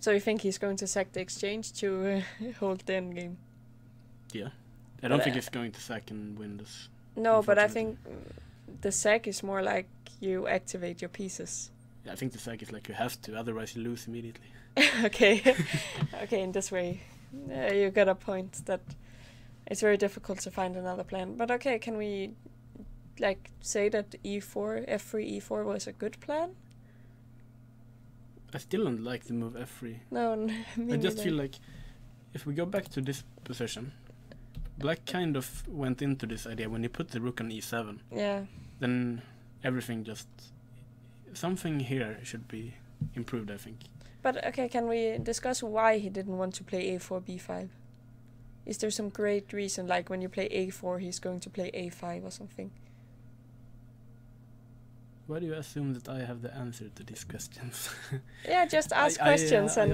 So you think he's going to sack the exchange to hold the endgame? Yeah. I don't think he's going to sack and win this. No, but I think the sack is more like you activate your pieces. Yeah, I think the sack is like you have to, otherwise you lose immediately. Okay. Okay, in this way. You got a point that it's very difficult to find another plan. But okay, can we like say that e4, f3, e4 was a good plan? I still don't like the move f3. No, me I just neither. feel like if we go back to this position, Black kind of went into this idea when he put the rook on e7. Yeah. Then everything just... Something here should be improved, I think. But okay, can we discuss why he didn't want to play a4, b5? Is there some great reason, like when you play a4, he's going to play a5 or something? Why do you assume that I have the answer to these questions? Yeah, just ask questions and...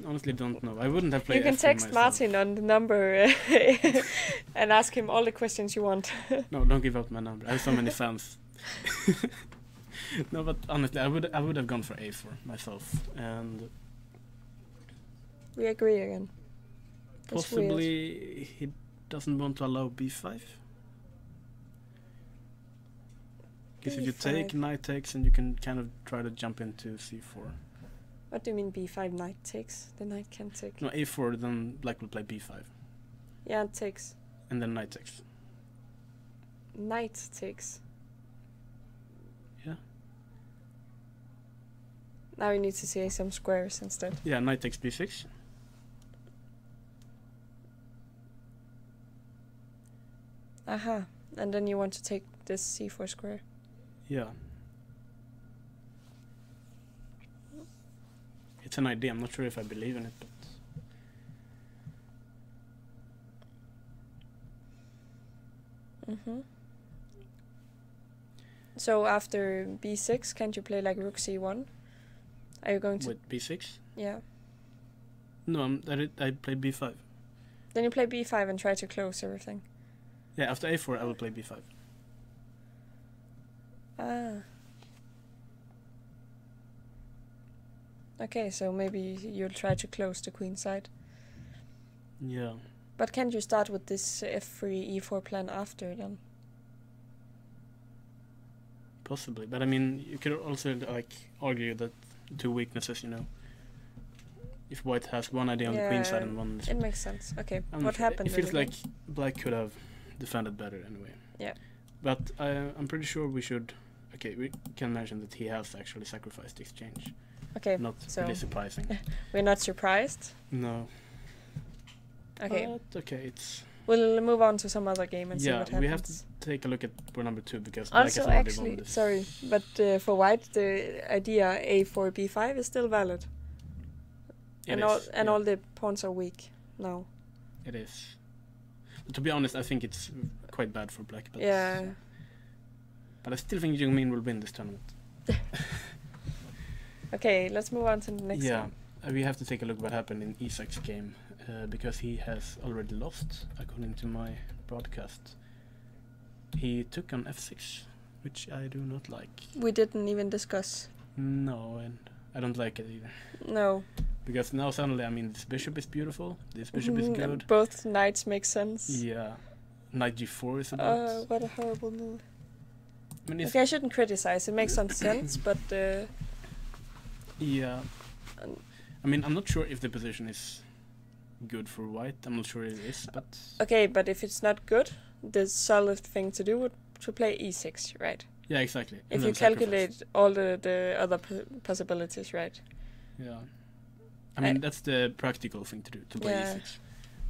honestly don't know. I wouldn't have played you can f3 text myself. Martin on the number and ask him all the questions you want. No, don't give out my number. I have so many fans. No, but honestly, I would have gone for a4 myself, and We agree again. That's possibly he doesn't want to allow b5. Because if you take, knight takes, and you can kind of try to jump into c4. What do you mean b5 knight takes? The knight can't take. No, a4, then Black will play b5, Yeah, it takes. and then knight takes. Knight takes. Yeah. Now you need to say some squares instead. Yeah, knight takes b6. Aha. And then you want to take this c4 square. Yeah. It's an idea. I'm not sure if I believe in it, but So after b6, can't you play like rook c1? Are you going to... with b6? Yeah. No, I play b5. Then you play b5 and try to close everything. Yeah, after a4 I will play b5. Ah. Okay, so maybe you'll try to close the queen side. Yeah. But can't you start with this f3, e4 plan after then? Possibly, but I mean, you could also like argue that two weaknesses, you know. If White has one idea on the queen side and one... It makes sense. Okay, I'm what happened? It feels like Black could have defended better anyway. Yeah. But I'm pretty sure we should... Okay, we can mention that he has actually sacrificed the exchange. Okay, Not so really surprising. we're not surprised. No. Okay. But okay, it's... We'll move on to some other game and see what happens. Yeah, we have to take a look at board number 2 because Black has Also, already actually, won this. sorry, but for White, the idea a4, b5 is still valid. It and is, all the pawns are weak now. It is. But to be honest, I think it's quite bad for Black. But Yeah. But I still think Jungmin will win this tournament. Okay, let's move on to the next Yeah, one. we have to take a look what happened in Isaac's game because he has already lost, according to my broadcast. He took on f6, which I do not like. We didn't even discuss. No, and I don't like it either. No. Because now suddenly, I mean, this bishop is beautiful, this bishop is good. Both knights make sense. Yeah. Knight g4 is about... What a horrible move. I mean, Okay, I shouldn't criticize, it makes some sense, but... yeah. I mean, I'm not sure if the position is good for White. I'm not sure it is, but... Okay, but if it's not good, the solid thing to do would to play e6, right? Yeah, exactly. If you calculate all the other possibilities, right? Yeah. I mean, that's the practical thing to do, to play Yeah. e6.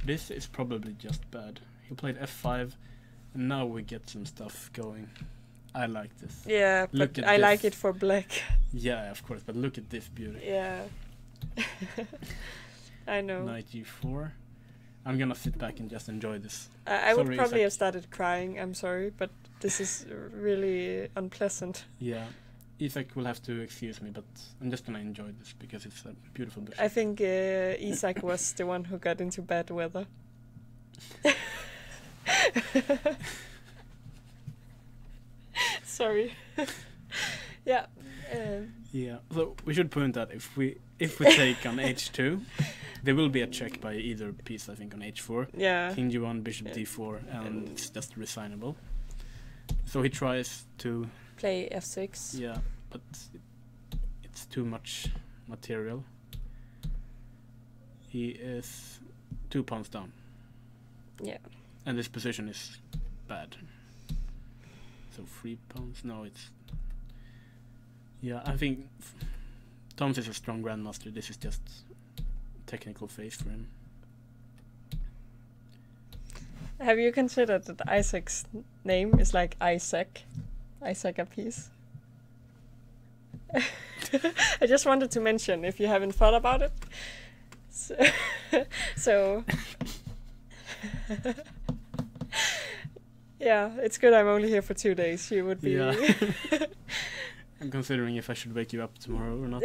This is probably just bad. He played f5, and now we get some stuff going. I like this. Yeah, Look but at I like this. it for black. Yeah, of course, but look at this beauty. Yeah. I know. Knight g4. I'm gonna sit back and just enjoy this. I would Sorry, probably Isaac. have started crying. I'm sorry, but this is really unpleasant. Yeah, Isaac will have to excuse me, but I'm just gonna enjoy this because it's a beautiful bush. I think Isaac was the one who got into bad weather. Sorry. Yeah. Yeah, so we should point out if we take on h2, there will be a check by either piece. I think on h4. Yeah. King g1, bishop Yeah. d4, and it's just resignable. So he tries to. Play f6. Yeah, but it's too much material. He is 2 pawns down. Yeah. And this position is bad. So 3 pawns. No, it's. Yeah, I think Tom's is a strong grandmaster. This is just technical phase for him. Have you considered that Isaac's name is like Isaac? Isaac a piece? I just wanted to mention if you haven't thought about it. So yeah, it's good I'm only here for 2 days. You would be. Yeah. I'm considering if I should wake you up tomorrow or not.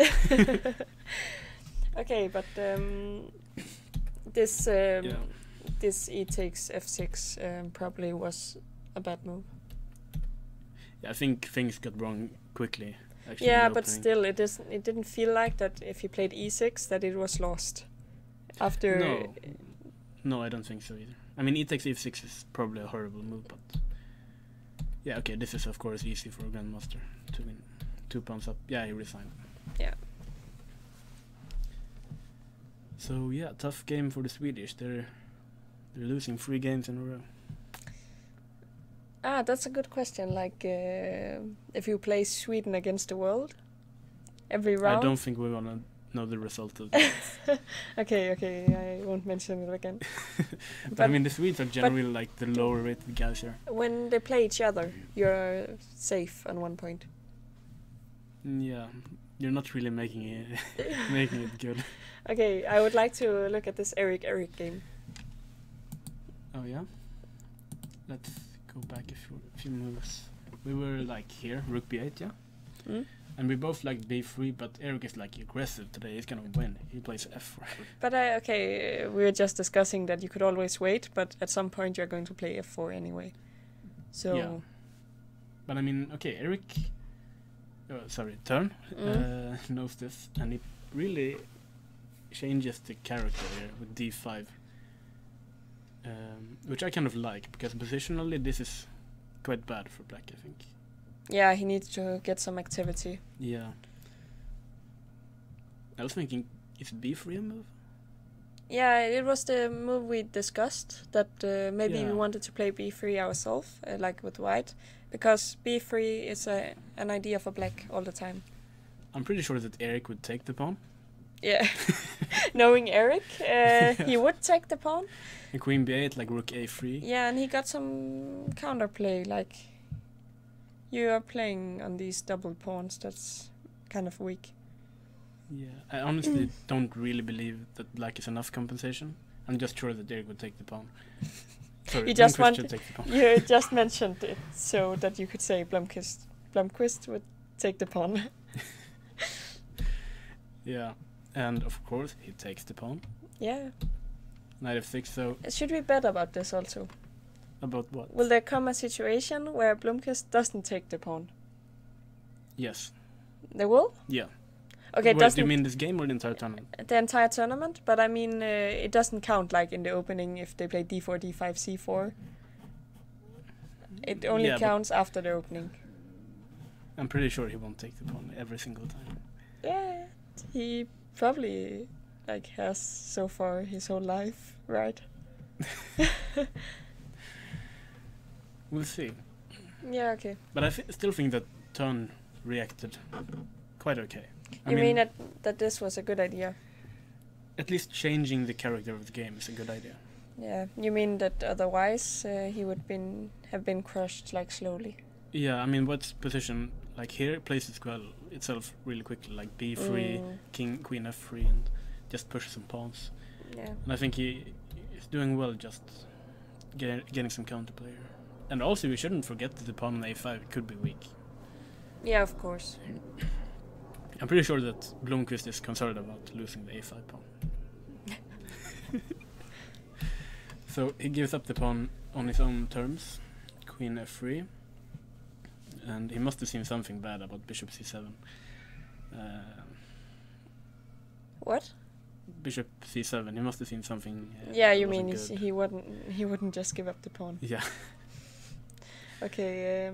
Okay, but this this e takes f6 probably was a bad move. Yeah, I think things got wrong quickly. Actually, Yeah, in the but opening. still, it didn't feel like that if he played e6 that it was lost. After No, I don't think so either. I mean, e takes e6 is probably a horrible move, but yeah, okay, this is of course easy for a grandmaster to win. 2 pawns up. Yeah, he resigned. Yeah. So yeah, tough game for the Swedish. They're losing 3 games in a row. That's a good question. Like, if you play Sweden against the world every round. I don't think we're gonna know the result of that. Okay, I won't mention it again. But I mean, the Swedes are generally like the lower rated guys here. When they play each other, you're safe on 1 point. Yeah, you're not really making it good. Okay, I would like to look at this Eric game. Oh yeah. Let's go back a few moves. We were like here, rook b8, yeah. Mm? And we both like b3, but Eric is like aggressive today. He's gonna win. He plays f4. But we were just discussing that you could always wait, but at some point you're going to play f4 anyway. So. Yeah. But I mean, okay, Eric. Turn knows this, and it really changes the character here with d5, which I kind of like because positionally this is quite bad for black, I think. Yeah, he needs to get some activity. Yeah. I was thinking, is b3 a move? Yeah, it was the move we discussed that maybe we Yeah. wanted to play b3 ourselves, like with white, because b3 is an idea for black all the time. I'm pretty sure that Eric would take the pawn. Yeah, knowing Eric, he would take the pawn. And queen b8, like rook a3. Yeah, and he got some counterplay, like you are playing on these double pawns. That's kind of weak. Yeah, I honestly don't really believe that black is enough compensation. I'm just sure that Eric would take the pawn. Sorry, You just Blomqvist want- should take the pawn. You just mentioned it so that you could say Blomqvist would take the pawn. Yeah, and of course he takes the pawn. Yeah. Knight f6, so Should we bet about this also? about what? Will there come a situation where Blomqvist doesn't take the pawn? Yes. There will? Yeah. Okay, Wait, do doesn't you mean this game or the entire tournament? the entire tournament, but I mean it doesn't count like in the opening if they play d4, d5, c4. It only Yeah, but counts after the opening. I'm pretty sure he won't take the pawn every single time. Yeah, he probably like has so far his whole life, right? We'll see. Yeah, okay. But I still think that Turn reacted quite okay. I You mean that this was a good idea? At least changing the character of the game is a good idea. Yeah. You mean that otherwise he would have been crushed like slowly? Yeah, I mean, what's position like here plays itself really quickly, like b3, king, queen f3, and just push some pawns. Yeah. And I think He's doing well, just getting some counterplay. And also, we shouldn't forget that the pawn on a5 could be weak. Yeah, of course. I'm pretty sure that Blomqvist is concerned about losing the a5 pawn. So he gives up the pawn on his own terms, queen f3, and he must have seen something bad about bishop c7. What? Bishop c7. He must have seen something. Yeah, you wasn't mean good. he wouldn't just give up the pawn. Yeah. Okay.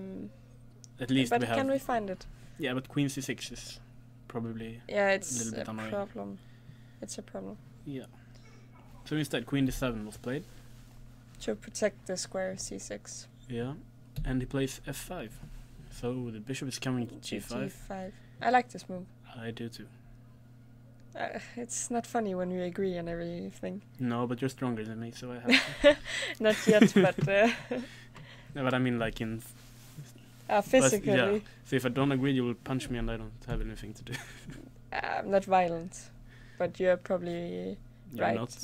At least but we have. can we find it? Yeah, but queen c6 is probably. Yeah, it's little bit a annoying. problem. It's a problem. Yeah. So instead, queen d7 was played. To protect the square c6. Yeah, and he plays f5. So the bishop is coming to g5. g5. I like this move. I do too. It's not funny when we agree on everything. No, but you're stronger than me, so I have to. Not yet, but No, but I mean, like in. physically. Yeah. So if I don't agree, you will punch me, and I don't have anything to do. I'm not violent, but you're probably You're right. not.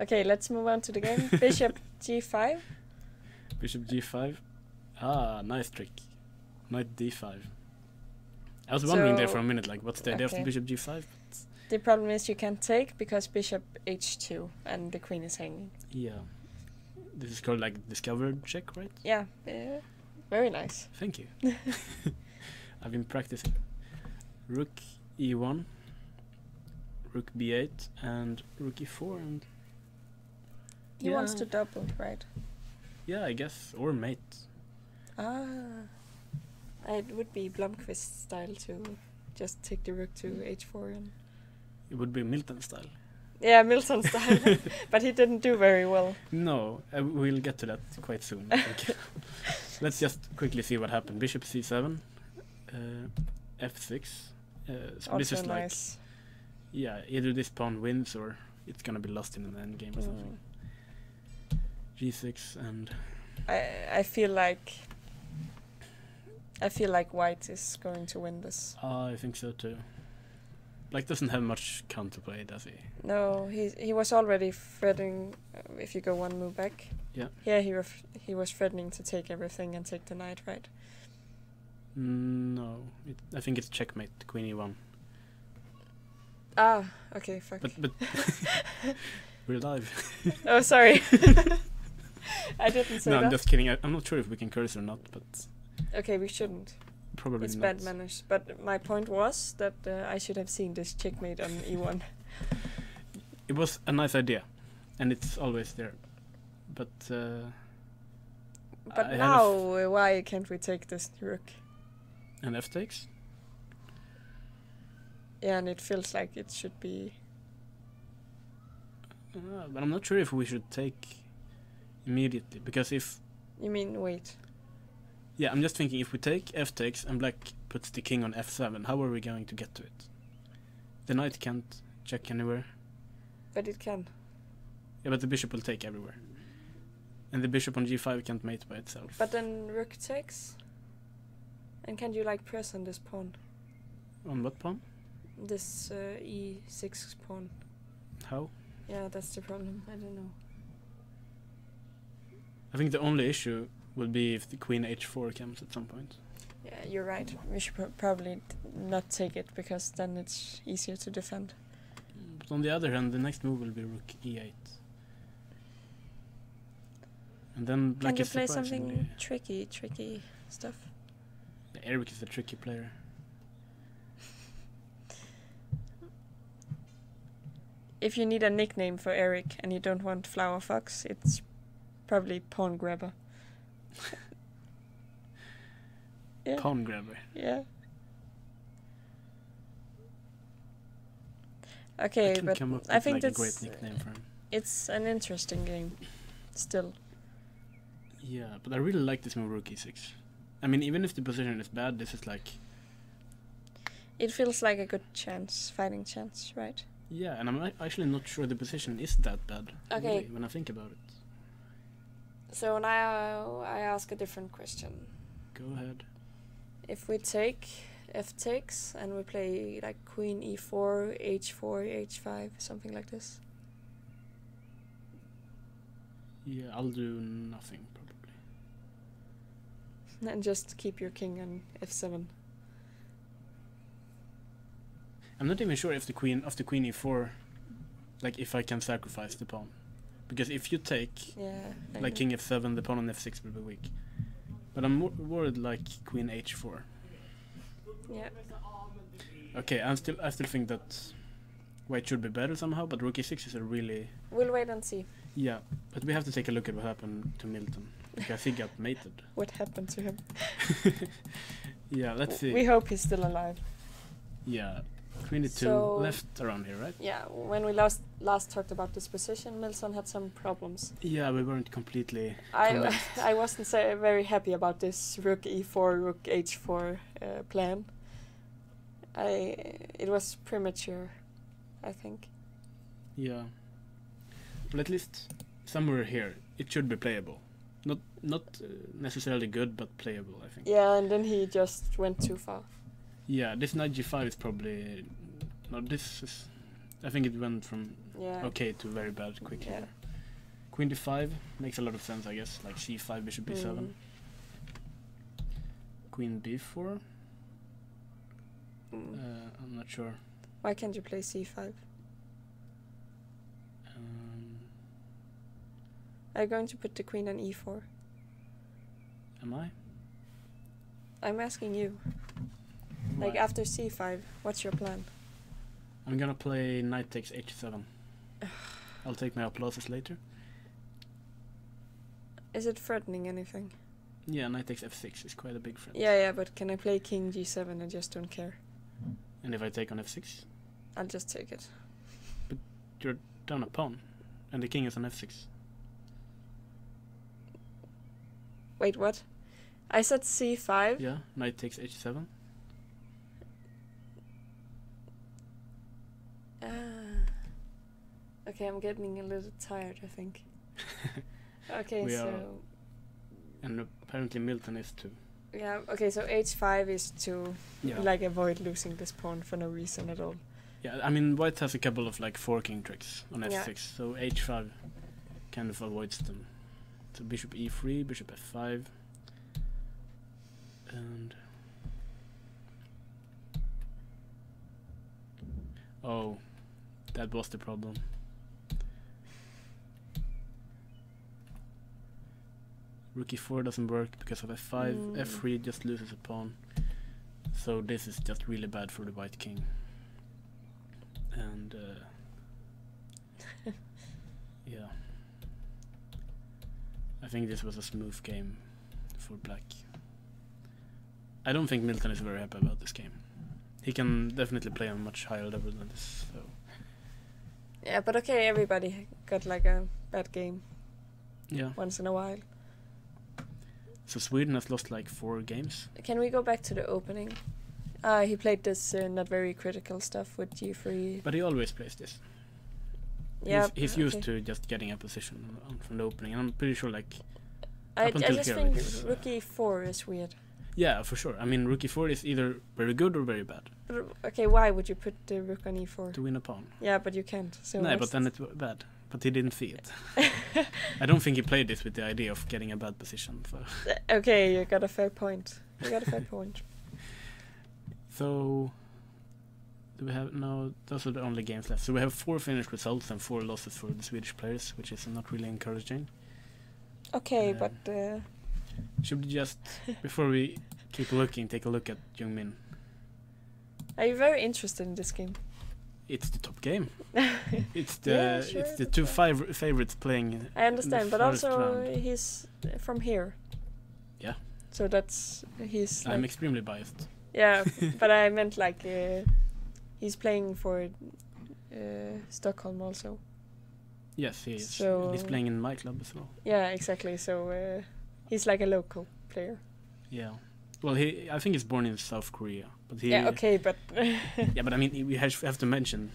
Okay, let's move on to the game. Bishop g5. Bishop g5. Ah, nice trick. Knight d5. I was wondering there for a minute, like, what's the idea of the Okay. bishop g5? The problem is you can't take because bishop h2 and the queen is hanging. Yeah. This is called, like, discovered check, right? Yeah, very nice. Thank you. I've been practicing. Rook e1, rook b8, and rook e4, and He wants to double, right? yeah, I guess, or mate. Ah. It would be Blomqvist style to just take the rook to h4 and It would be Milton style. yeah, Milton style. But he didn't do very well. No, we'll get to that quite soon. I think. Let's just quickly see what happened. Bishop c7, f6. So this Also is like, nice. yeah, either this pawn wins or it's gonna be lost in an endgame or something. G6 and I feel like white is going to win this. I think so too. Like doesn't have much counterplay, does he? No, he was already threatening. If you go one move back. Yeah. Yeah, he was threatening to take everything and take the knight, right? No, I think it's checkmate. Queen e1. Ah, okay, fuck. But we're live. Oh, sorry. I didn't say No, that. I'm just kidding. I'm not sure if we can curse or not, but Okay, we shouldn't. probably It's not. bad manners. But my point was that I should have seen this checkmate on e1. It was a nice idea, and it's always there. But But I had now, why can't we take this rook? and f takes. Yeah, and it feels like it should be. But I'm not sure if we should take immediately, because if You mean wait? yeah, I'm just thinking if we take f takes and black puts the king on f7, how are we going to get to it? The knight can't check anywhere. But it can. Yeah, but the bishop will take everywhere, and the bishop on g5 can't mate by itself. But then rook takes. And can you like press on this pawn? On what pawn? This e6 pawn. How? Yeah, that's the problem. I don't know. I think the only issue will be if the queen h4 comes at some point. Yeah, you're right. We should probably not take it because then it's easier to defend. But on the other hand, the next move will be rook e8. And then black Can you is play surprisingly- something tricky stuff? Yeah, Eric is a tricky player. If you need a nickname for Eric and you don't want Flower Fox, it's probably Pawn Grabber. Yeah. Pawn grabber. Yeah. I Okay, can but come up with I think like a that's great nickname for him. it's an interesting game. Still. Yeah, but I really like this move rook e6. I mean, even if the position is bad, this is like It feels like a good chance, fighting chance, right? yeah, and I'm actually not sure the position is that bad. Okay. Really, when I think about it. So now I ask a different question. Go ahead. If we take f takes and we play like queen e4, h4, h5, something like this. Yeah, I'll do nothing probably. And just keep your king on f7. I'm not even sure if the queen after queen e4, like if I can sacrifice the pawn, because if you take Yeah. like king f7, the pawn on f6 will be weak. But I'm worried like queen h4. Yeah. Okay, I still think that white should be better somehow, but rook e6 is a really We'll wait and see yeah. But we have to take a look at what happened to Milton, because he got mated. what happened to him. Yeah, let's see. We hope he's still alive. Yeah, queen e2 So- left around here, right? Yeah, when we last talked about this position, Milton had some problems. Yeah, we weren't completely I convinced. I wasn't very happy about this rook e4, rook h4 plan. It was premature, I think. Yeah. But at least somewhere here it should be playable. Not necessarily good, but playable, I think. Yeah, and then he just went too far. Yeah, this knight g5 is probably no. This is. I think it went from Yeah. okay to very bad quickly. Yeah. Queen d5 makes a lot of sense, I guess. Like c5, bishop b7. Mm. Queen b4. Mm. I'm not sure. Why can't you play c5? Are you going to put the queen on e4? Am I? I'm asking you. Like Why? after c5, what's your plan? I'm gonna play knight takes h7. I'll take my applauses later. Is it threatening anything? Yeah, knight takes f6 is quite a big threat. Yeah, but can I play king g7? I just don't care. And if I take on f6, I'll just take it. you're down a pawn, and the king is on f6. Wait, what? I said c5. Yeah, knight takes h7. Okay, I'm getting a little tired, I think. Okay, We so... are- And apparently Milton is too. Yeah, okay, so h5 is to, Yeah. like, avoid losing this pawn for no reason at all. Yeah, I mean, white has a couple of like forking tricks on Yeah. f6, so h5 kind of avoids them. So bishop e3, bishop f5, and oh, that was the problem. Rook e4 doesn't work because of f5. F3 just loses a pawn. So this is just really bad for the white king. And yeah, I think this was a smooth game for black. I don't think Milton is very happy about this game. He can definitely play on a much higher level than this. So Yeah, but okay, everybody got, like, a bad game yeah. once in a while. So Sweden has lost like 4 games. Can we go back to the opening? He played this not very critical stuff with g3. But he always plays this. Yeah, He's used to just getting a position from the opening. And I'm pretty sure like I up until just here, think like, it was, rook e4 is weird. yeah, for sure. I mean, rook e4 is either very good or very bad But, okay, why would you put the rook on e4? to win a pawn. Yeah, but you can't. So No, but then it's bad. But he didn't see it. I don't think he played this with the idea of getting a bad position. So, Okay, you got a fair point. You got a fair point. so do we have no? Those are the only games left. So we have 4 finished results and 4 losses for the Swedish players, which is not really encouraging. Okay, Uh, but Should we just, before we keep looking, take a look at Jungmin? are you very interested in this game? It's the top game. It's the Yeah, sure, it's the that's 2 fine. favorites playing. I understand, the but first also round. he's from here. Yeah. So he's I'm like, extremely biased. yeah, but I meant like he's playing for Stockholm also. Yes, he is. So- And he's playing in my club as well. Yeah, exactly. So he's like a local player. Yeah. Well, I think he's born in South Korea, but he. Yeah, okay, but Yeah, but I mean, we have to mention.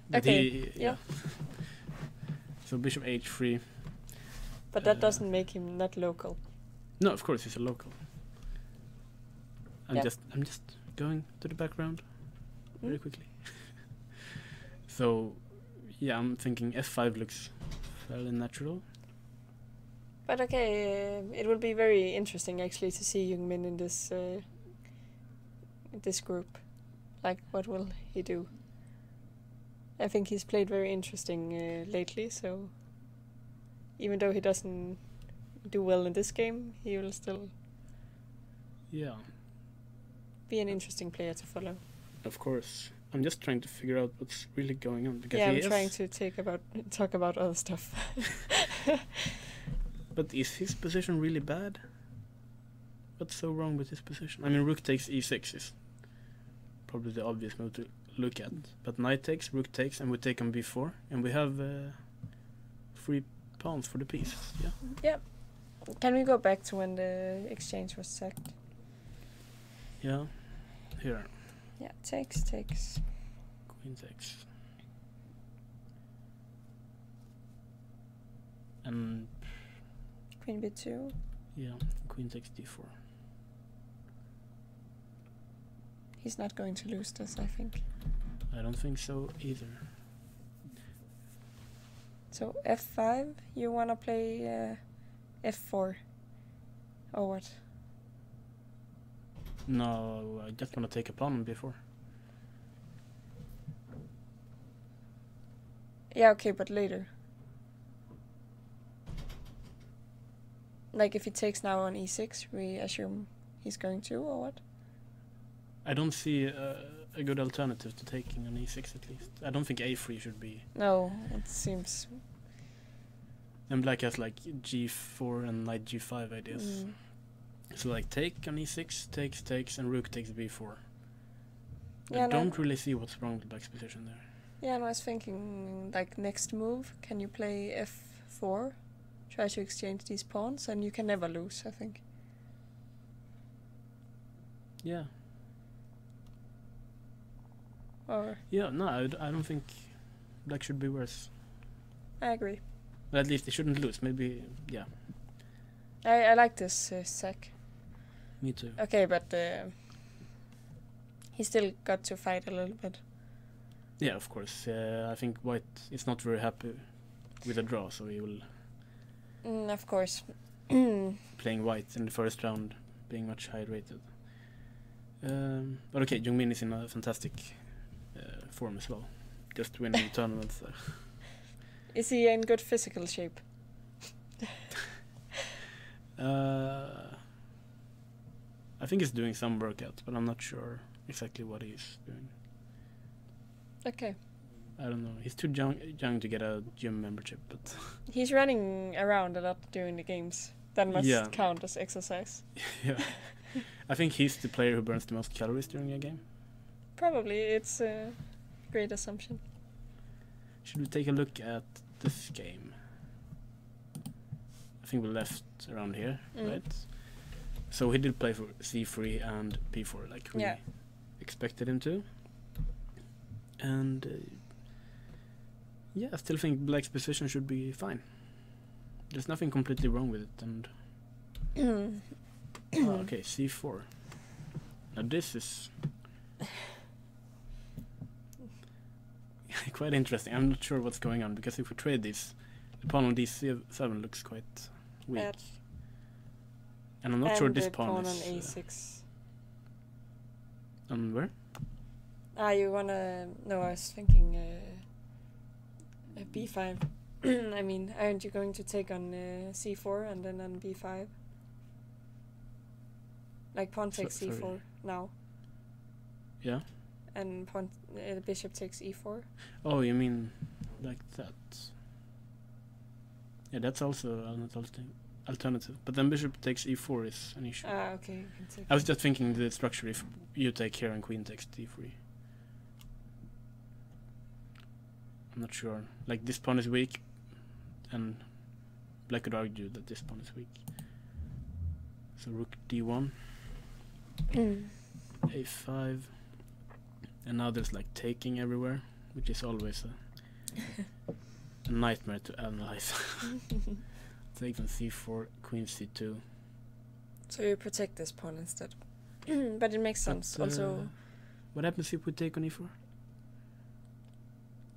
That Okay, He, yeah. So bishop h3. but that doesn't make him not local. No, of course he's a local. I'm Yeah. just going to the background very Mm. quickly. So, yeah, I'm thinking f5 looks fairly natural. But okay, it will be very interesting actually to see Jung-Min in this group. Like, what will he do? I think he's played very interesting lately, so even though he doesn't do well in this game, he will still be an interesting player to follow. Of course. I'm just trying to figure out what's really going on. Because I'm trying to talk about other stuff. But is his position really bad? What's so wrong with his position? I mean, rook takes e6 is probably the obvious move to look at. But knight takes, rook takes, and we take on b4. And we have 3 pawns for the piece. Yeah. Yep. Can we go back to when the exchange was sacked? Yeah. Here. Yeah, takes. Queen takes. And Queen b2. yeah, queen takes d4. He's not going to lose this, I think. I don't think so either. So f5, you wanna play f4, or what? No, I just want to take a pawn on b4. Yeah, okay, but later. Like if he takes now on e6, we assume he's going to, or what? I don't see a good alternative to taking on e6 at least. I don't think a3 should be. No, it seems... And black has like g4 and knight g5 ideas. So like take on e6, takes, and rook takes b4. Yeah, I don't really see what's wrong with black's position there. Yeah, and I was thinking, like, next move, can you play f4? Try to exchange these pawns, and you can never lose, I think. Yeah. Or... Yeah, no, I don't think black should be worse. I agree. But at least they shouldn't lose, maybe, yeah. I like this sack. Me too. Okay, but he still got to fight a little bit. Yeah, of course. I think white is not very happy with a draw, so he will... Of course. playing white in the first round, being much higher rated. But okay, Jung-Min is in a fantastic form as well. Just winning tournaments. Is he in good physical shape? I think he's doing some workouts, but I'm not sure exactly what he's doing. Okay. I don't know. He's too young to get a gym membership, but... He's running around a lot during the games. That must count as exercise. Yeah. I think he's the player who burns the most calories during a game. Probably. It's a great assumption. Should we take a look at this game? I think we left around here, right? So he did play for c3 and b4 like we expected him to. And yeah, I still think black's position should be fine. There's nothing completely wrong with it. And okay, c4. Now this is quite interesting. I'm not sure what's going on, because if we trade this, the pawn on d7 looks quite weak. Bad. And I'm not sure this pawn is... on a6. On where? You wanna... No, I was thinking b5. I mean, aren't you going to take on c4 and then on b5? Like pawn takes c4 now. Yeah. And pawn, the bishop takes e4. Oh, you mean like that? Yeah, that's also an alternative. But then bishop takes e4 is an issue. Okay. You can take I was just thinking the structure if you take here and queen takes d3. I'm not sure. Like this pawn is weak, and black could argue that this pawn is weak. So rook d1, a5, and now there's like taking everywhere, which is always a nightmare to analyze. Take on c4, queen c2. So you protect this pawn instead. But it makes sense. Also, what happens if we take on e4?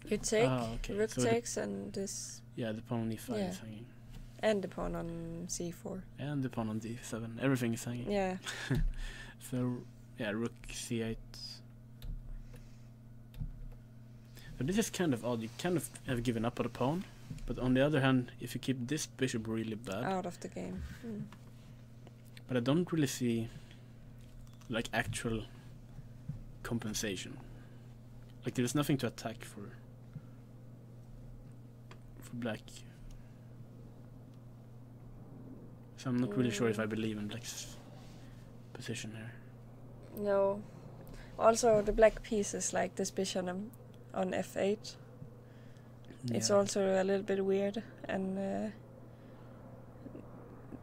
You take, okay. rook So takes, and this, the pawn on e5 Yeah. is hanging. and the pawn on c4. And the pawn on d7. Everything is hanging. Yeah. So, rook c8. So this is kind of odd. You kind of have given up on the pawn. But on the other hand, if you keep this bishop really bad... Out of the game. But I don't really see, like, actual compensation. Like, there's nothing to attack for black. So I'm not really sure if I believe in black's position here. No. Also, the black piece is like this bishop on f8. It's also a little bit weird, and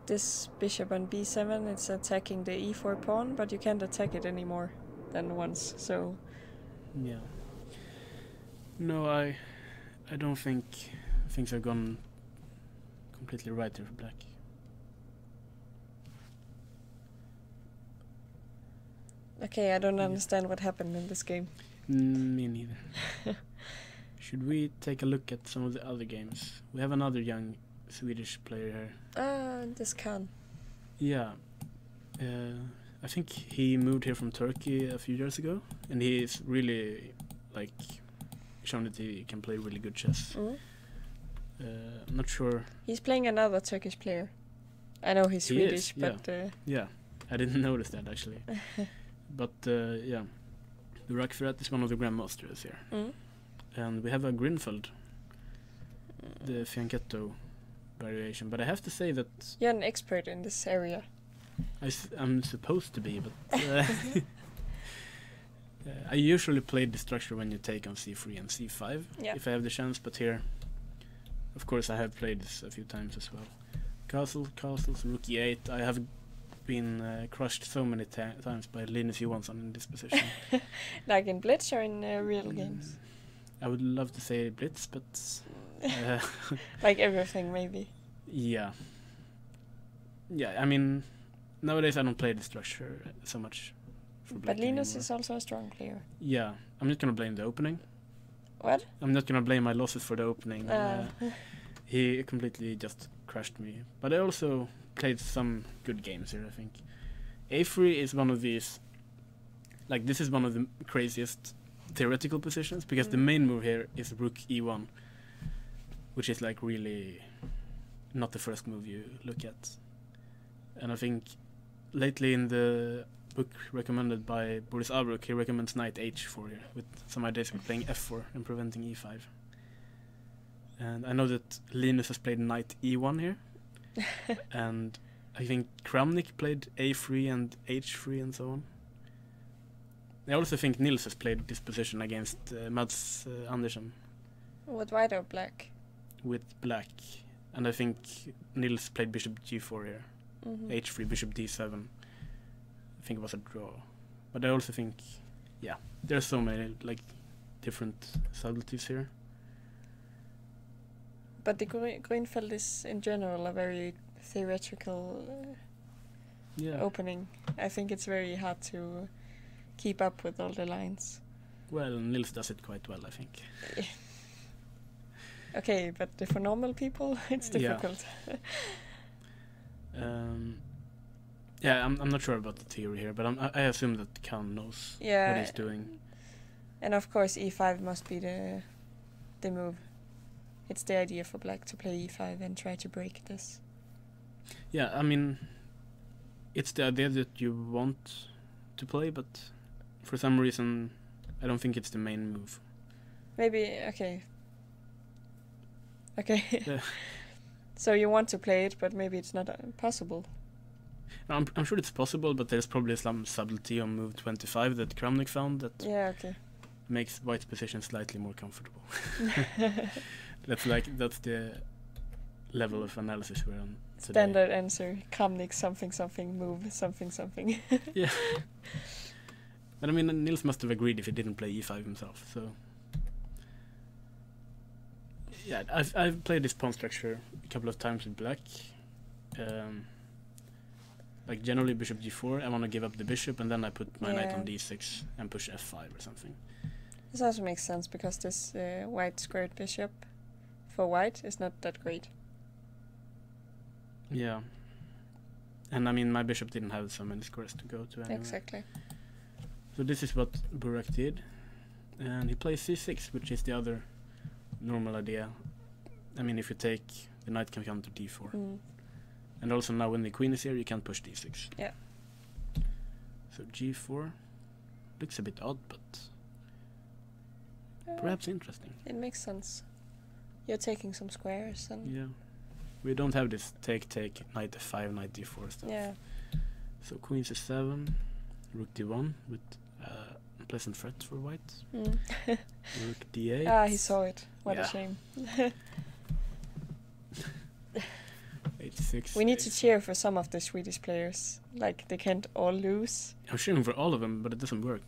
this bishop on b7, it's attacking the e4 pawn, but you can't attack it any more than once, so... Yeah. No, I don't think things have gone completely right here for black. Okay, I don't understand what happened in this game. Me neither. Should we take a look at some of the other games? We have another young Swedish player here. This Khan. Yeah. I think he moved here from Turkey a few years ago, and he's really, like, shown that he can play really good chess. I'm not sure. He's playing another Turkish player. I know he's Swedish, yeah. but... Yeah, I didn't notice that, actually. But, yeah. The Rakfirat is one of the grandmasters here. And we have a Grinfeld, the Fianchetto variation. But I have to say that... You're an expert in this area. I'm supposed to be, but... I usually play the structure when you take on c3 and c5, if I have the chance, but here, of course, I have played this a few times as well. Castles, rook e8. I have been crushed so many times by Linus Johansson in this position. Like in Blitz or in real games? I would love to say Blitz, but... like everything, maybe. Yeah. Yeah, I mean, nowadays I don't play the structure so much. But Linus is also a strong player. Yeah, I'm not gonna blame the opening. What? I'm not gonna blame my losses for the opening. He completely just crushed me. But I also played some good games here, I think. A3 is one of these... Like, this is one of the craziest theoretical positions, because the main move here is rook e1, which is, like, really not the first move you look at. And I think lately in the book recommended by Boris Abruk, he recommends knight h4 here, with some ideas of playing f4 and preventing e5. And I know that Linus has played knight e1 here, and I think Kramnik played a3 and h3 and so on. I also think Nils has played this position against Mads Andersen. With white or black? With black. And I think Nils played bishop g4 here. H3, bishop d7. I think it was a draw. But I also think, yeah, there's so many, like, different subtleties here. But the Grünfeld is, in general, a very theoretical opening. I think it's very hard to keep up with all the lines. Well, Nils does it quite well, I think. Okay, but for normal people, it's difficult. Yeah, I'm not sure about the theory here, but I assume that Khan knows what he's doing. And of course, e5 must be the move. It's the idea for black to play e5 and try to break this. Yeah, I mean, it's the idea that you want to play, but for some reason, I don't think it's the main move. Maybe, okay. So you want to play it, but maybe it's not possible. No, I'm sure it's possible, but there's probably some subtlety on move 25 that Kramnik found that makes white's position slightly more comfortable. That's the level of analysis we're on today. Standard answer: Kramnik something move something. Yeah. But I mean, Nils must have agreed if he didn't play e5 himself. So yeah, I've played this pawn structure a couple of times with black. Like generally bishop g4, I want to give up the bishop, and then I put my knight on d6 and push f5 or something. This also makes sense because this white squared bishop for white is not that great. Yeah. And I mean, my bishop didn't have so many squares to go to anyway. Exactly. So this is what Burak did. And he plays c6, which is the other normal idea. I mean, if you take, the knight can come to d4. Mm. And also now when the queen is here, you can't push d6. Yeah. So g4 looks a bit odd, but perhaps interesting. It makes sense. You're taking some squares and Yeah. We don't have this take, knight f5, knight d4 stuff. yeah. So queen c7, rook d1 with pleasant threat for white. Mm. Rook d8. Ah, he saw it. What Yeah. a shame. h6. We need to cheer for some of the Swedish players. Like, they can't all lose. I'm cheering for all of them, but it doesn't work.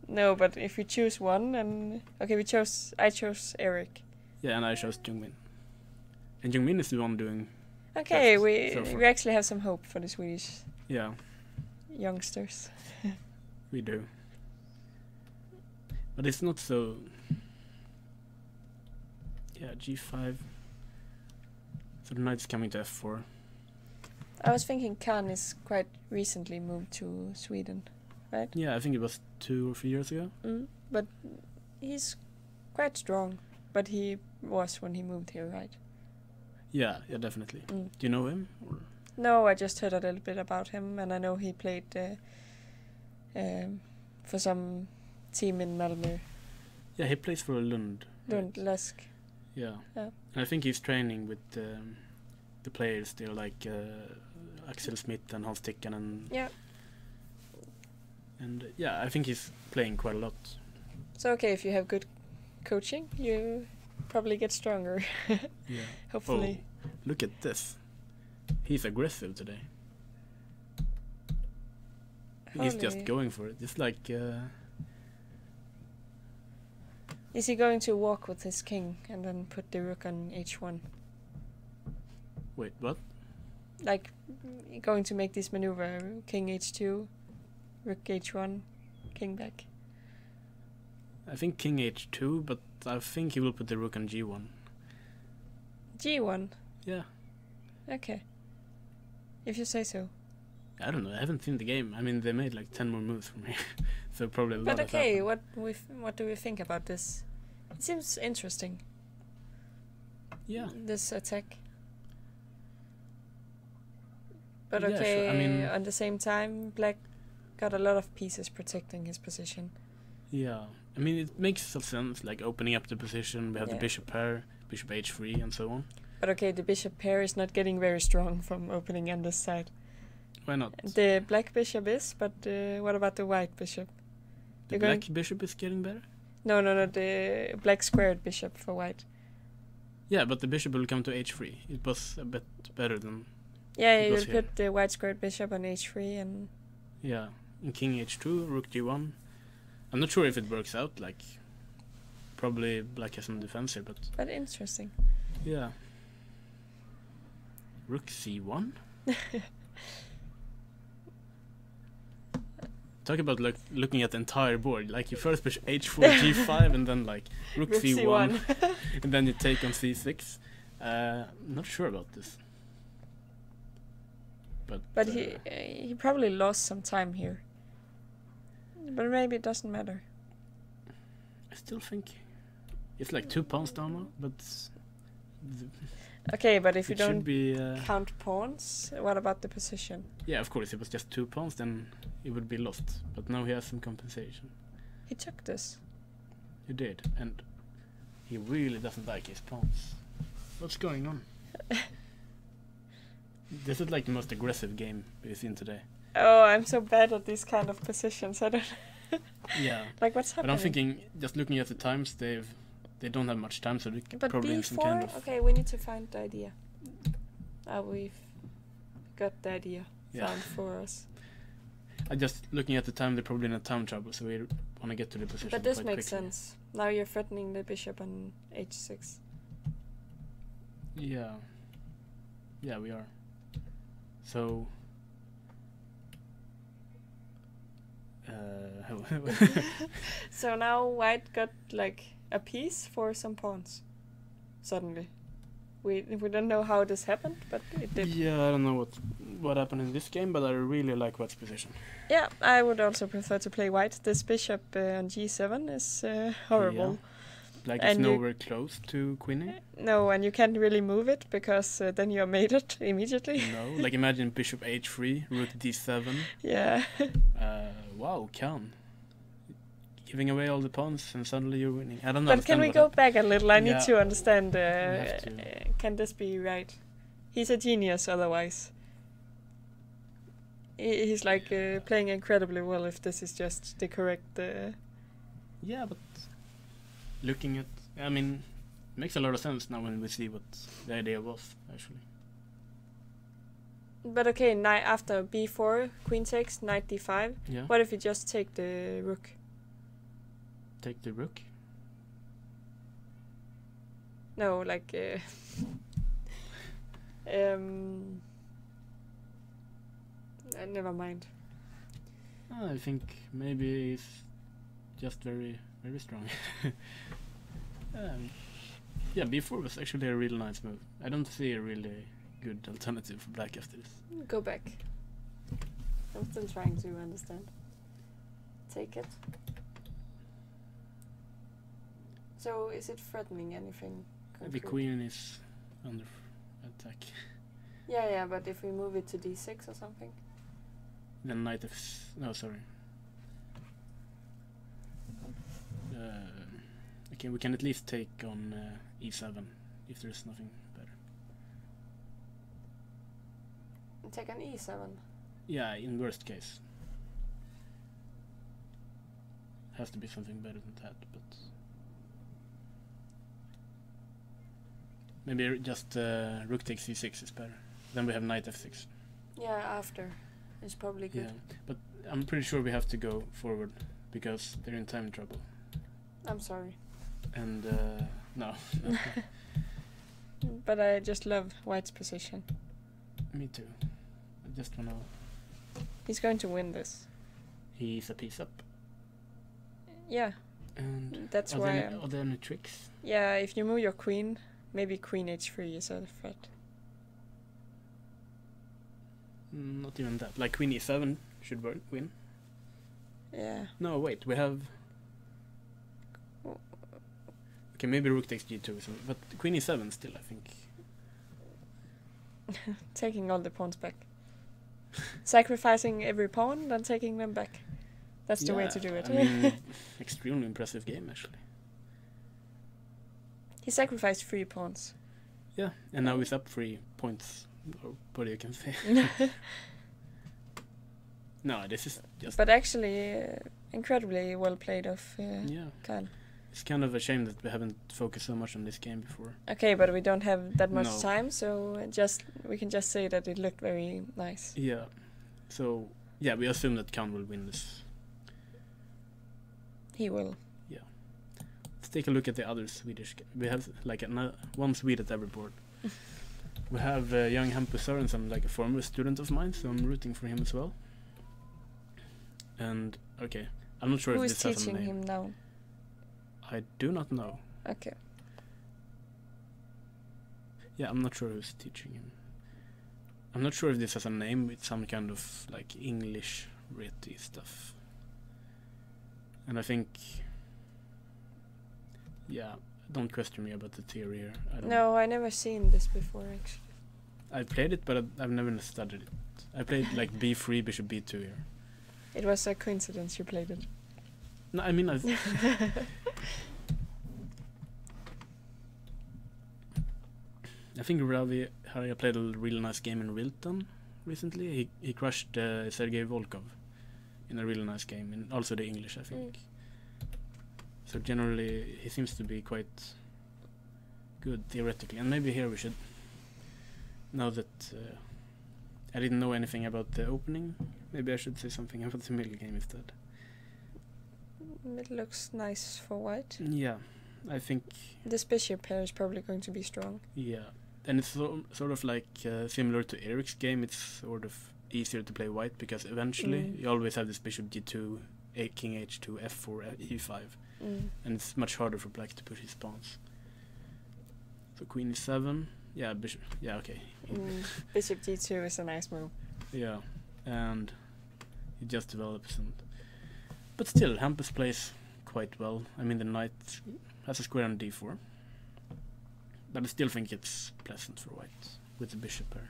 No, but if we choose one and... Okay, I chose Eric. Yeah, and I chose Jungmin. And Jungmin is the one doing... Okay, best so far. we actually have some hope for the Swedish Yeah, youngsters. we do. But it's not so... Yeah, g5. So the knight's coming to f4. I was thinking Khan is quite recently moved to Sweden, right? Yeah, I think it was 2 or 3 years ago. But he's quite strong. But he was when he moved here, right? Yeah, definitely. Do you know him? Or? No, I just heard a little bit about him, and I know he played for some team in Malmö. Yeah, he plays for Lund. Lund, Lesk. Yeah. Yeah. And I think he's training with the players there, like Axel Smith and Hans Tikkanen. Yeah. And yeah, I think he's playing quite a lot. So okay, if you have good coaching, you probably get stronger. Yeah. Hopefully. Oh, look at this. He's aggressive today. He's just Holy. going for it. It's like... Is he going to walk with his king and then put the rook on h1? Wait, what? Like, going to make this maneuver, king h2, rook h1, king back. I think king h2, but I think he will put the rook on g1. g1? Yeah. Okay. If you say so. I don't know. I haven't seen the game. I mean, they made like 10 more moves from me. So probably a lot But has okay, happened. what do we think about this? It seems interesting. Yeah. This attack. But Yeah, okay, sure. I mean- at the same time, Black got a lot of pieces protecting his position. Yeah. I mean, it makes some sense, like opening up the position. We have the Yeah. bishop pair, bishop h3, and so on. But okay, the bishop pair is not getting very strong from opening on this side. Why not? The black bishop is, but what about the white bishop? The you're black going- bishop is getting better? No, the black squared bishop for white. Yeah, but the bishop will come to h3. It was a bit better than... Yeah, It you was will here. put the white squared bishop on h3 and... Yeah. In king h2, rook g1. I'm not sure if it works out, like... Probably black has some defense here, but... But interesting. Yeah. Rook c1? Talk about like looking at the entire board. Like you first push h4, g5, and then like rook Rook c1, and then you take on c6. Not sure about this. But he probably lost some time here. But maybe it doesn't matter. I still think it's like 2 pawns down now, but Okay, but if you it should don't be. count pawns, what about the position? Yeah, of course. If it was just 2 pawns, then it would be lost. But now he has some compensation. He took this. He did, and he really doesn't like his pawns. What's going on? This is like the most aggressive game we've seen today. Oh, I'm so bad at these kind of positions. I don't Yeah. like what's But happening. I'm thinking, just looking at the times, they don't have much time, so they But probably in B4? some kind of... Okay, we need to find the idea. We've got the idea Yeah. found for us. I just looking at the time, they're probably in a time trouble, so we want to get to the position. But this quite makes quickly. sense. Now you're threatening the bishop on h6. Yeah. Yeah, we are. So... So now white got like a piece for some pawns. Suddenly, we don't know how this happened, but it did. Yeah, I don't know what happened in this game, but I really like white's position. Yeah, I would also prefer to play white. This bishop on g7 is horrible. Yeah. Like it's And you- nowhere close to queening. No, and you can't really move it because then you're mated immediately. No, like imagine bishop h3, rook d7. Yeah. Wow, can. Giving away all the pawns and suddenly you're winning. I don't know. But can we go back a little? I need Yeah. to understand. have to. Can this be right? He's a genius otherwise. He's like playing incredibly well if this is just the correct... Yeah, but looking at, I mean, it makes a lot of sense now when we see what the idea was, actually. But okay, knight after b4, queen takes, knight d5. Yeah. What if you just take the rook? Take the rook. No, like... never mind. I think maybe it's just very, very strong. Yeah, b4 was actually a real nice move. I don't see a really good alternative for black after this. Go back. I'm still trying to understand. Take it. So is it threatening anything? The concrete? queen is under attack. Yeah, but if we move it to d6 or something? Then knight no, sorry. Okay, we can at least take on e7 if there's nothing better. Take an e7. Yeah, in worst case. Has to be something better than that, but maybe just rook takes c6 is better. Then we have knight f6. Yeah, after. It's probably good. Yeah, but I'm pretty sure we have to go forward because they're in time trouble. I'm sorry. And no. But I just love white's position. Me too. I just wanna. He's going to win this. He's a piece up. Yeah, And that's are why. there any tricks? Yeah, if you move your queen, maybe queen h3 is a threat. Not even that. Like queen e7 should win. Yeah. No, wait. We have. Okay, maybe rook takes g2, but queen e7 still, I think. Taking all the pawns back. Sacrificing every pawn, then taking them back. That's the way to do it. I mean, extremely impressive game, actually. He sacrificed 3 pawns. Yeah, and now he's up 3 points, or what you can say. No, this is just. But actually, incredibly well played of Yeah, Kyle. it's kind of a shame that we haven't focused so much on this game before. Okay, but we don't have that much No. time, so we can just say that it looked very nice. Yeah, so yeah, we assume that Khan will win this. He will. Let's take a look at the other Swedish. We have like one Swede at every board. We have young Hampus Sørensen, like a former student of mine, so I'm rooting for him as well. And okay, I'm not sure Who if is this has a teaching name. him now? I do not know. Okay. Yeah, I'm not sure who's teaching him. I'm not sure if this has a name with some kind of like English writty stuff. And I think, yeah, don't question me about the theory here. I don't No, I never seen this before actually. I played it, but I've never studied it. I played like b3, bishop b2 here. It was a coincidence you played it. No, I mean I think Ravi Harya played a really nice game in Wilton recently. He crushed Sergei Volkov in a really nice game, and also the English, I think. So generally, he seems to be quite good theoretically. And maybe here we should, now that I didn't know anything about the opening, maybe I should say something about the middle game instead. It looks nice for white. Yeah, I think. This bishop pair is probably going to be strong. Yeah, and it's sort of like similar to Eric's game. It's sort of easier to play white because eventually you always have this bishop g2 king h2, f4, e5, Mm. and it's much harder for black to push his pawns. So queen e7, yeah, bishop, yeah, okay, Bishop g2 is a nice move. yeah, and he just develops, and but still Hampus plays quite well. I mean, the knight has a square on d4, but I still think it's pleasant for white with the bishop here.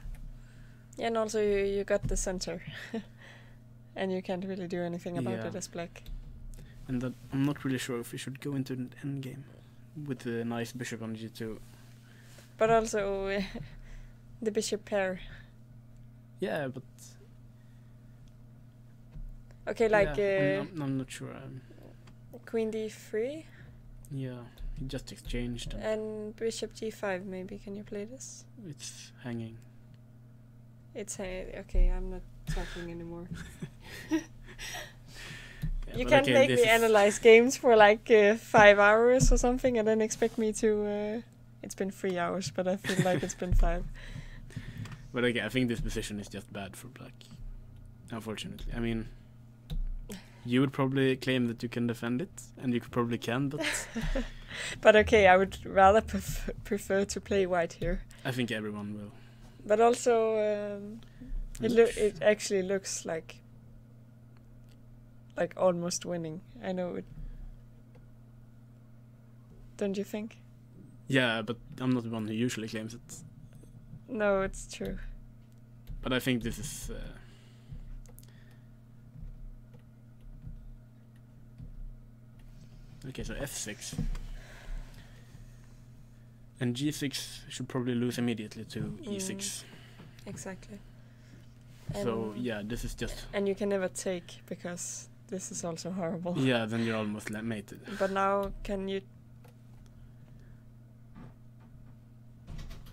Yeah, and also you got the center, and you can't really do anything about Yeah. it as black. And that I'm not really sure if we should go into an endgame with the nice bishop on g2. But also the bishop pair. Yeah, but Okay, like yeah, I'm not sure. queen d3 Yeah, he just exchanged. And and bishop g5. Maybe can you play this? it's hanging. It's okay. I'm not talking anymore. Yeah, You but can't okay, make this me is- analyze games for like 5 hours or something, and then expect me to. It's been 3 hours, but I feel like it's been 5. But okay, I think this position is just bad for black. Unfortunately, I mean, you would probably claim that you can defend it, and you probably can, but But okay, I would rather prefer to play white here. I think everyone will. But also, it actually looks like almost winning. I know it. Don't you think? Yeah, but I'm not the one who usually claims it. No, it's true. But I think this is. Okay, so f6. And g6 should probably lose immediately to e6. Exactly. So And- yeah, this is just. And you can never take because this is also horrible. Yeah, then you're almost mated. But now can you?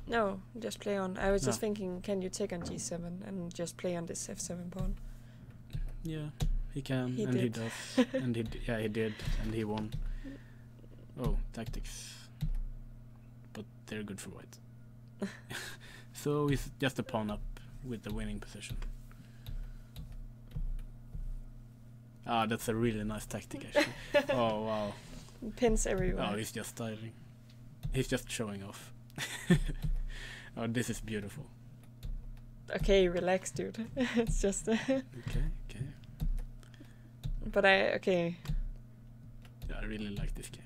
No, just play on. I was just No. thinking, can you take on g7 and just play on this f7 pawn? Yeah, he can, He and he did. does, and he did, and he won. Oh, tactics. But they're good for white. So he's just a pawn up with the winning position. Ah, that's a really nice tactic, actually. Oh, wow. Pins everywhere. Oh, he's just styling. He's just showing off. Oh, this is beautiful. Okay, relax, dude. It's just. Okay. But okay. Yeah, I really like this game.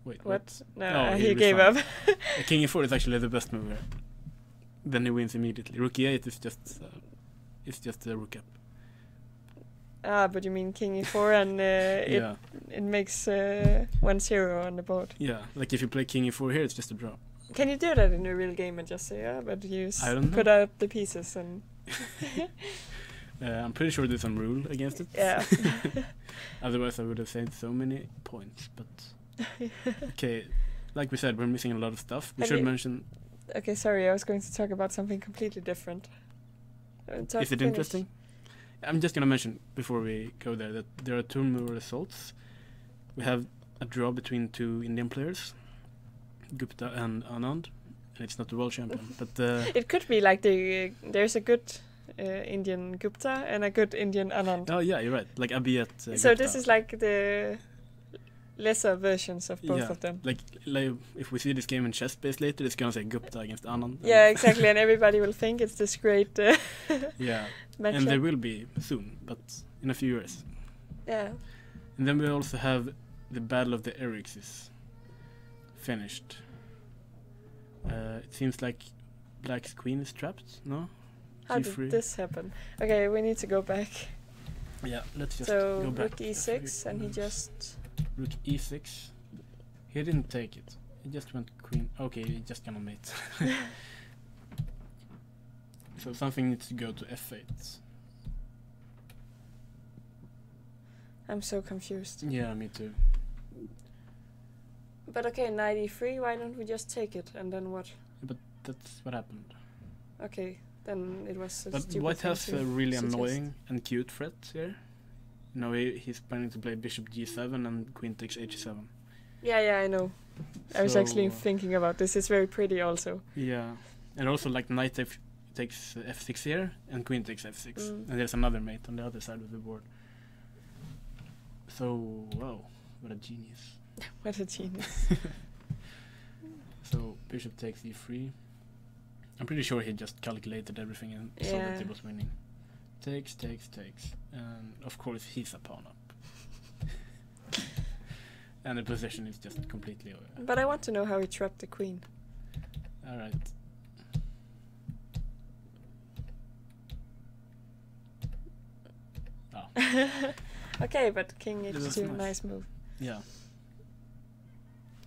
Wait, What? No, Oh, he he gave up. resigned. King e4 is actually the best move here. Then he wins immediately. Rook e8 is just it's just a rook up. But you mean king e4 and Yeah, it makes 1-0 on the board. yeah. Like if you play king e4 here, it's just a draw. Can you do that in a real game and just say, but you I don't put know. out the pieces and I'm pretty sure there's some rule against it. yeah. Otherwise, I would have saved so many points. But okay, like we said, we're missing a lot of stuff. We Have should you- mention. Okay, sorry, I was going to talk about something completely different. Is it interesting? I'm just gonna mention before we go there that there are two more results. We have a draw between two Indian players, Gupta and Anand, and it's not the world champion, but It could be like there's a good Indian Gupta and a good Indian Anand. oh yeah, you're right. Like Abiyat. So Gupta. this is like the lesser versions of both Yeah. of them. Like if we see this game in chess base later, it's gonna say Gupta against Anand. Yeah, exactly, and everybody will think it's this great Yeah, matchup. and there will be soon, but in a few years. Yeah. And then we also have the Battle of the Erics is finished. It seems like Black's queen is trapped. No. How G3. did this happen? Okay, we need to go back. Yeah, let's just So go back. rook e6, and he just Rook e6. He didn't take it. He just went queen. Okay, he just gonna mate. So something needs to go to f8. I'm so confused. Yeah, me too. But okay, knight e3. Why don't we just take it and then what? That's what happened. Okay, then it was. A But stupid White thing has to a really suggest. annoying and cute threat here. No, he's planning to play bishop g7 and queen takes h7. Yeah, I know. I was actually So, thinking about this. It's very pretty also. yeah, and also like knight takes f6 here and queen takes f6, Mm. and there's another mate on the other side of the board. So, wow, what a genius. What a genius. So, bishop takes e3. I'm pretty sure he just calculated everything and saw that he was winning. Takes. And of course, he's a pawn up. And the position is just completely over. But I want to know how he trapped the queen. Alright. Oh. Okay, but king This is h2, nice move. Yeah.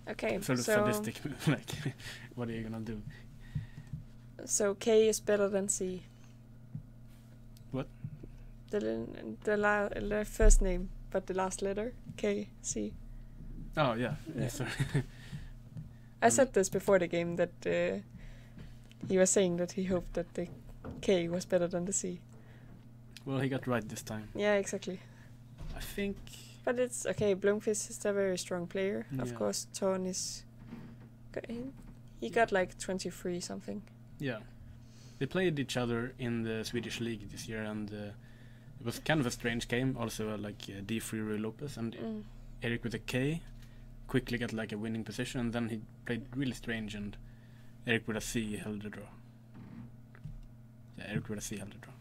Okay, Sort of so sadistic move, like, what are you gonna do? so K is better than C. What? The first name, but the last letter, K, C. Oh, yeah. Yeah. Sorry. I said this before the game, that he was saying that he hoped that the K was better than the C. Well, he got right this time. Yeah, exactly. I think... But it's okay, Blomqvist is a very strong player. Of Yeah. course, Torn is... He got like 23 something. Yeah. They played each other in the Swedish league this year, and it was kind of a strange game. Also, like D3 Rui Lopez, and Eric with a K quickly got like a winning position, and then he played really strange, and Eric with a C held the draw. Yeah, Eric with a C held the draw.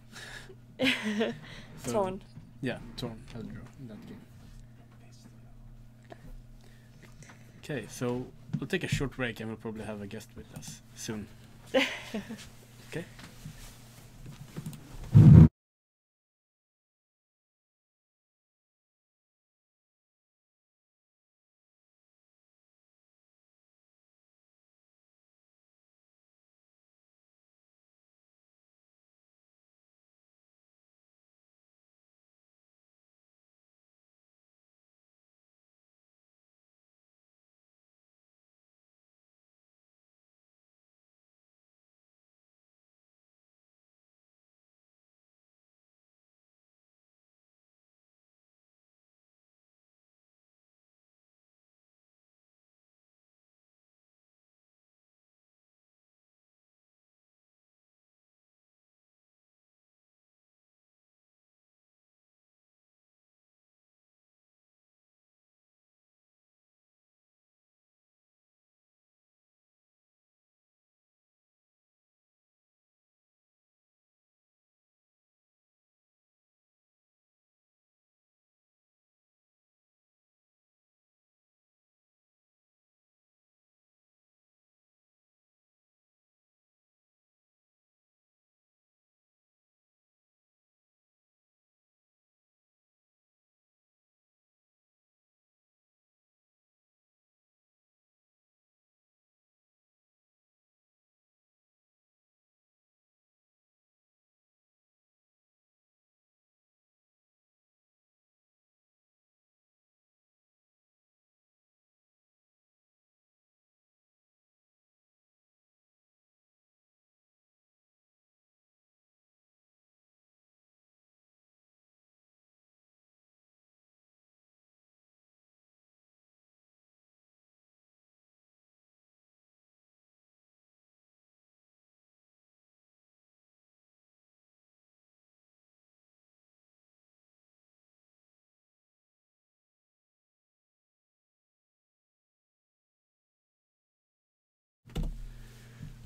So, Torn. Yeah, Torn held the draw in that game. Okay, so we'll take a short break, and we'll probably have a guest with us soon. Okay.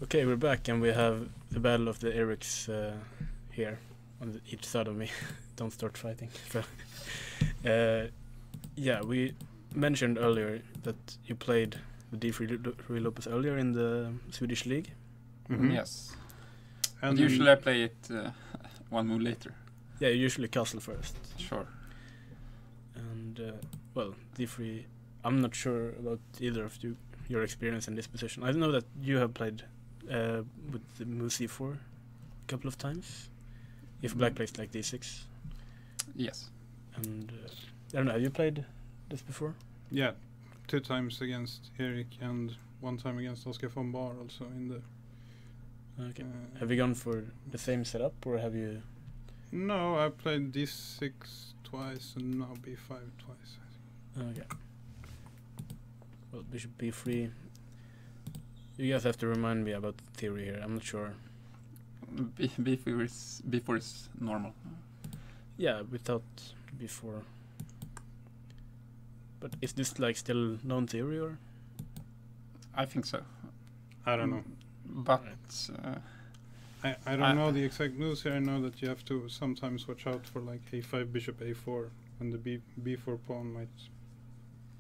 Okay, we're back, and we have the battle of the Erics here on each side of me. Don't start fighting. So, yeah, we mentioned earlier that you played the D3 Rui Lopez earlier in the Swedish league. Yes. And usually I play it one move later. Yeah, you usually castle first. Sure. And well, D3. I'm not sure about either of you, your experience in this position. I know that you have played with the move C4 a couple of times. If black plays like D6. Yes. And I don't know, have you played this before? yeah, 2 times against Eric and 1 time against Oscar von Bar also in the... Okay. Have you gone for the same setup, or have you... No, I played D6 twice and now B5 twice. Okay. Well, bishop B3. You guys have to remind me about the theory here. I'm not sure. B4 is normal. Yeah, we thought before. But is this like still known theory or? I think so. I don't know. But I don't know the exact moves here. I know that you have to sometimes watch out for like a5, bishop a4, and the b4 pawn might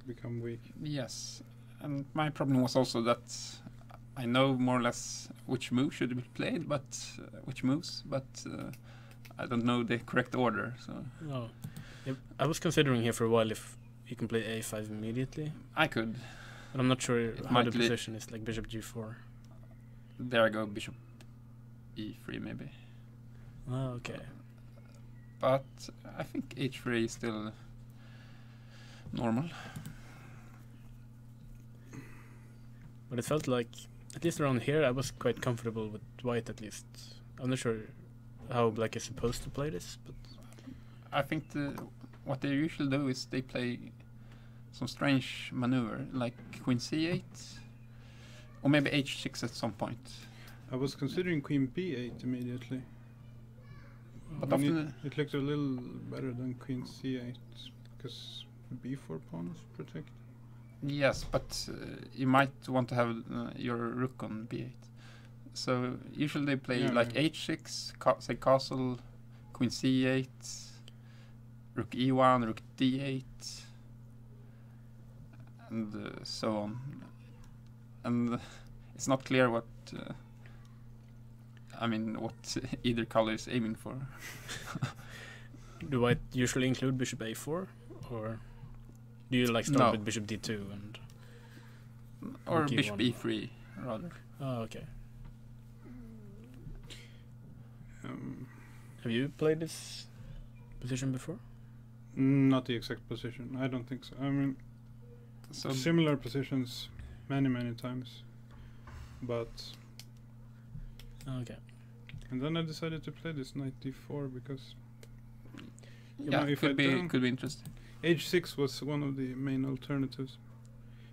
become weak. yes, and my problem was also that I know more or less which move should be played, but I don't know the correct order. So No. Yeah, I was considering here for a while if you can play a5 immediately, I could. but I'm not sure how might the be- position is, like bishop g4. There I go, bishop e3 maybe. Oh, okay. But I think h3 is still normal. But it felt like, at least around here, I was quite comfortable with white at least. I'm not sure how black is supposed to play this, but I think what they usually do is they play some strange maneuver, like queen c8, or maybe h6 at some point. I was considering queen b8 immediately. But I mean, often, it looked a little better than queen c8 because the b4 pawn is protected. yes, but you might want to have your rook on b8. So usually they play Yeah, like yeah. h6, say castle, queen c8, rook e1, rook d8, and so on. And it's not clear what what either color is aiming for. do white usually include bishop a4, or do you like start No. with bishop d2 and? Or Rook bishop e1. e3, rather. Oh, okay. Um, Have you played this position before? Not the exact position. I don't think so. I mean, So similar positions many times, but Oh, okay. and then I decided to play this knight d4 because yeah, know, it if I could be don't- interesting. h6 was one of the main alternatives.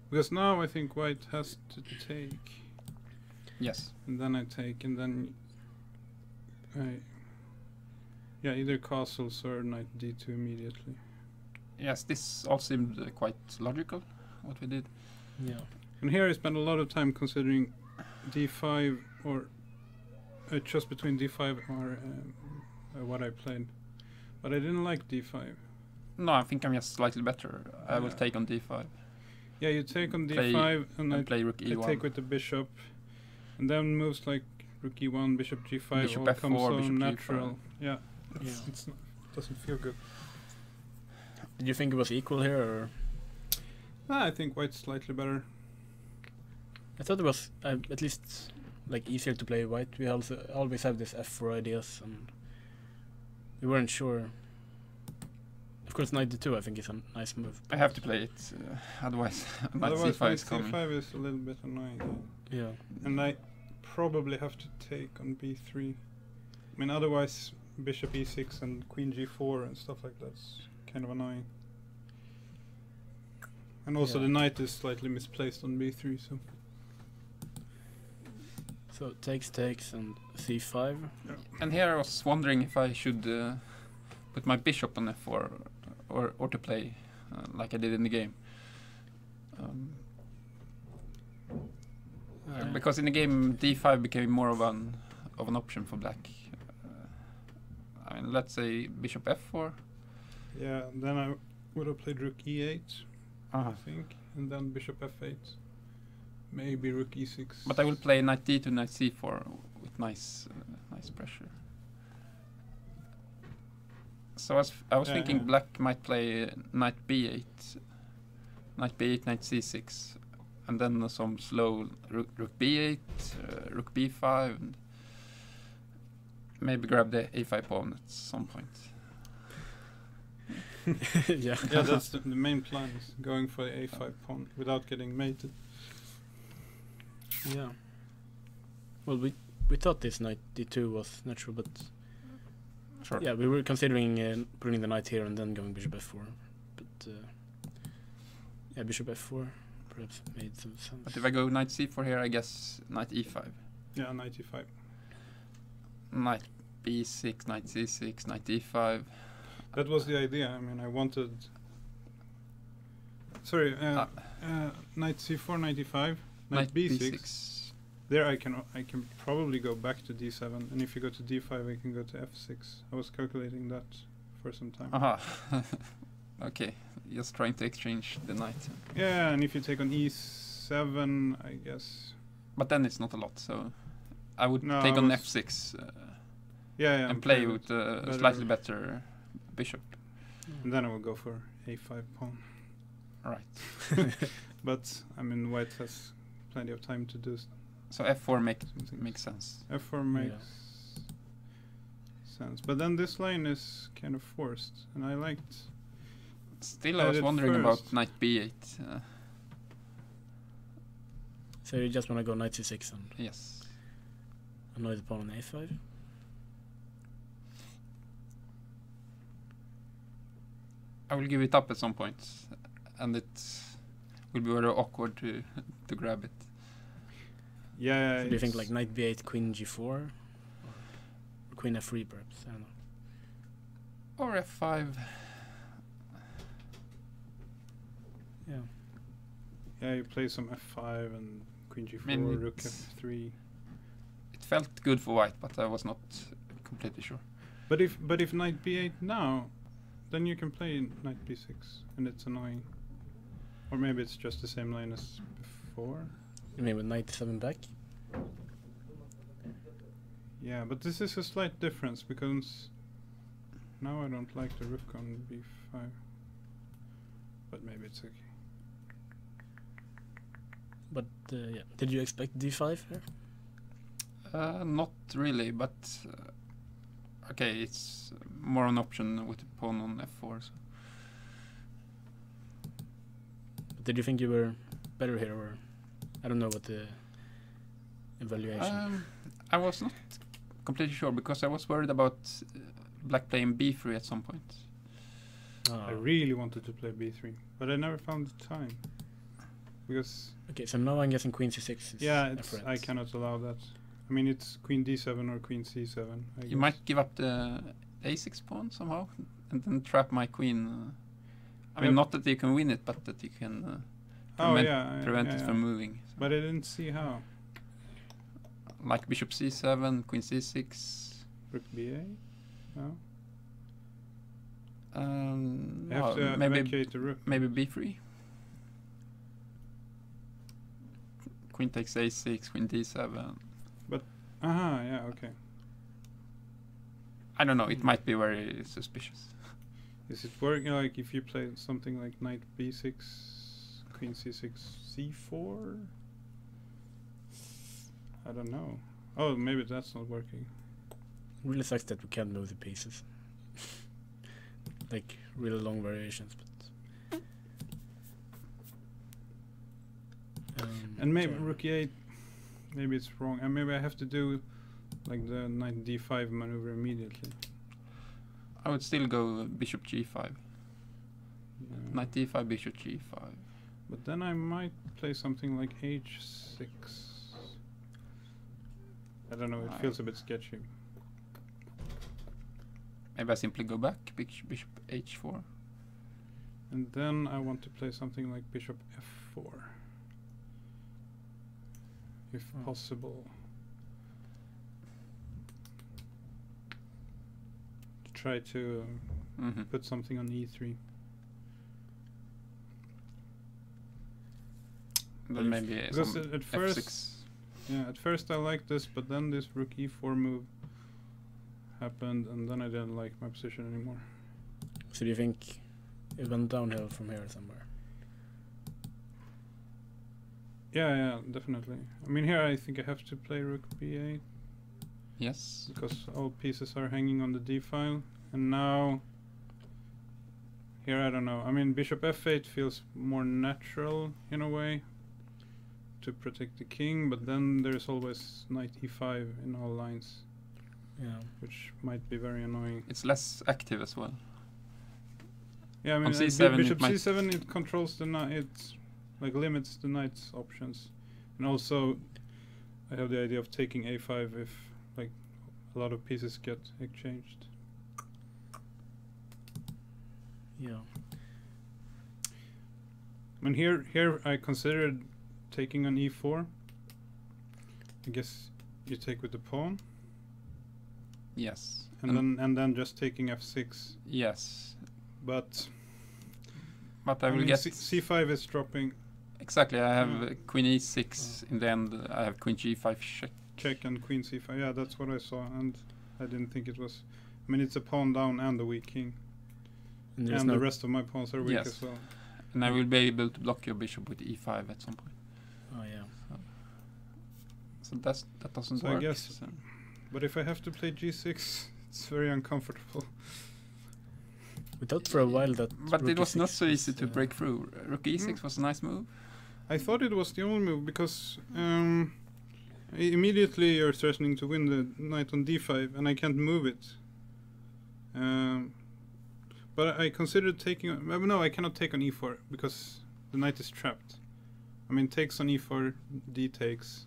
Because now I think white has to take, Yes. and then I take, and then either castles or knight d2 immediately. Yes, this all seemed quite logical, what we did. Yeah. And here I spent a lot of time considering d5 or just between d5 or what I played, but I didn't like d5. No, I think I'm just slightly better. I will Yeah. take on d5 Yeah, you take on Play- d5 and I and play rook I e1. take with the bishop, and then moves like rook e1, bishop g5 Bishop all comes f4, so bishop natural. g5. Yeah, Yeah. it's not, doesn't feel good. Did you think it was equal here, or? I think white's slightly better. I thought it was at least like easier to play white. We also always have this f4 ideas, and we weren't sure. Of course, knight d2 I think is a nice move. I have to play it, otherwise knight Otherwise, c5 knight is coming. c5 is a little bit annoying, Yeah. and I probably have to take on b3. I mean, otherwise bishop e6 and queen g4 and stuff like that's kind of annoying. And also Yeah. the knight is slightly misplaced on b3, so So takes and c5. And here I was wondering if I should put my bishop on f4 or to play like I did in the game. Because in the game d5 became more of an option for black. I mean, let's say bishop f4. yeah, then I would have played rook e8, Uh-huh. I think, and then bishop f8, maybe rook e6. But I will play knight d to knight c4 with nice pressure. So I was thinking Yeah. black might play knight b8, knight c6, and then some slow rook b8, rook b5, and maybe grab the a5 pawn at some point. Yeah. Yeah, that's the main plan, is going for the a5 pawn without getting mated. Yeah. Well, we thought this knight d2 was natural, but Sure. yeah, we were considering putting the knight here and then going bishop f4. But yeah, bishop f4 perhaps made some sense. But if I go knight c4 here, I guess knight e5, Yeah, knight e5. knight b6, knight c6, knight e5. That was the idea. I mean, I wanted Sorry, knight c4, knight e5, knight b6. There I can probably go back to d7, and if you go to d5, I can go to f6. I was calculating that for some time. Aha. Okay, just trying to exchange the knight. Yeah, and if you take on e7, I guess. But then it's not a lot, so I would No, take I on was- f6 Yeah, and play play with a better. slightly better bishop. And then I will go for a5 pawn. Right. But I mean, white has plenty of time to do So f4 something. makes sense. F4 makes sense, but then this line is kind of forced, and I liked. Still, I was At wondering first. about knight b8. So you just want to go knight c6 and Yes. annoy the pawn on a5? I will give it up at some point, and it will be very awkward to grab it. Yeah. So do you think like knight b8, queen g4? Or queen f3 perhaps? I don't know. Or f5. Yeah. Yeah, you play some f5 and queen g4, I mean, rook it's- f3. It felt good for white, but I was not completely sure. But if knight b8 now, then you can play knight b6, and it's annoying. Or maybe it's just the same line as before. You mean with knight 7 back? Yeah, but this is a slight difference because now I don't like the rook on b5. But maybe it's okay. But yeah, did you expect d5 here? Not really, but okay, it's more an option with the pawn on f4. So. But did you think you were better here, or I don't know what the evaluation? I was not completely sure because I was worried about black playing b3 at some point. I really wanted to play b3, but I never found the time. Because Okay, so now I'm guessing queen c6 is yeah, a it's, threat. I cannot allow that. I mean, it's queen d7 or queen c7. I You guess. might give up the a6 pawn somehow and then trap my queen. I mean, Yep. not that you can win it, but that you can prevent it from moving. So But I didn't see how. like bishop c7, queen c6. Rook b8? No? I Well, have to maybe evacuate the rook. maybe b3. Queen takes a6, queen d7. Aha, yeah, okay. I don't know. It might be very suspicious. Is it working like if you play something like knight b6, queen c6, c4? I don't know. Oh, maybe that's not working. Really sucks that we can't move the pieces. Like really long variations, but And maybe sorry. rook e8, maybe it's wrong. And maybe I have to do like the knight d5 maneuver immediately. I would still go bishop g5. Yeah. Knight d5, bishop g5. But then I might play something like h6. I don't know, it feels a bit sketchy. Maybe I simply go back, bishop h4. And then I want to play something like bishop f4. If Oh. possible. To try to Mm-hmm. put something on e3. Then maybe Because some at first, f6. yeah, at first I liked this, but then this rook e4 move happened, and then I didn't like my position anymore. So do you think it went downhill from here somewhere? Yeah, definitely. I mean, here I think I have to play rook b8 Yes. because all pieces are hanging on the d file, and now here I don't know. I mean, bishop f8 feels more natural in a way to protect the king, but then there's always knight e5 in all lines, Yeah. which might be very annoying. It's less active as well. Yeah, I mean, On c7 bishop it might- c7 it controls the knight. It like limits the knight's options, and also I have the idea of taking a5 if like a lot of pieces get exchanged. Yeah. I mean, here I considered taking on e4. I guess you take with the pawn, Yes. and then just taking f6. Yes. But But I will mean, get c5 is dropping exactly. I have Yeah. queen e6 in the end. I have queen g5 check. check and queen c5. Yeah, that's what I saw, and I didn't think it was. I mean, it's a pawn down and a weak king, And there's and no the rest of my pawns are weak Yes. as well. And I will be able to block your bishop with e5 at some point. Oh yeah. So that doesn't So I work. guess- so- But if I have to play g6, it's very uncomfortable. We thought for a while that. But rook it was not e6 so easy was, to break through. Rook e6 was a nice move. I thought it was the only move because immediately you're threatening to win the knight on d5, and I can't move it. But I considered taking. No, I cannot take on e4 because the knight is trapped. I mean, takes on e4, d takes,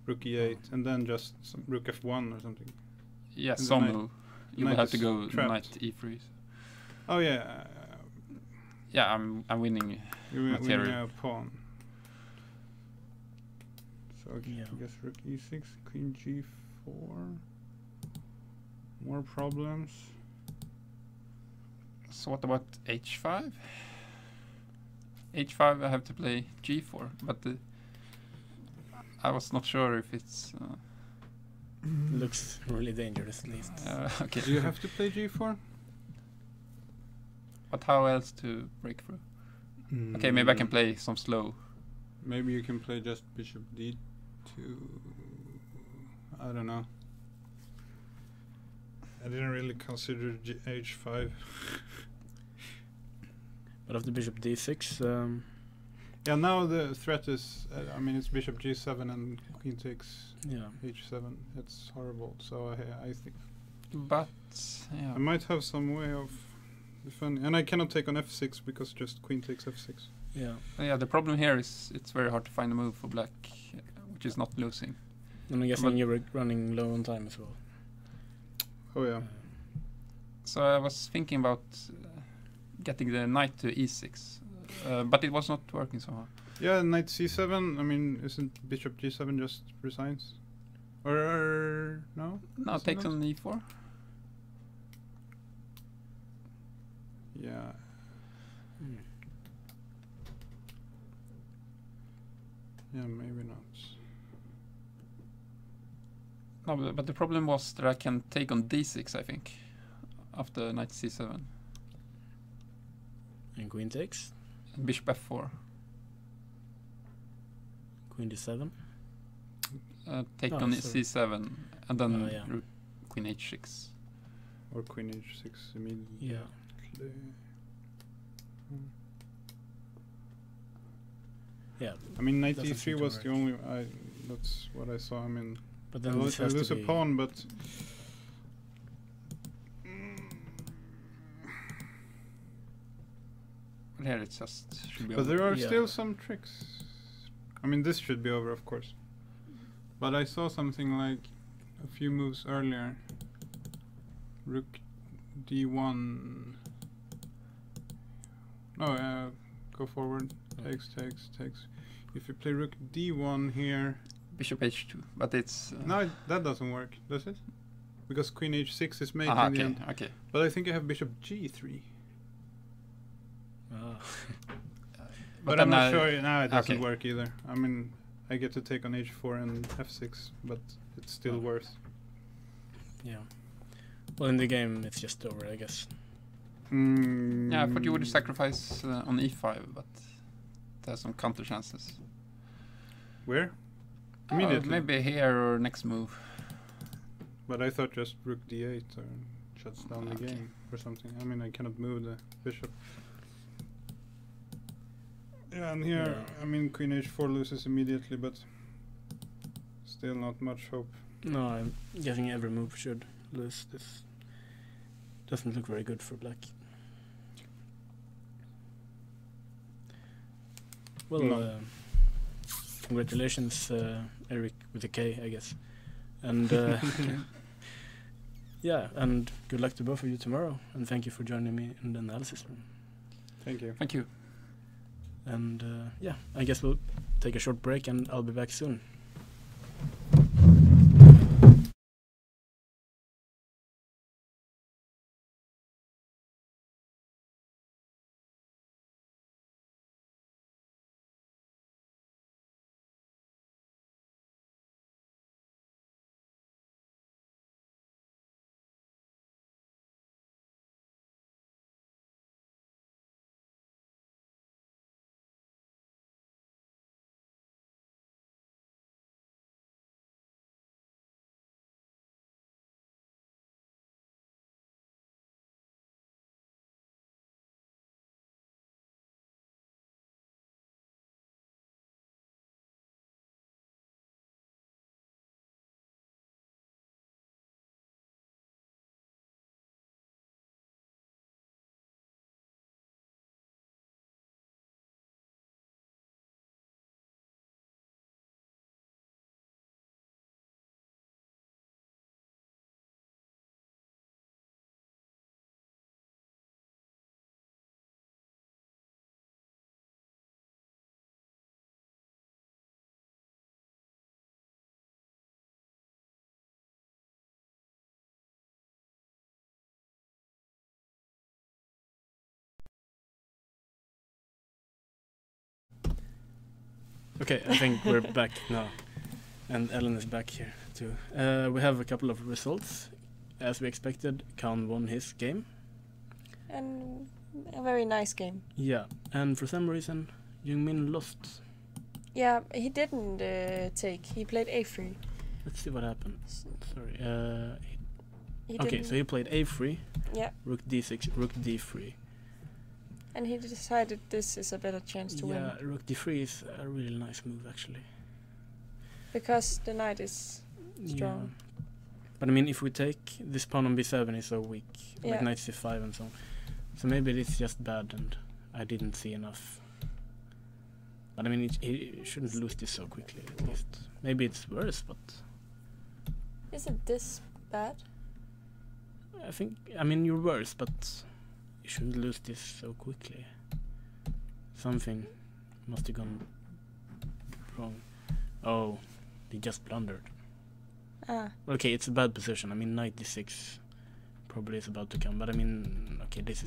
rook e8, and then just rook f1 or something. Yeah, And the some knight- move. You will knight have to is go trapped. knight e3. Oh yeah, Yeah, I'm winning. you're winning Material. a pawn. So Yeah. I guess rook e6, queen g4. More problems. So what about h5? h5 I have to play g4, but I was not sure if it's Looks really dangerous at least. okay. Do you have to play g4? But how else to break through? Okay, maybe I can play some slow. Maybe you can play just bishop d2. I don't know. I didn't really consider h5. But after bishop d6, Yeah, now the threat is. I mean, it's bishop g7 and queen takes yeah. h7. It's horrible. So I think But yeah, I might have some way of defending, and I cannot take on f6 because just queen takes f6. Yeah. the problem here is it's very hard to find a move for black, which is not losing. And I'm guessing But- you were running low on time as well. Oh yeah. So I was thinking about getting the knight to e6, but it was not working somehow. Yeah, knight c7. I mean, isn't bishop g7 just resigns? Or no? Now Is it takes not? on e4. Yeah. Hmm. Yeah, maybe not. No, but the problem was that I can take on d6, I think, after knight c7. And queen takes, Bishop f4. queen d7. Take Oh, on sorry. c7, and then Oh, yeah. queen h6. Or queen h6 immediately. Yeah. Yeah. I mean, knight Doesn't e3 seem to was the work. only. That's what I saw. I mean, But I then this has lose to a be pawn, but But here it just should be but over. there are Yeah. still some tricks. I mean, this should be over, of course. But I saw something like a few moves earlier. Rook d1. No, go forward. Takes. If you play rook d1 here, Bishop h2, but it's no, that doesn't work, does it? Because queen h6 is mate aha, in the okay, end. okay. But I think I have bishop g3. Ah. But then I'm not I- sure. No, it doesn't okay. work either. I mean, I get to take on h4 and f6, but it's still Oh. worse. Yeah. Well, in the game, it's just over, I guess. Yeah, I thought you would sacrifice on e5, but there's some counter chances. Where? Oh, Immediately. maybe here or next move. But I thought just rook d8 or shuts down the Okay. game or something. I mean, I cannot move the bishop. Yeah, and here, Yeah. I mean, queen h4 loses immediately, but still not much hope. No, I'm guessing every move should lose. This doesn't look very good for black. Well, No. congratulations, Eric, with a K, I guess. And yeah, and good luck to both of you tomorrow. And thank you for joining me in the analysis room. Thank you. Thank you. And yeah, I guess we'll take a short break and I'll be back soon. Okay, I think we're back now, and Ellen is back here too. We have a couple of results. As we expected, Khan won his game. And a very nice game. Yeah, and for some reason, Jungmin lost. Yeah, he didn't take. He played a3. Let's see what happened. Sorry. He Okay, didn't- so he played a3, Yeah, rook d6, rook d3. and he decided this is a better chance to Yeah, win. rook d3 is a really nice move actually. Because the knight is strong. Yeah. But I mean, if we take this pawn on b7 is so weak, Yeah. like knight c5 and so on. So maybe it's just bad and I didn't see enough. But I mean, he shouldn't lose this so quickly at least. Maybe it's worse, but Is it this bad? I mean, you're worse, but you shouldn't lose this so quickly. Something must have gone wrong. Oh, he just blundered. Ah, Okay, it's a bad position. I mean, knight d6 probably is about to come, but I mean, okay, this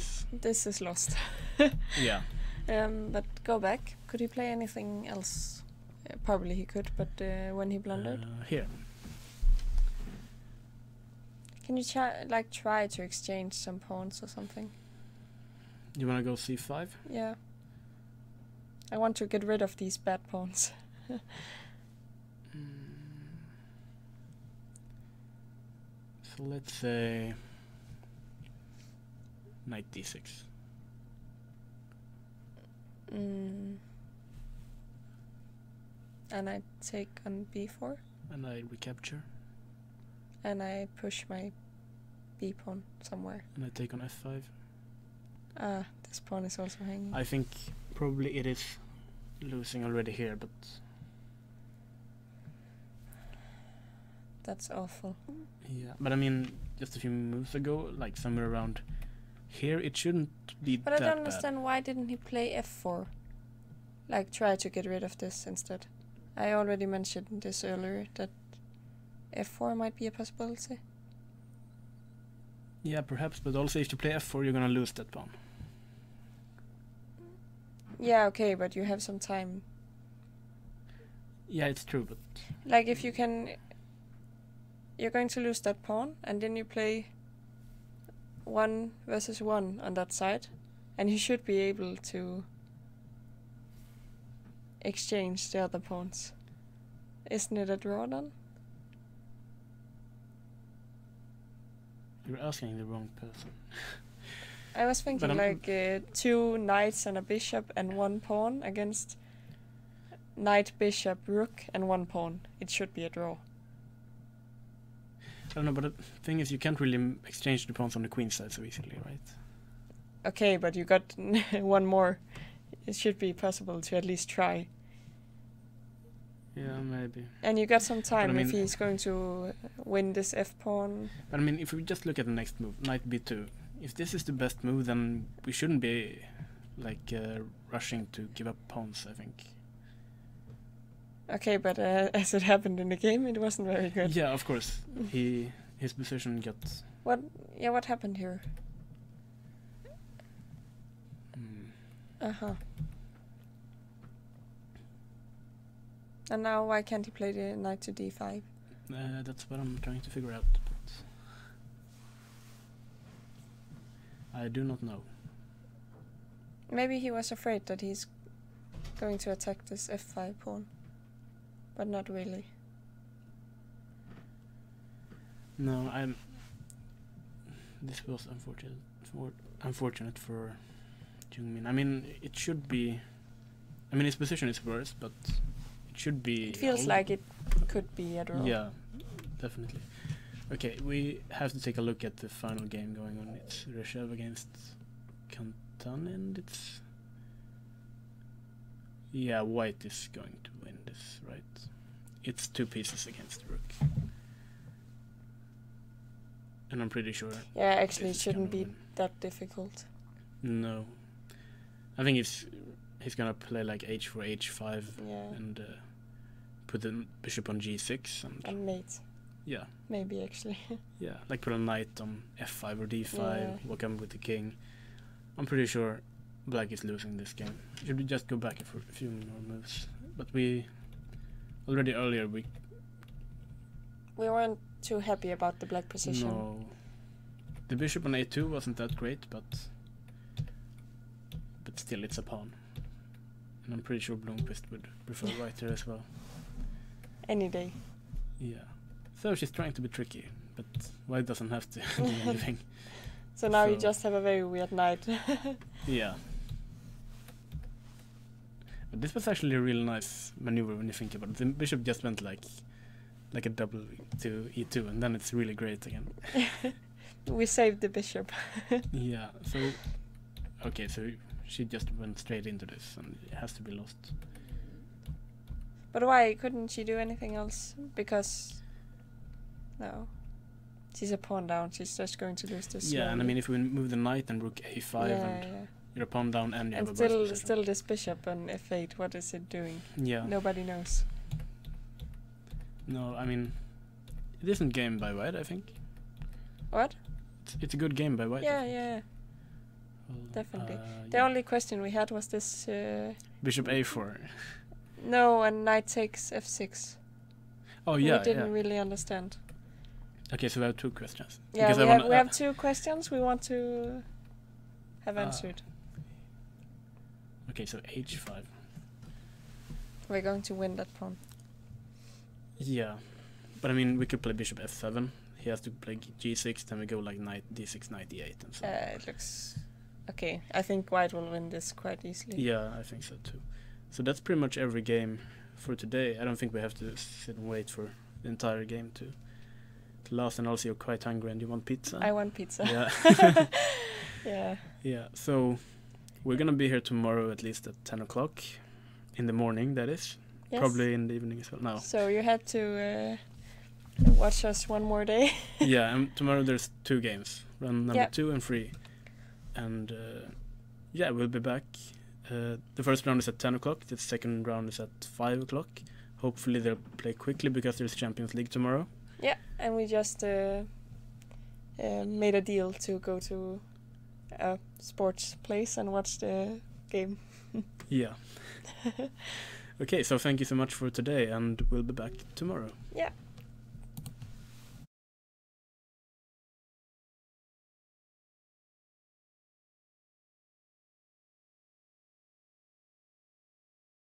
is lost. yeah. But go back. Could he play anything else? Probably he could, but when he blundered, Here. can you try to exchange some pawns or something? You wanna go c5? Yeah. I want to get rid of these bad pawns. So let's say knight d6. And I take on b4, And I recapture. and I push my b pawn somewhere. And I take on f5. Ah, this pawn is also hanging. I think probably it is losing already here, but That's awful. yeah. But I mean, just a few moves ago, like somewhere around here, it shouldn't be But that I don't bad. understand why didn't he play f4? Like try to get rid of this instead. I already mentioned this earlier that f4 might be a possibility. Yeah, perhaps, but also if you play f4, you're gonna lose that pawn. Yeah, okay, but you have some time. Yeah, it's true, but Like if you can, you're going to lose that pawn, and then you play 1 versus 1 on that side, and you should be able to exchange the other pawns. Isn't it a draw then? you're asking the wrong person. I was thinking I'm- like 2 knights and a bishop and 1 pawn against knight, bishop, rook and 1 pawn. It should be a draw. I don't know, but the thing is, you can't really exchange the pawns on the queen side so easily, right? Okay, but you got 1 more. It should be possible to at least try. Yeah, maybe. And you got some time I if mean- he's going to win this f pawn. But I mean, if we just look at the next move, knight b2, if this is the best move, then we shouldn't be like rushing to give up pawns, I think. Okay, but as it happened in the game, it wasn't very good. Yeah, of course. His position got... What? Yeah, what happened here? Uh-huh. And now why can't he play the knight to d5? That's what I'm trying to figure out, but I do not know. Maybe he was afraid that he's going to attack this f5 pawn. But not really. No, this was unfortunate for Jungmin. I mean, it should be... I mean, his position is worse, but it should be... It feels like it could be a draw. Yeah, definitely. Okay, we have to take a look at the final game going on. It's Reshev against Kantan, and it's... Yeah, white is going to win this, right? It's 2 pieces against the rook. And I'm pretty sure... Yeah, actually it this is shouldn't gonna be win. that difficult. No. I think he's gonna play like h4, h5, Yeah. and put the bishop on g6, And mate. yeah, Maybe actually. yeah, like put a knight on f5 or d5, Yeah. walk up with the king. I'm pretty sure black is losing this game. Should we just go back for a few more moves? But we already earlier we weren't too happy about the black position. no, the bishop on a2 wasn't that great, but still it's a pawn, and I'm pretty sure Blomqvist would prefer white there as well. Any day. Yeah, so she's trying to be tricky, but white doesn't have to do anything. So now you So- just have a very weird night. Yeah. But this was actually a really nice maneuver when you think about it. The bishop just went like a double to e2, and then it's really great again. We saved the bishop. Yeah, so... Okay, so she just went straight into this, and it has to be lost. But why couldn't she do anything else? Because... No. She's a pawn down, she's just going to lose this. Yeah, and I slowly. mean, if we move the knight and rook a5, and you're a pawn down, and you And have a worse position. still this bishop on f8, what is it doing? Yeah. Nobody knows. No, I mean... It isn't game by white, I think. What? It's a good game by white. I Yeah, think. yeah. Well, definitely. The yeah. only question we had was this... Bishop a4. No, and knight takes f6. Oh, yeah, We didn't yeah. really understand. Okay, so we have 2 questions. Yeah, Because we I wanna- have 2 questions we want to have Ah. answered. Okay, so h5. We're going to win that pawn. Yeah, but I mean, we could play bishop f7. He has to play g6, then we go like knight d6, knight d8, and so on. It looks... Okay, I think white will win this quite easily. Yeah, I think so too. So that's pretty much every game for today. I don't think we have to sit and wait for the entire game to last, and also you're quite hungry and you want pizza. I want pizza. Yeah. Yeah. Yeah, so we're gonna be here tomorrow at least at 10 o'clock in the morning, that is. Yes. Probably in the evening as well. No. So you had to watch us one more day. Yeah, and tomorrow there's 2 games, round number Yep. 2 and 3, and yeah, we'll be back. The first round is at 10 o'clock. The second round is at 5 o'clock. Hopefully they'll play quickly because there's Champions League tomorrow. Yeah, and we just made a deal to go to a sports place and watch the game. Yeah. Okay, so thank you so much for today, and we'll be back tomorrow. Yeah.